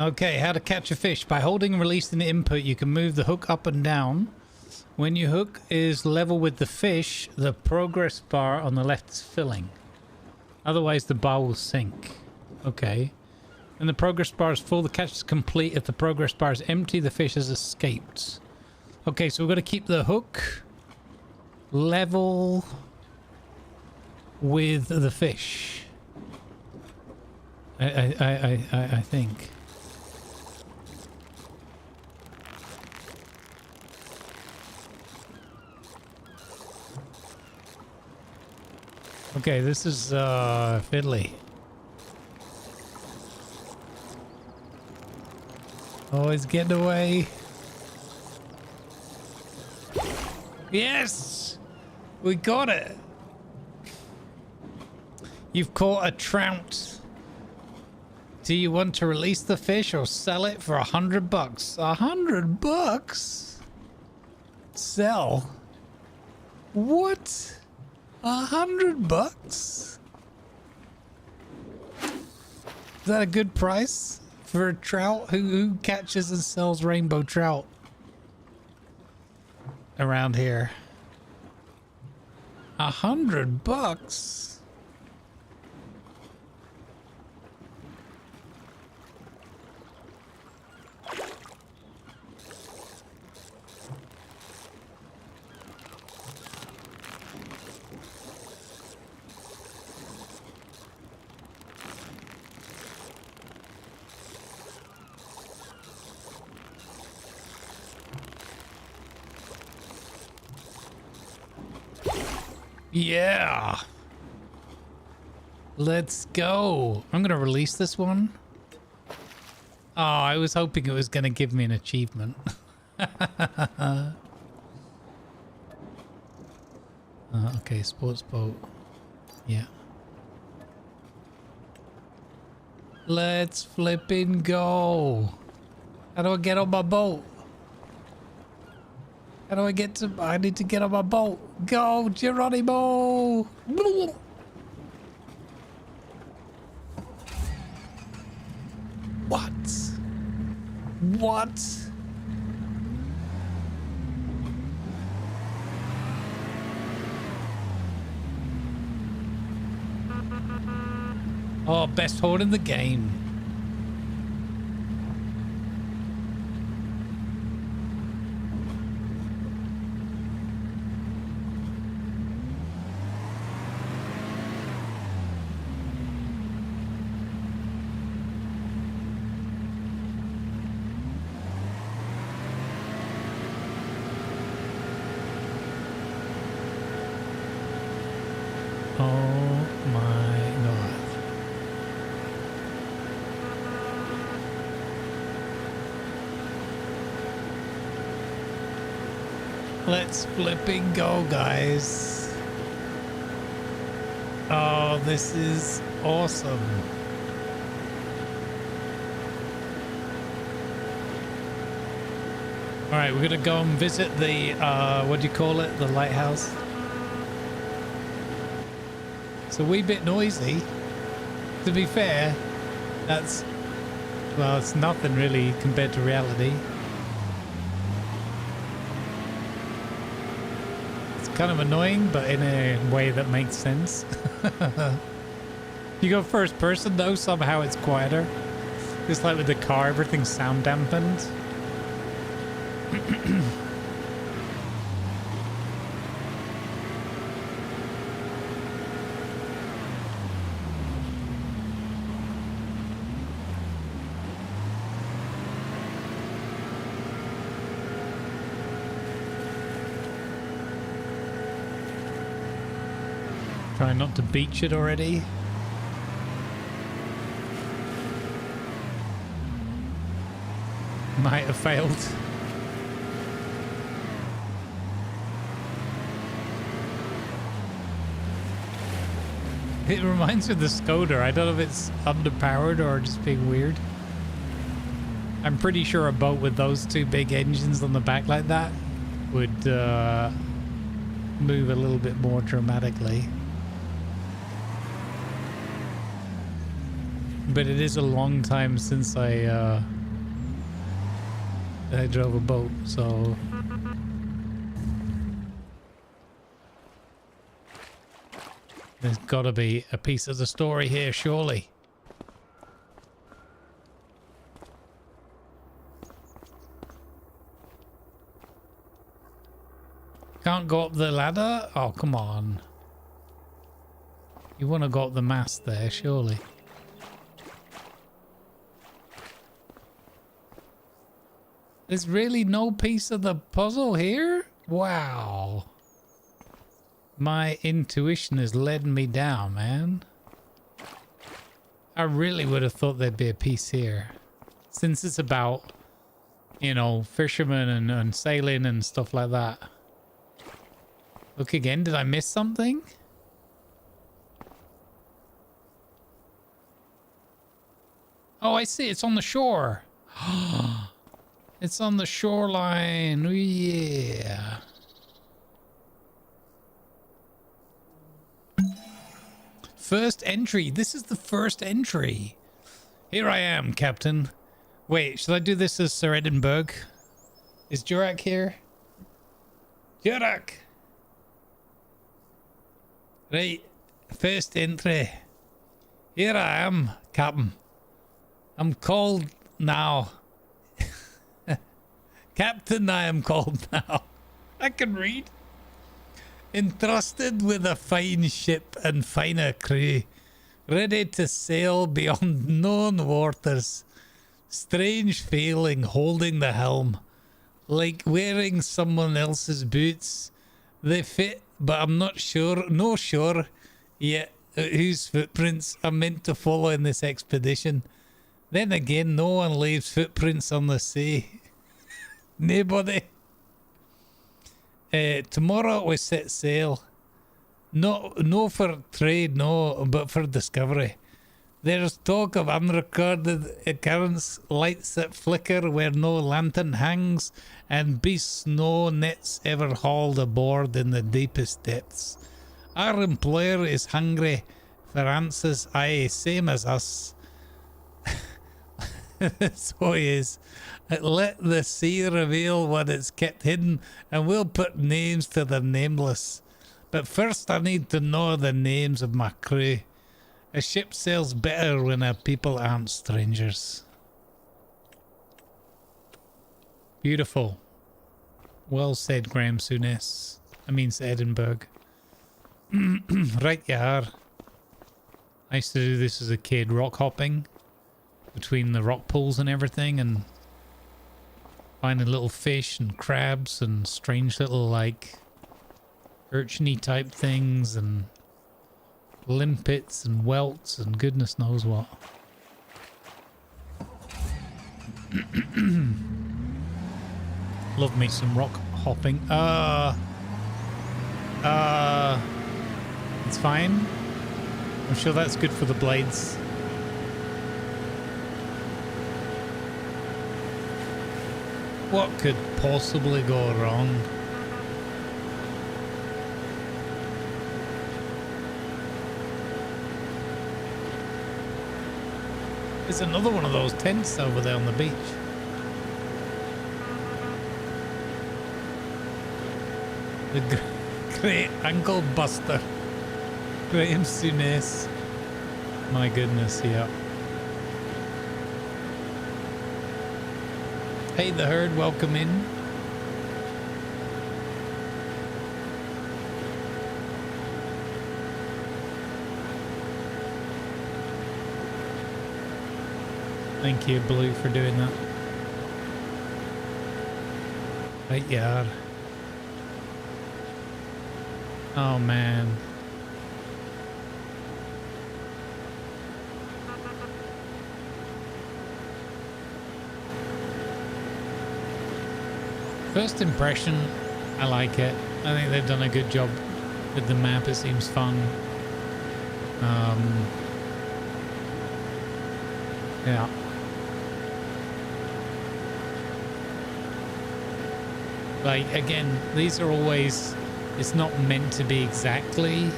[SPEAKER 2] Okay, how to catch a fish. By holding and releasing the input, you can move the hook up and down. When your hook is level with the fish, the progress bar on the left is filling. Otherwise, the bar will sink. Okay. When the progress bar is full, the catch is complete. If the progress bar is empty, the fish has escaped. Okay, so we've got to keep the hook level with the fish. I think. Okay, this is fiddly. Oh, it's getting away. Yes! We got it! You've caught a trout. Do you want to release the fish or sell it for $100? $100? Sell? What? $100? Is that a good price for a trout? Who catches and sells rainbow trout around here? $100? Yeah. Let's go. I'm going to release this one. Oh, I was hoping it was going to give me an achievement. Okay, sports boat. Yeah. Let's flipping go. How do I get on my boat? How do I get to... I need to get on my boat. Go, Geronimo! What? What? Oh, best horn in the game. Let's flipping go, guys. Oh, this is awesome. All right, we're gonna go and visit the, what do you call it? The lighthouse. It's a wee bit noisy. To be fair, that's, well, it's nothing really compared to reality. Kind of annoying, but in a way that makes sense. You go first person though, somehow it's quieter. Just like with the car, everything's sound dampened. Try not to beach it already. Might have failed. It reminds me of the Skoda. I don't know if it's underpowered or just being weird. I'm pretty sure a boat with those two big engines on the back like that would move a little bit more dramatically. But it is a long time since I drove a boat, so... There's gotta be a piece of the story here, surely. Can't go up the ladder? Oh, come on. You want to go up the mast there, surely. There's really no piece of the puzzle here? Wow. My intuition has led me down, man. I really would have thought there'd be a piece here. Since it's about, you know, fishermen and sailing and stuff like that. Look again, did I miss something? Oh, I see, it's on the shore. It's on the shoreline. Oh, yeah. First entry. This is the first entry. Here I am, Captain. Wait, should I do this as Sir Edinburgh? Is Jurak here? Jurak! Right. First entry. Here I am, Captain. I'm called now. Captain, I am called now. I can read. Entrusted with a fine ship and finer crew, ready to sail beyond known waters. Strange feeling holding the helm, like wearing someone else's boots. They fit, but I'm not sure yet whose footprints I'm meant to follow in this expedition. Then again, no one leaves footprints on the sea. Nobody. Tomorrow we set sail. No for trade, no, but for discovery. There's talk of unrecorded occurrence, lights that flicker where no lantern hangs, and beasts no nets ever hauled aboard in the deepest depths. Our employer is hungry for answers, aye, same as us. So he is. Let the sea reveal what it's kept hidden, and we'll put names to the nameless. But first I need to know the names of my crew. A ship sails better when her people aren't strangers. Beautiful. Well said, Graham Souness. I mean, Edinburgh. Right you are. I used to do this as a kid, rock hopping between the rock pools and everything, and finding little fish and crabs and strange little, like, urchin-y type things and limpets and welts and goodness knows what. Love me some rock hopping. It's fine. I'm sure that's good for the blades. What could possibly go wrong? There's another one of those tents over there on the beach. The great ankle buster. Graham Souness. My goodness, yeah. Hey, the herd, welcome in. Thank you, Blue, for doing that. Right, you are. Oh, man. First impression, I like it. I think they've done a good job with the map. It seems fun. Yeah. Like, again, these are always, it's not meant to be exactly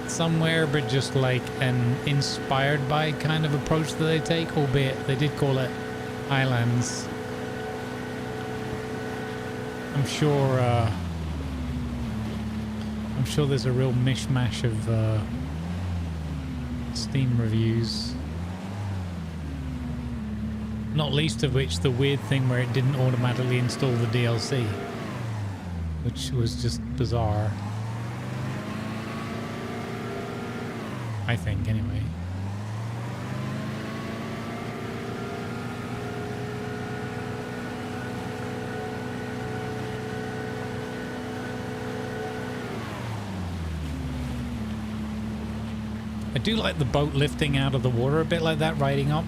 [SPEAKER 2] somewhere, but just like an inspired by kind of approach that they take, albeit they did call it Highlands. I'm sure there's a real mishmash of Steam reviews. Not least of which the weird thing where it didn't automatically install the DLC, which was just bizarre. I think, anyway. I do like the boat lifting out of the water a bit like that, riding up.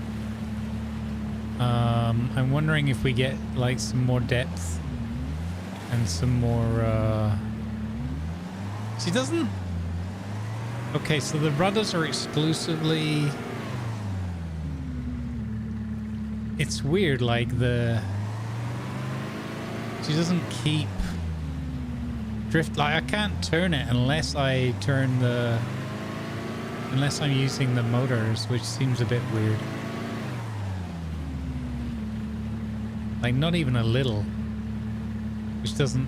[SPEAKER 2] I'm wondering if we get like some more depth and some more she doesn't. Okay, so the rudders are exclusively, it's weird, like she doesn't keep drift, like I can't turn it unless I'm using the motors, which seems a bit weird. Like, not even a little. Which doesn't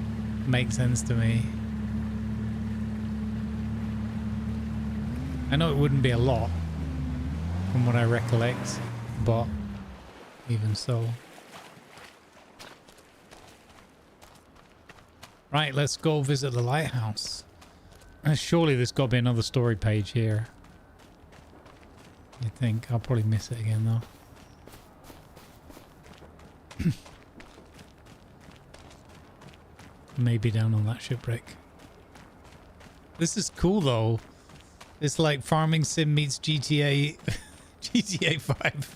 [SPEAKER 2] make sense to me. I know it wouldn't be a lot, from what I recollect, but even so. Right, let's go visit the lighthouse. Surely there's got to be another story page here. You think? I'll probably miss it again, though. Maybe down on that shipwreck. This is cool though. It's like farming sim meets GTA GTA 5.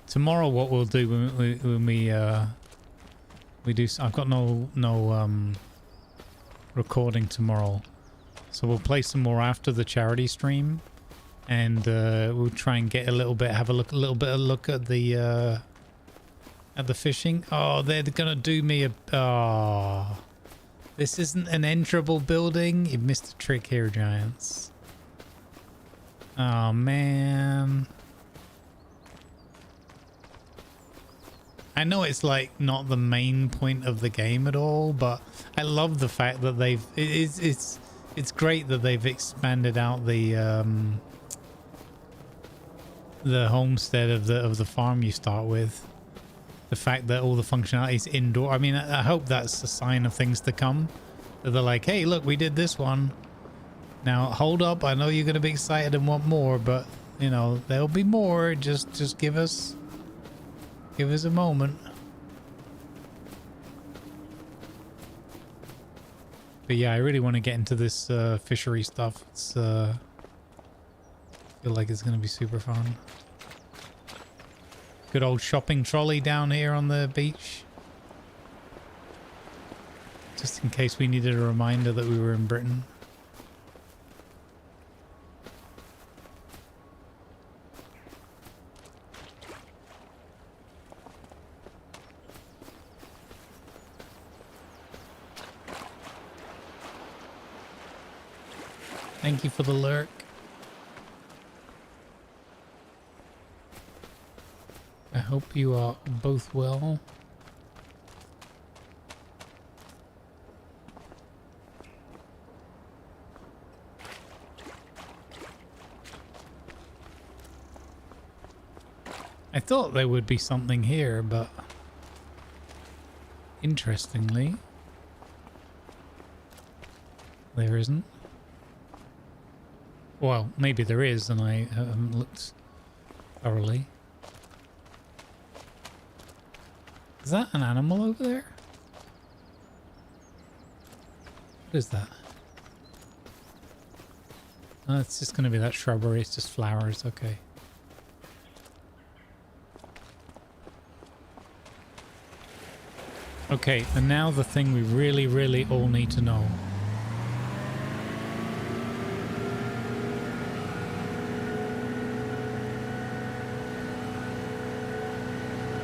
[SPEAKER 2] Tomorrow what we'll do when we do, I've got no recording tomorrow. So we'll play some more after the charity stream, and we'll try and get a little bit at the fishing. Oh, they're gonna do me a. Oh, this isn't an enterable building. You missed a trick here, giants. Oh man. I know it's like not the main point of the game at all, but I love the fact that it's great that they've expanded out the homestead of the farm you start with. The fact that all the functionality is indoor. I mean, I hope that's a sign of things to come. That they're like, hey, look, we did this one. Now, hold up. I know you're going to be excited and want more, but, you know, there'll be more. Just give us a moment. But yeah, I really want to get into this fishery stuff. It's feel like it's going to be super fun. Good old shopping trolley down here on the beach. Just in case we needed a reminder that we were in Britain. Thank you for the lurk. I hope you are both well. I thought there would be something here, but interestingly, there isn't. Well, maybe there is, and I haven't looked thoroughly. Is that an animal over there? What is that? Oh, it's just going to be that shrubbery. It's just flowers. Okay. Okay, and now the thing we really, really all need to know.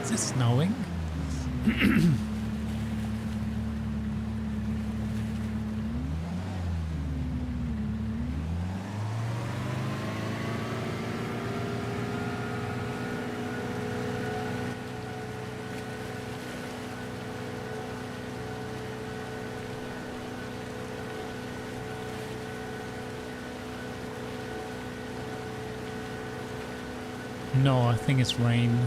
[SPEAKER 2] Is it snowing? No, I think it's rain.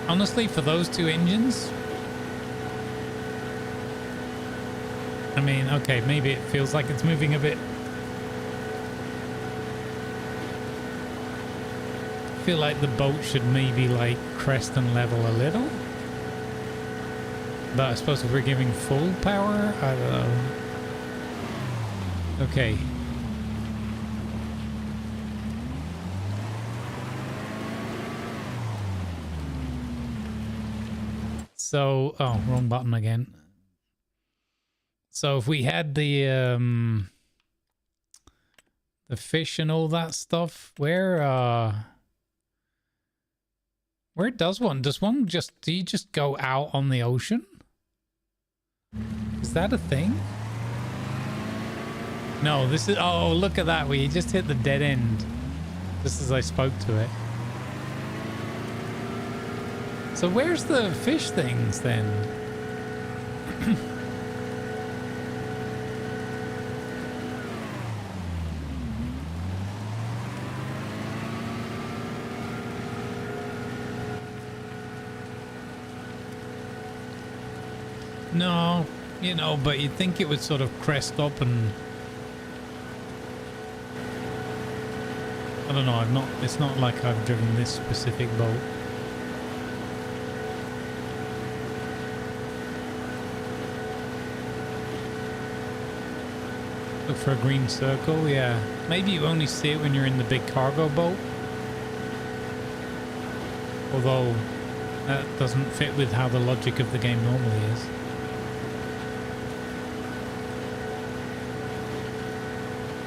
[SPEAKER 2] Honestly, for those two engines, I mean, okay, maybe it feels like it's moving a bit. I feel like the boat should maybe like crest and level a little. But I suppose if we're giving full power, I don't know. Okay. So, oh, wrong button again. So if we had the fish and all that stuff, where does one? Do you just go out on the ocean? Is that a thing? No, this is, oh, look at that. We just hit the dead end just as I spoke to it. So where's the fish things then? No, you know, but you'd think it would sort of crest up and... I don't know, it's not like I've driven this specific boat. Look for a green circle, yeah. Maybe you only see it when you're in the big cargo boat. Although, that doesn't fit with how the logic of the game normally is.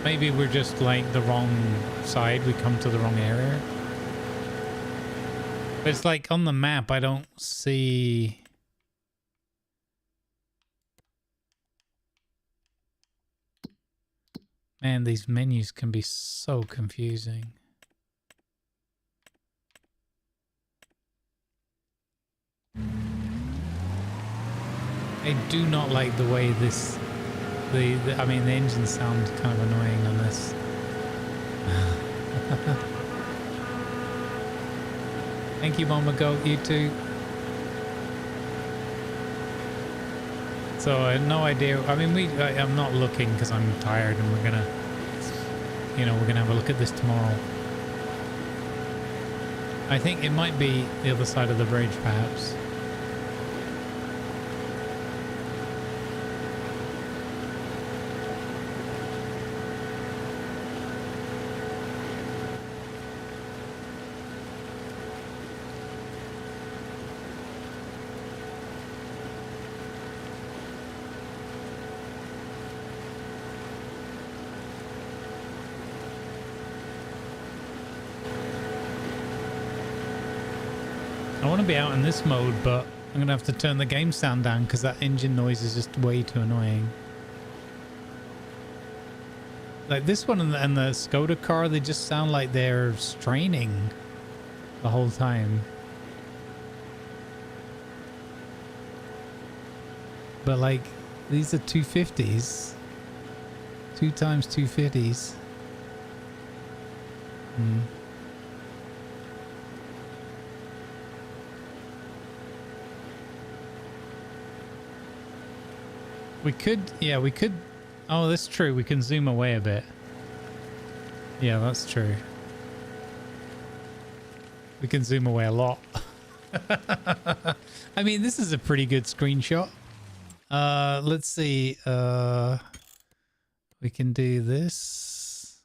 [SPEAKER 2] Maybe we're just like the wrong side, we come to the wrong area. But it's like on the map, I don't see... Man, these menus can be so confusing. I do not like the way this... I mean, the engine sounds kind of annoying on this. Thank you, Mama Goat, you too. So I had no idea. I mean, I'm not looking because I'm tired, and we're gonna, you know, we're gonna have a look at this tomorrow. I think it might be the other side of the bridge, perhaps. I want to be out in this mode, but I'm going to have to turn the game sound down because that engine noise is just way too annoying. Like this one and the Skoda car, they just sound like they're straining the whole time. But like, these are 250s. 2 times 250s. Hmm. We could, yeah, we could. Oh, that's true. We can zoom away a bit. Yeah, that's true. We can zoom away a lot. I mean, this is a pretty good screenshot. Let's see. We can do this.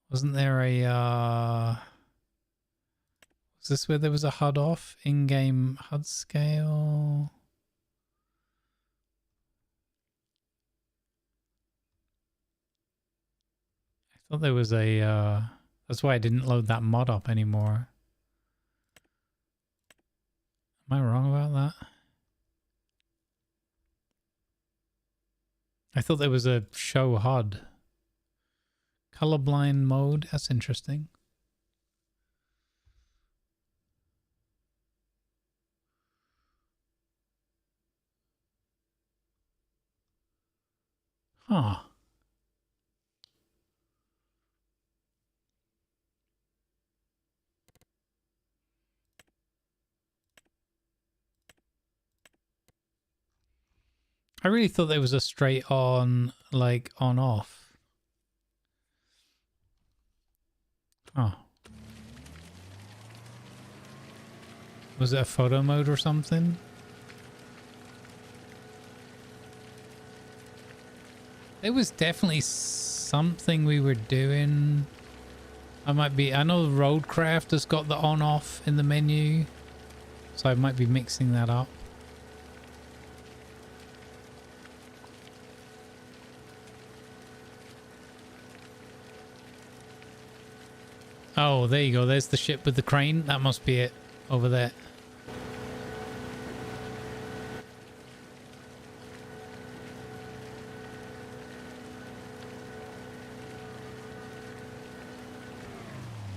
[SPEAKER 2] Wasn't there a was this where there was a HUD off? In-game HUD scale. I thought there was a that's why I didn't load that mod up anymore. Am I wrong about that? I thought there was a show HUD. Colorblind mode, that's interesting. Huh. I really thought there was a straight on, like, on off. Oh. Was it a photo mode or something? There was definitely something we were doing. I know Roadcraft has got the on off in the menu. So I might be mixing that up. Oh, there you go. There's the ship with the crane. That must be it over there.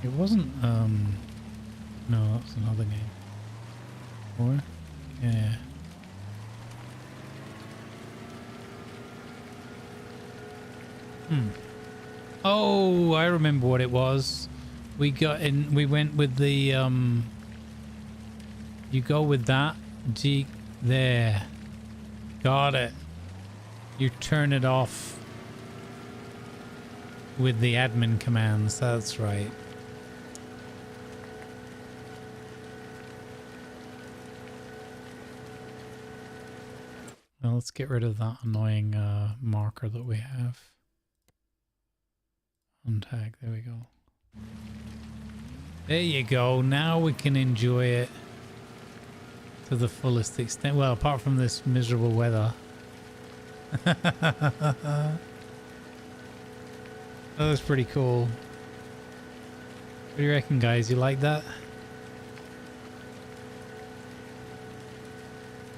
[SPEAKER 2] It wasn't, no, that was another game. Or? Yeah. Oh, I remember what it was. We went with the, you go with that. G, there. Got it. You turn it off with the admin commands, that's right. Well, let's get rid of that annoying marker that we have. Untag, there we go. There you go, now we can enjoy it to the fullest extent. Well, apart from this miserable weather. That was pretty cool. What do you reckon, guys? You like that?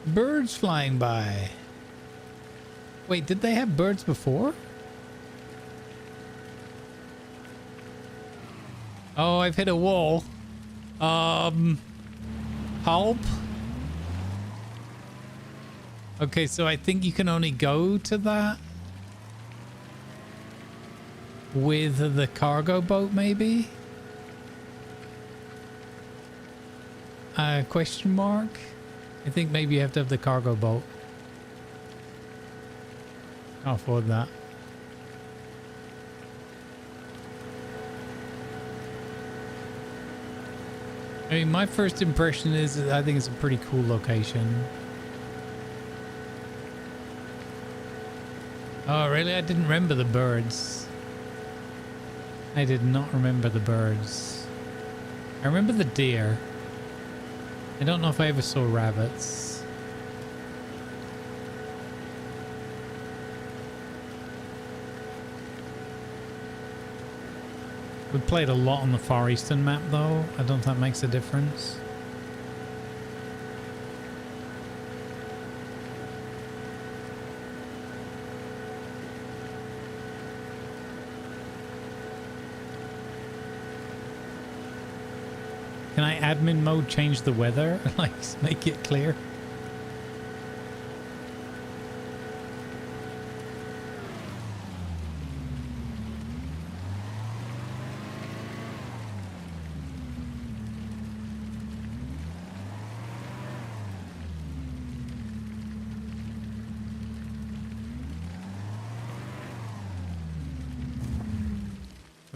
[SPEAKER 2] Birds flying by. Wait, did they have birds before? Oh, I've hit a wall. Help. Okay, so I think you can only go to that with the cargo boat, maybe? Question mark? I think maybe you have to have the cargo boat. Can't afford that. I mean, my first impression is I think it's a pretty cool location. Oh, really? I didn't remember the birds. I did not remember the birds. I remember the deer. I don't know if I ever saw rabbits. We played a lot on the Far Eastern map, though. I don't think that makes a difference. Can I admin mode change the weather? Like, make it clear?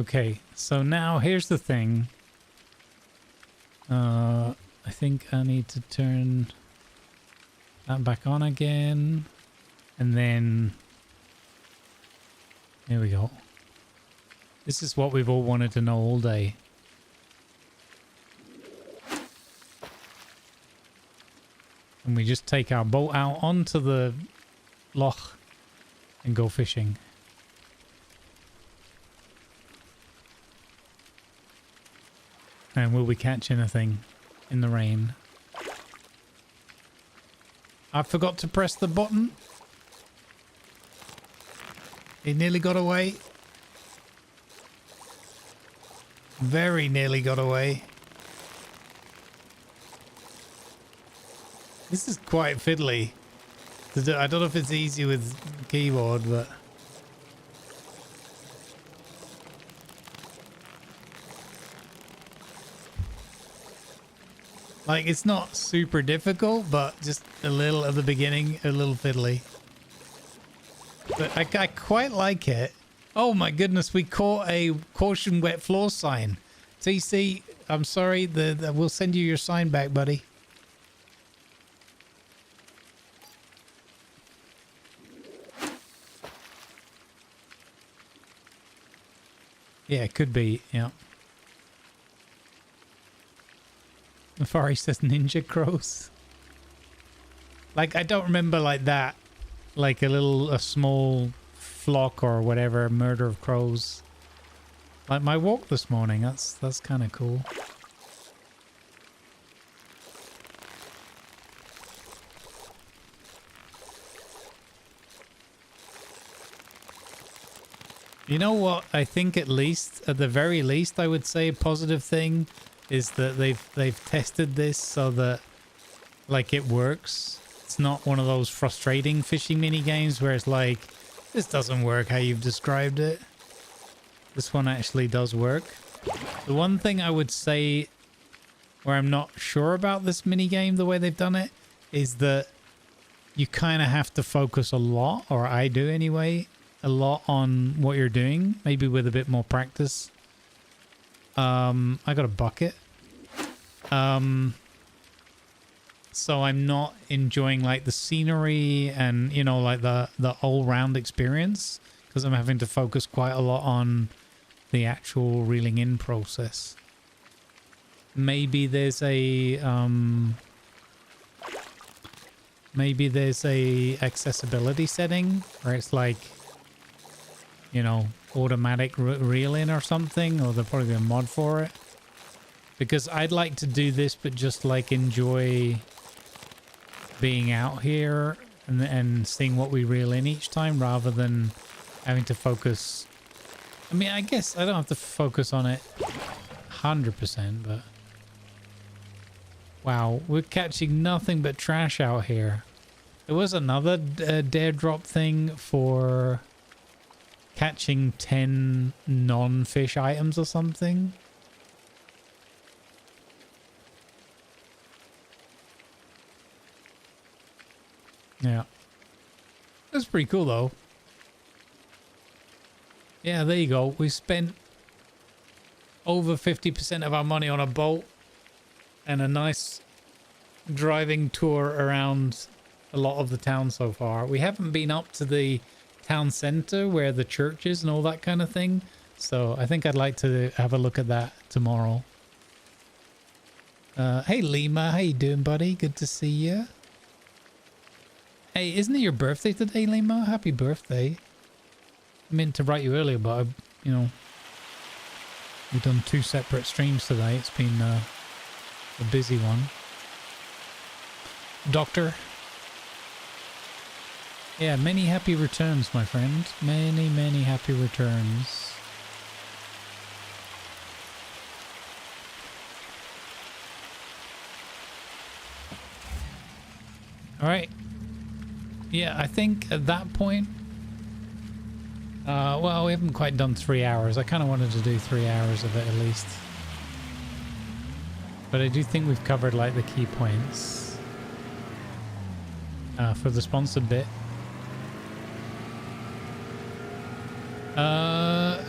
[SPEAKER 2] Okay, so now here's the thing. think I need to turn that back on again. And then... Here we go. This is what we've all wanted to know all day. And we just take our boat out onto the loch and go fishing. And will we catch anything in the rain? I forgot to press the button. It nearly got away. Very nearly got away. This is quite fiddly. I don't know if it's easy with keyboard, but... Like, it's not super difficult, but just a little at the beginning, a little fiddly. But I quite like it. Oh my goodness, we caught a caution wet floor sign. TC, I'm sorry, we'll send you your sign back, buddy. Yeah, it could be, yeah. The Far East says ninja crows. Like, I don't remember like that. Like a small flock or whatever, murder of crows. Like my walk this morning, that's kind of cool. You know what? I think at the very least, I would say a positive thing is that they've tested this so that like it works. It's not one of those frustrating fishing mini games where it's like, this doesn't work how you've described it. This one actually does work. The one thing I would say where I'm not sure about this mini game, the way they've done it, is that you kind of have to focus a lot, or I do anyway, a lot on what you're doing, maybe with a bit more practice. I got a bucket. So I'm not enjoying like the scenery and, you know, like the all-round experience because I'm having to focus quite a lot on the actual reeling in process. Maybe there's a accessibility setting where it's like, you know, automatic reel in or something, or there'll probably be a mod for it. Because I'd like to do this, but just like enjoy being out here and seeing what we reel in each time rather than having to focus. I mean, I guess I don't have to focus on it 100%, but wow, we're catching nothing but trash out here. There was another dare drop thing for catching 10 non-fish items or something. Yeah. That's pretty cool though. Yeah, there you go. We spent over 50% of our money on a boat and a nice driving tour around a lot of the town so far. We haven't been up to the town center where the church is and all that kind of thing. So I think I'd like to have a look at that tomorrow. Hey Lima, how you doing, buddy? Good to see you. Hey, isn't it your birthday today, Lima? Happy birthday. I meant to write you earlier, but, you know, we've done 2 separate streams today. It's been a busy one. Doctor. Yeah, many happy returns, my friend. Many, many happy returns. All right. Yeah, I think at that point, well, we haven't quite done 3 hours. I kind of wanted to do 3 hours of it at least. But I do think we've covered like the key points for the sponsored bit.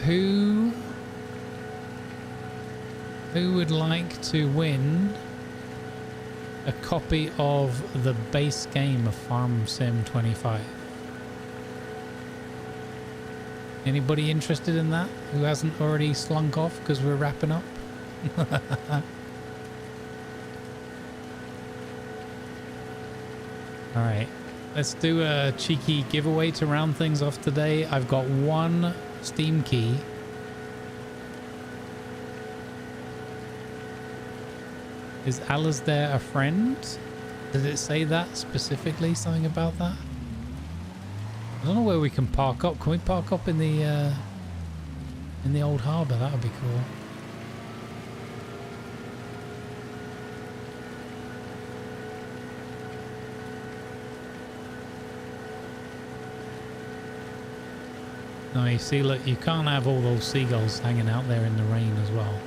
[SPEAKER 2] Who would like to win a copy of the base game of Farm Sim 25. Anybody interested in that who hasn't already slunk off because we're wrapping up? Alright, let's do a cheeky giveaway to round things off today. I've got one Steam key. Is Alasdair a friend? Did it say that specifically? Something about that? I don't know where we can park up. Can we park up in the old harbour? That would be cool. No, you see, look, you can't have all those seagulls hanging out there in the rain as well.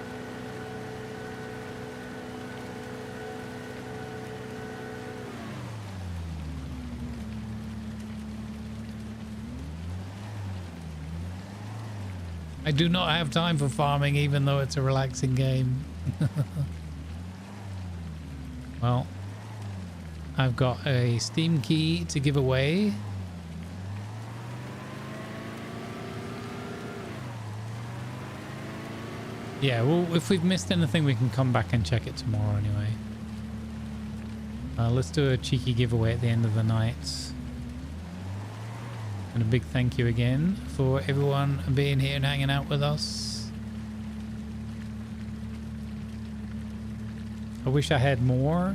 [SPEAKER 2] I do not have time for farming, even though it's a relaxing game. Well, I've got a Steam key to give away. Yeah, well, if we've missed anything, we can come back and check it tomorrow anyway. Let's do a cheeky giveaway at the end of the night. And a big thank you again for everyone being here and hanging out with us. I wish I had more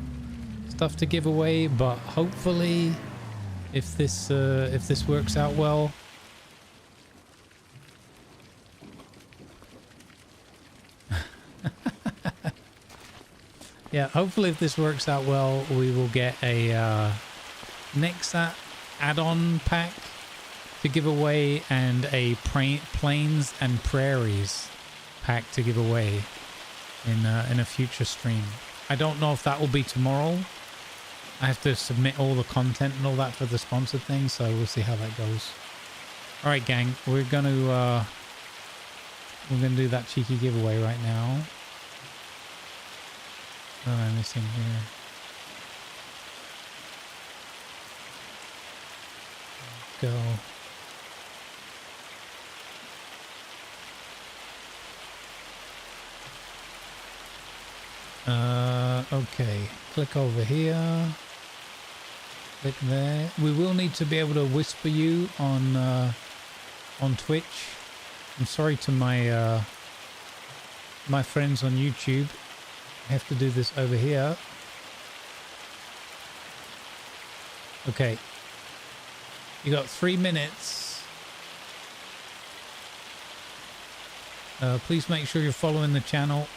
[SPEAKER 2] stuff to give away, but hopefully if this works out well, yeah, hopefully if this works out well, we will get a Nexat add-on pack to give away and a Plains and Prairies pack to give away in a future stream. I don't know if that will be tomorrow. I have to submit all the content and all that for the sponsored thing, so we'll see how that goes. All right, gang, we're gonna do that cheeky giveaway right now. What am I missing here? Go. Okay, click over here, click there. We will need to be able to whisper you on Twitch. I'm sorry to my my friends on YouTube. I have to do this over here. Okay, you got 3 minutes. Please make sure you're following the channel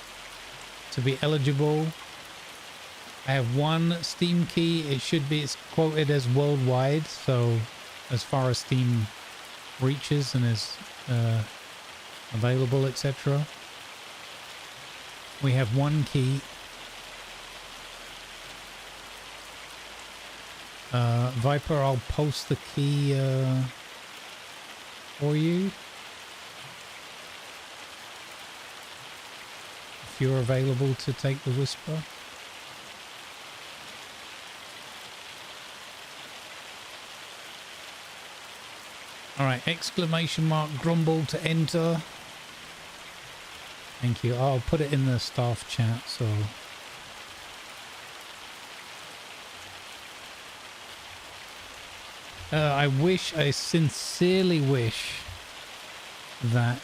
[SPEAKER 2] to be eligible. I have one Steam key. It's quoted as worldwide, so as far as Steam reaches and is available, etc. We have one key. Viper, I'll post the key for you if you're available to take the whisper. All right, exclamation mark Grumble to enter. Thank you. I'll put it in the staff chat, so I sincerely wish that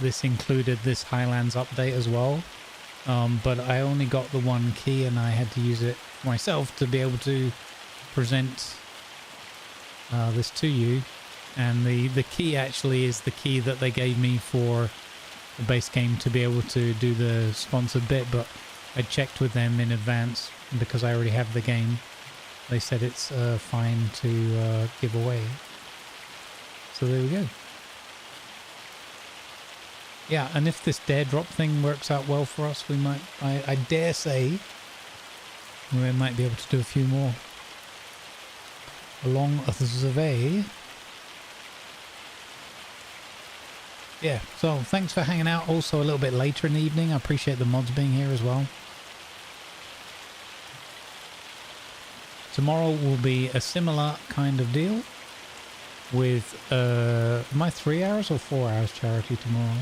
[SPEAKER 2] this included this Highlands update as well, but I only got the one key and I had to use it myself to be able to present this to you. And the key actually is the key that they gave me for the base game to be able to do the sponsored bit, but I checked with them in advance because I already have the game. They said it's fine to give away. So there we go. Yeah, and if this dare drop thing works out well for us, we might, I dare say, we might be able to do a few more along the way. yeah, so thanks for hanging out also a little bit later in the evening. I appreciate the mods being here as well. Tomorrow will be a similar kind of deal with my 3 hours or 4 hours charity tomorrow.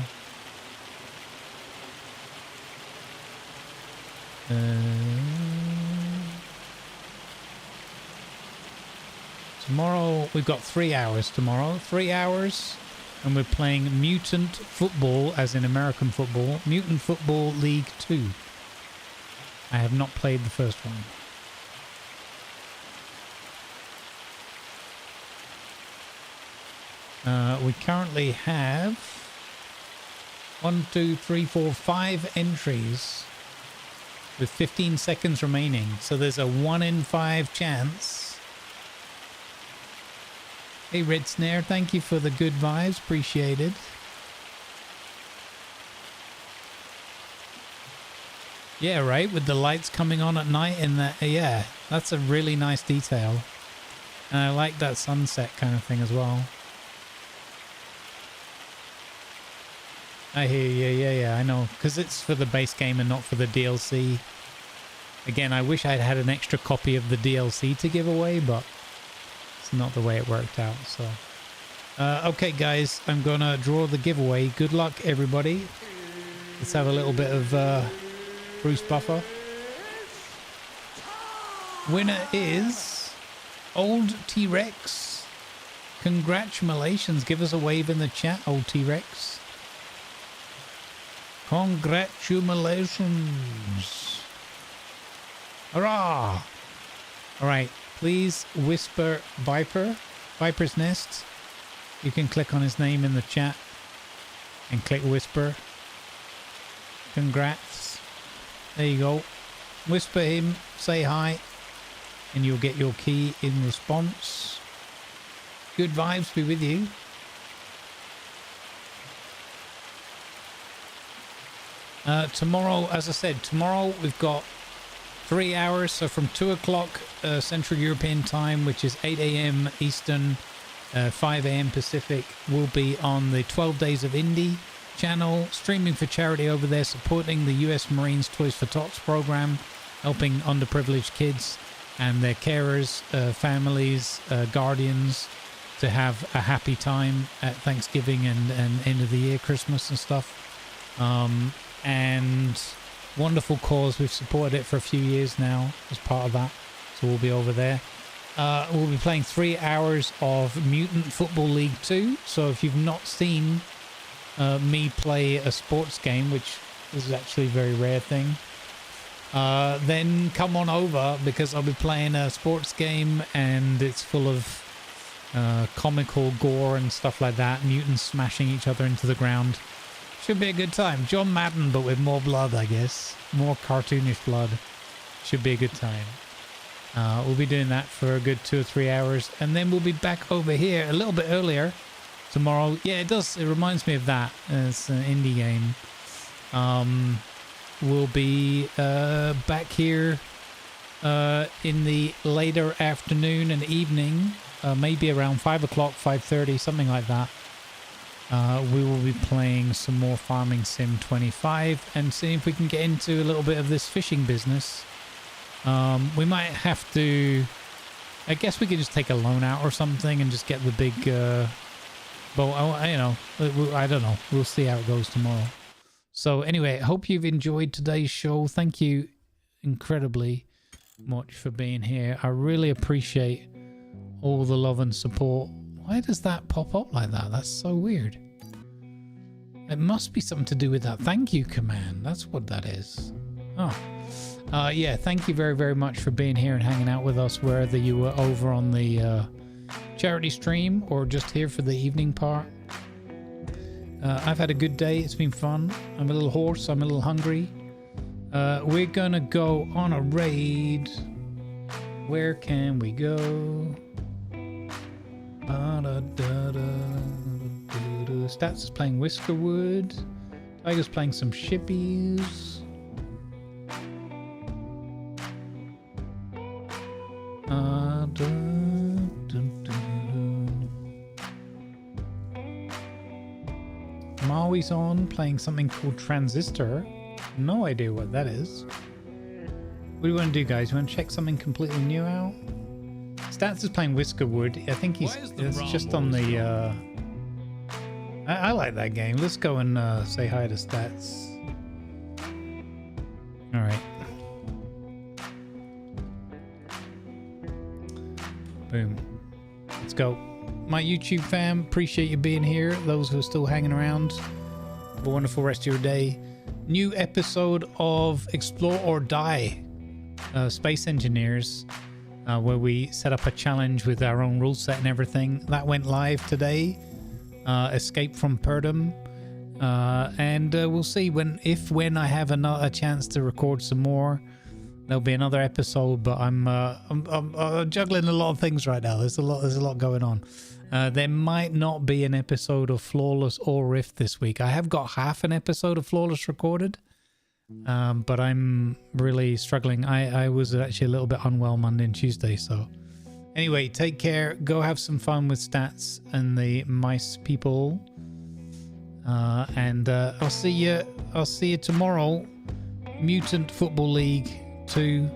[SPEAKER 2] Tomorrow we've got 3 hours tomorrow. 3 hours, and we're playing Mutant Football, as in American football. Mutant Football League 2. I have not played the first one. We currently have 1, 2, 3, 4, 5 entries with 15 seconds remaining. So there's a 1 in 5 chance. Hey, Red Snare, thank you for the good vibes. Appreciated. Yeah, right, with the lights coming on at night in that. Yeah, that's a really nice detail. And I like that sunset kind of thing as well. I hear you, yeah, I know. Because it's for the base game and not for the DLC. Again, I wish I'd had an extra copy of the DLC to give away, but it's not the way it worked out, so. Okay, guys, I'm going to draw the giveaway. Good luck, everybody. Let's have a little bit of Bruce Buffer. Winner is Old T-Rex. Congratulations. Give us a wave in the chat, Old T-Rex. Congratulations. Hurrah! Alright, please whisper Viper. Viper's Nest. You can click on his name in the chat and click whisper. Congrats. There you go. Whisper him, say hi, and you'll get your key in response. Good vibes be with you. Tomorrow, as I said, tomorrow we've got 3 hours, so from 2 o'clock Central European time, which is 8 a.m. Eastern, 5 a.m. Pacific, we'll be on the 12 Days of Indie channel, streaming for charity over there, supporting the US Marines Toys for Tots program, helping underprivileged kids and their carers, families, guardians to have a happy time at Thanksgiving and end of the year, Christmas and stuff. And wonderful cause. We've supported it for a few years now as part of that, so we'll be over there. We'll be playing 3 hours of Mutant Football League 2, so if you've not seen me play a sports game, which is actually a very rare thing, then come on over, because I'll be playing a sports game and it's full of comical gore and stuff like that, mutants smashing each other into the ground. Should be a good time. John Madden, but with more blood, I guess. More cartoonish blood. Should be a good time. We'll be doing that for a good 2 or 3 hours. And then we'll be back over here a little bit earlier tomorrow. Yeah, it does. It reminds me of that. It's an indie game. We'll be back here in the later afternoon and evening. Maybe around 5 o'clock, 5:30, something like that. We will be playing some more Farming Sim 25 and seeing if we can get into a little bit of this fishing business. We might have to, I guess we could just take a loan out or something and just get the big boat. You know, I don't know. We'll see how it goes tomorrow. So anyway, I hope you've enjoyed today's show. Thank you incredibly much for being here. I really appreciate all the love and support. Why does that pop up like that? That's so weird. It must be something to do with that thank you command. That's what that is. Oh. Yeah, thank you very, very much for being here and hanging out with us, whether you were over on the charity stream or just here for the evening part. I've had a good day. It's been fun. I'm a little hoarse. I'm a little hungry. We're gonna go on a raid. Where can we go? Stats is playing Whiskerwood. Tiger's playing some shippies. Maui's on playing something called Transistor. No idea what that is. What do you want to do, guys? You want to check something completely new out? Stats is playing Whiskerwood. I think it's just on the... I like that game. Let's go and say hi to Stats. Alright. Boom. Let's go. My YouTube fam, appreciate you being here. Those who are still hanging around, have a wonderful rest of your day. New episode of Explore or Die, Space Engineers, where we set up a challenge with our own rule set and everything. That went live today. Escape from Purdom. And we'll see when I have a chance to record some more. There'll be another episode, but I'm juggling a lot of things right now. There's a lot going on. There might not be an episode of Flawless or Rift this week. I have got half an episode of Flawless recorded, but I'm really struggling. I was actually a little bit unwell Monday and Tuesday, so anyway, take care. Go have some fun with Stats and the mice people, and I'll see you tomorrow. Mutant Football League 2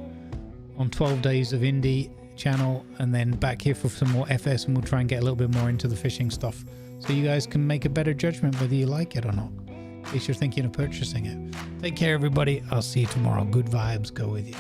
[SPEAKER 2] on 12 Days of Indie channel, and then back here for some more FS, and we'll try and get a little bit more into the fishing stuff so you guys can make a better judgment whether you like it or not, in case you're thinking of purchasing it. Take care, everybody. I'll see you tomorrow. Good vibes go with you.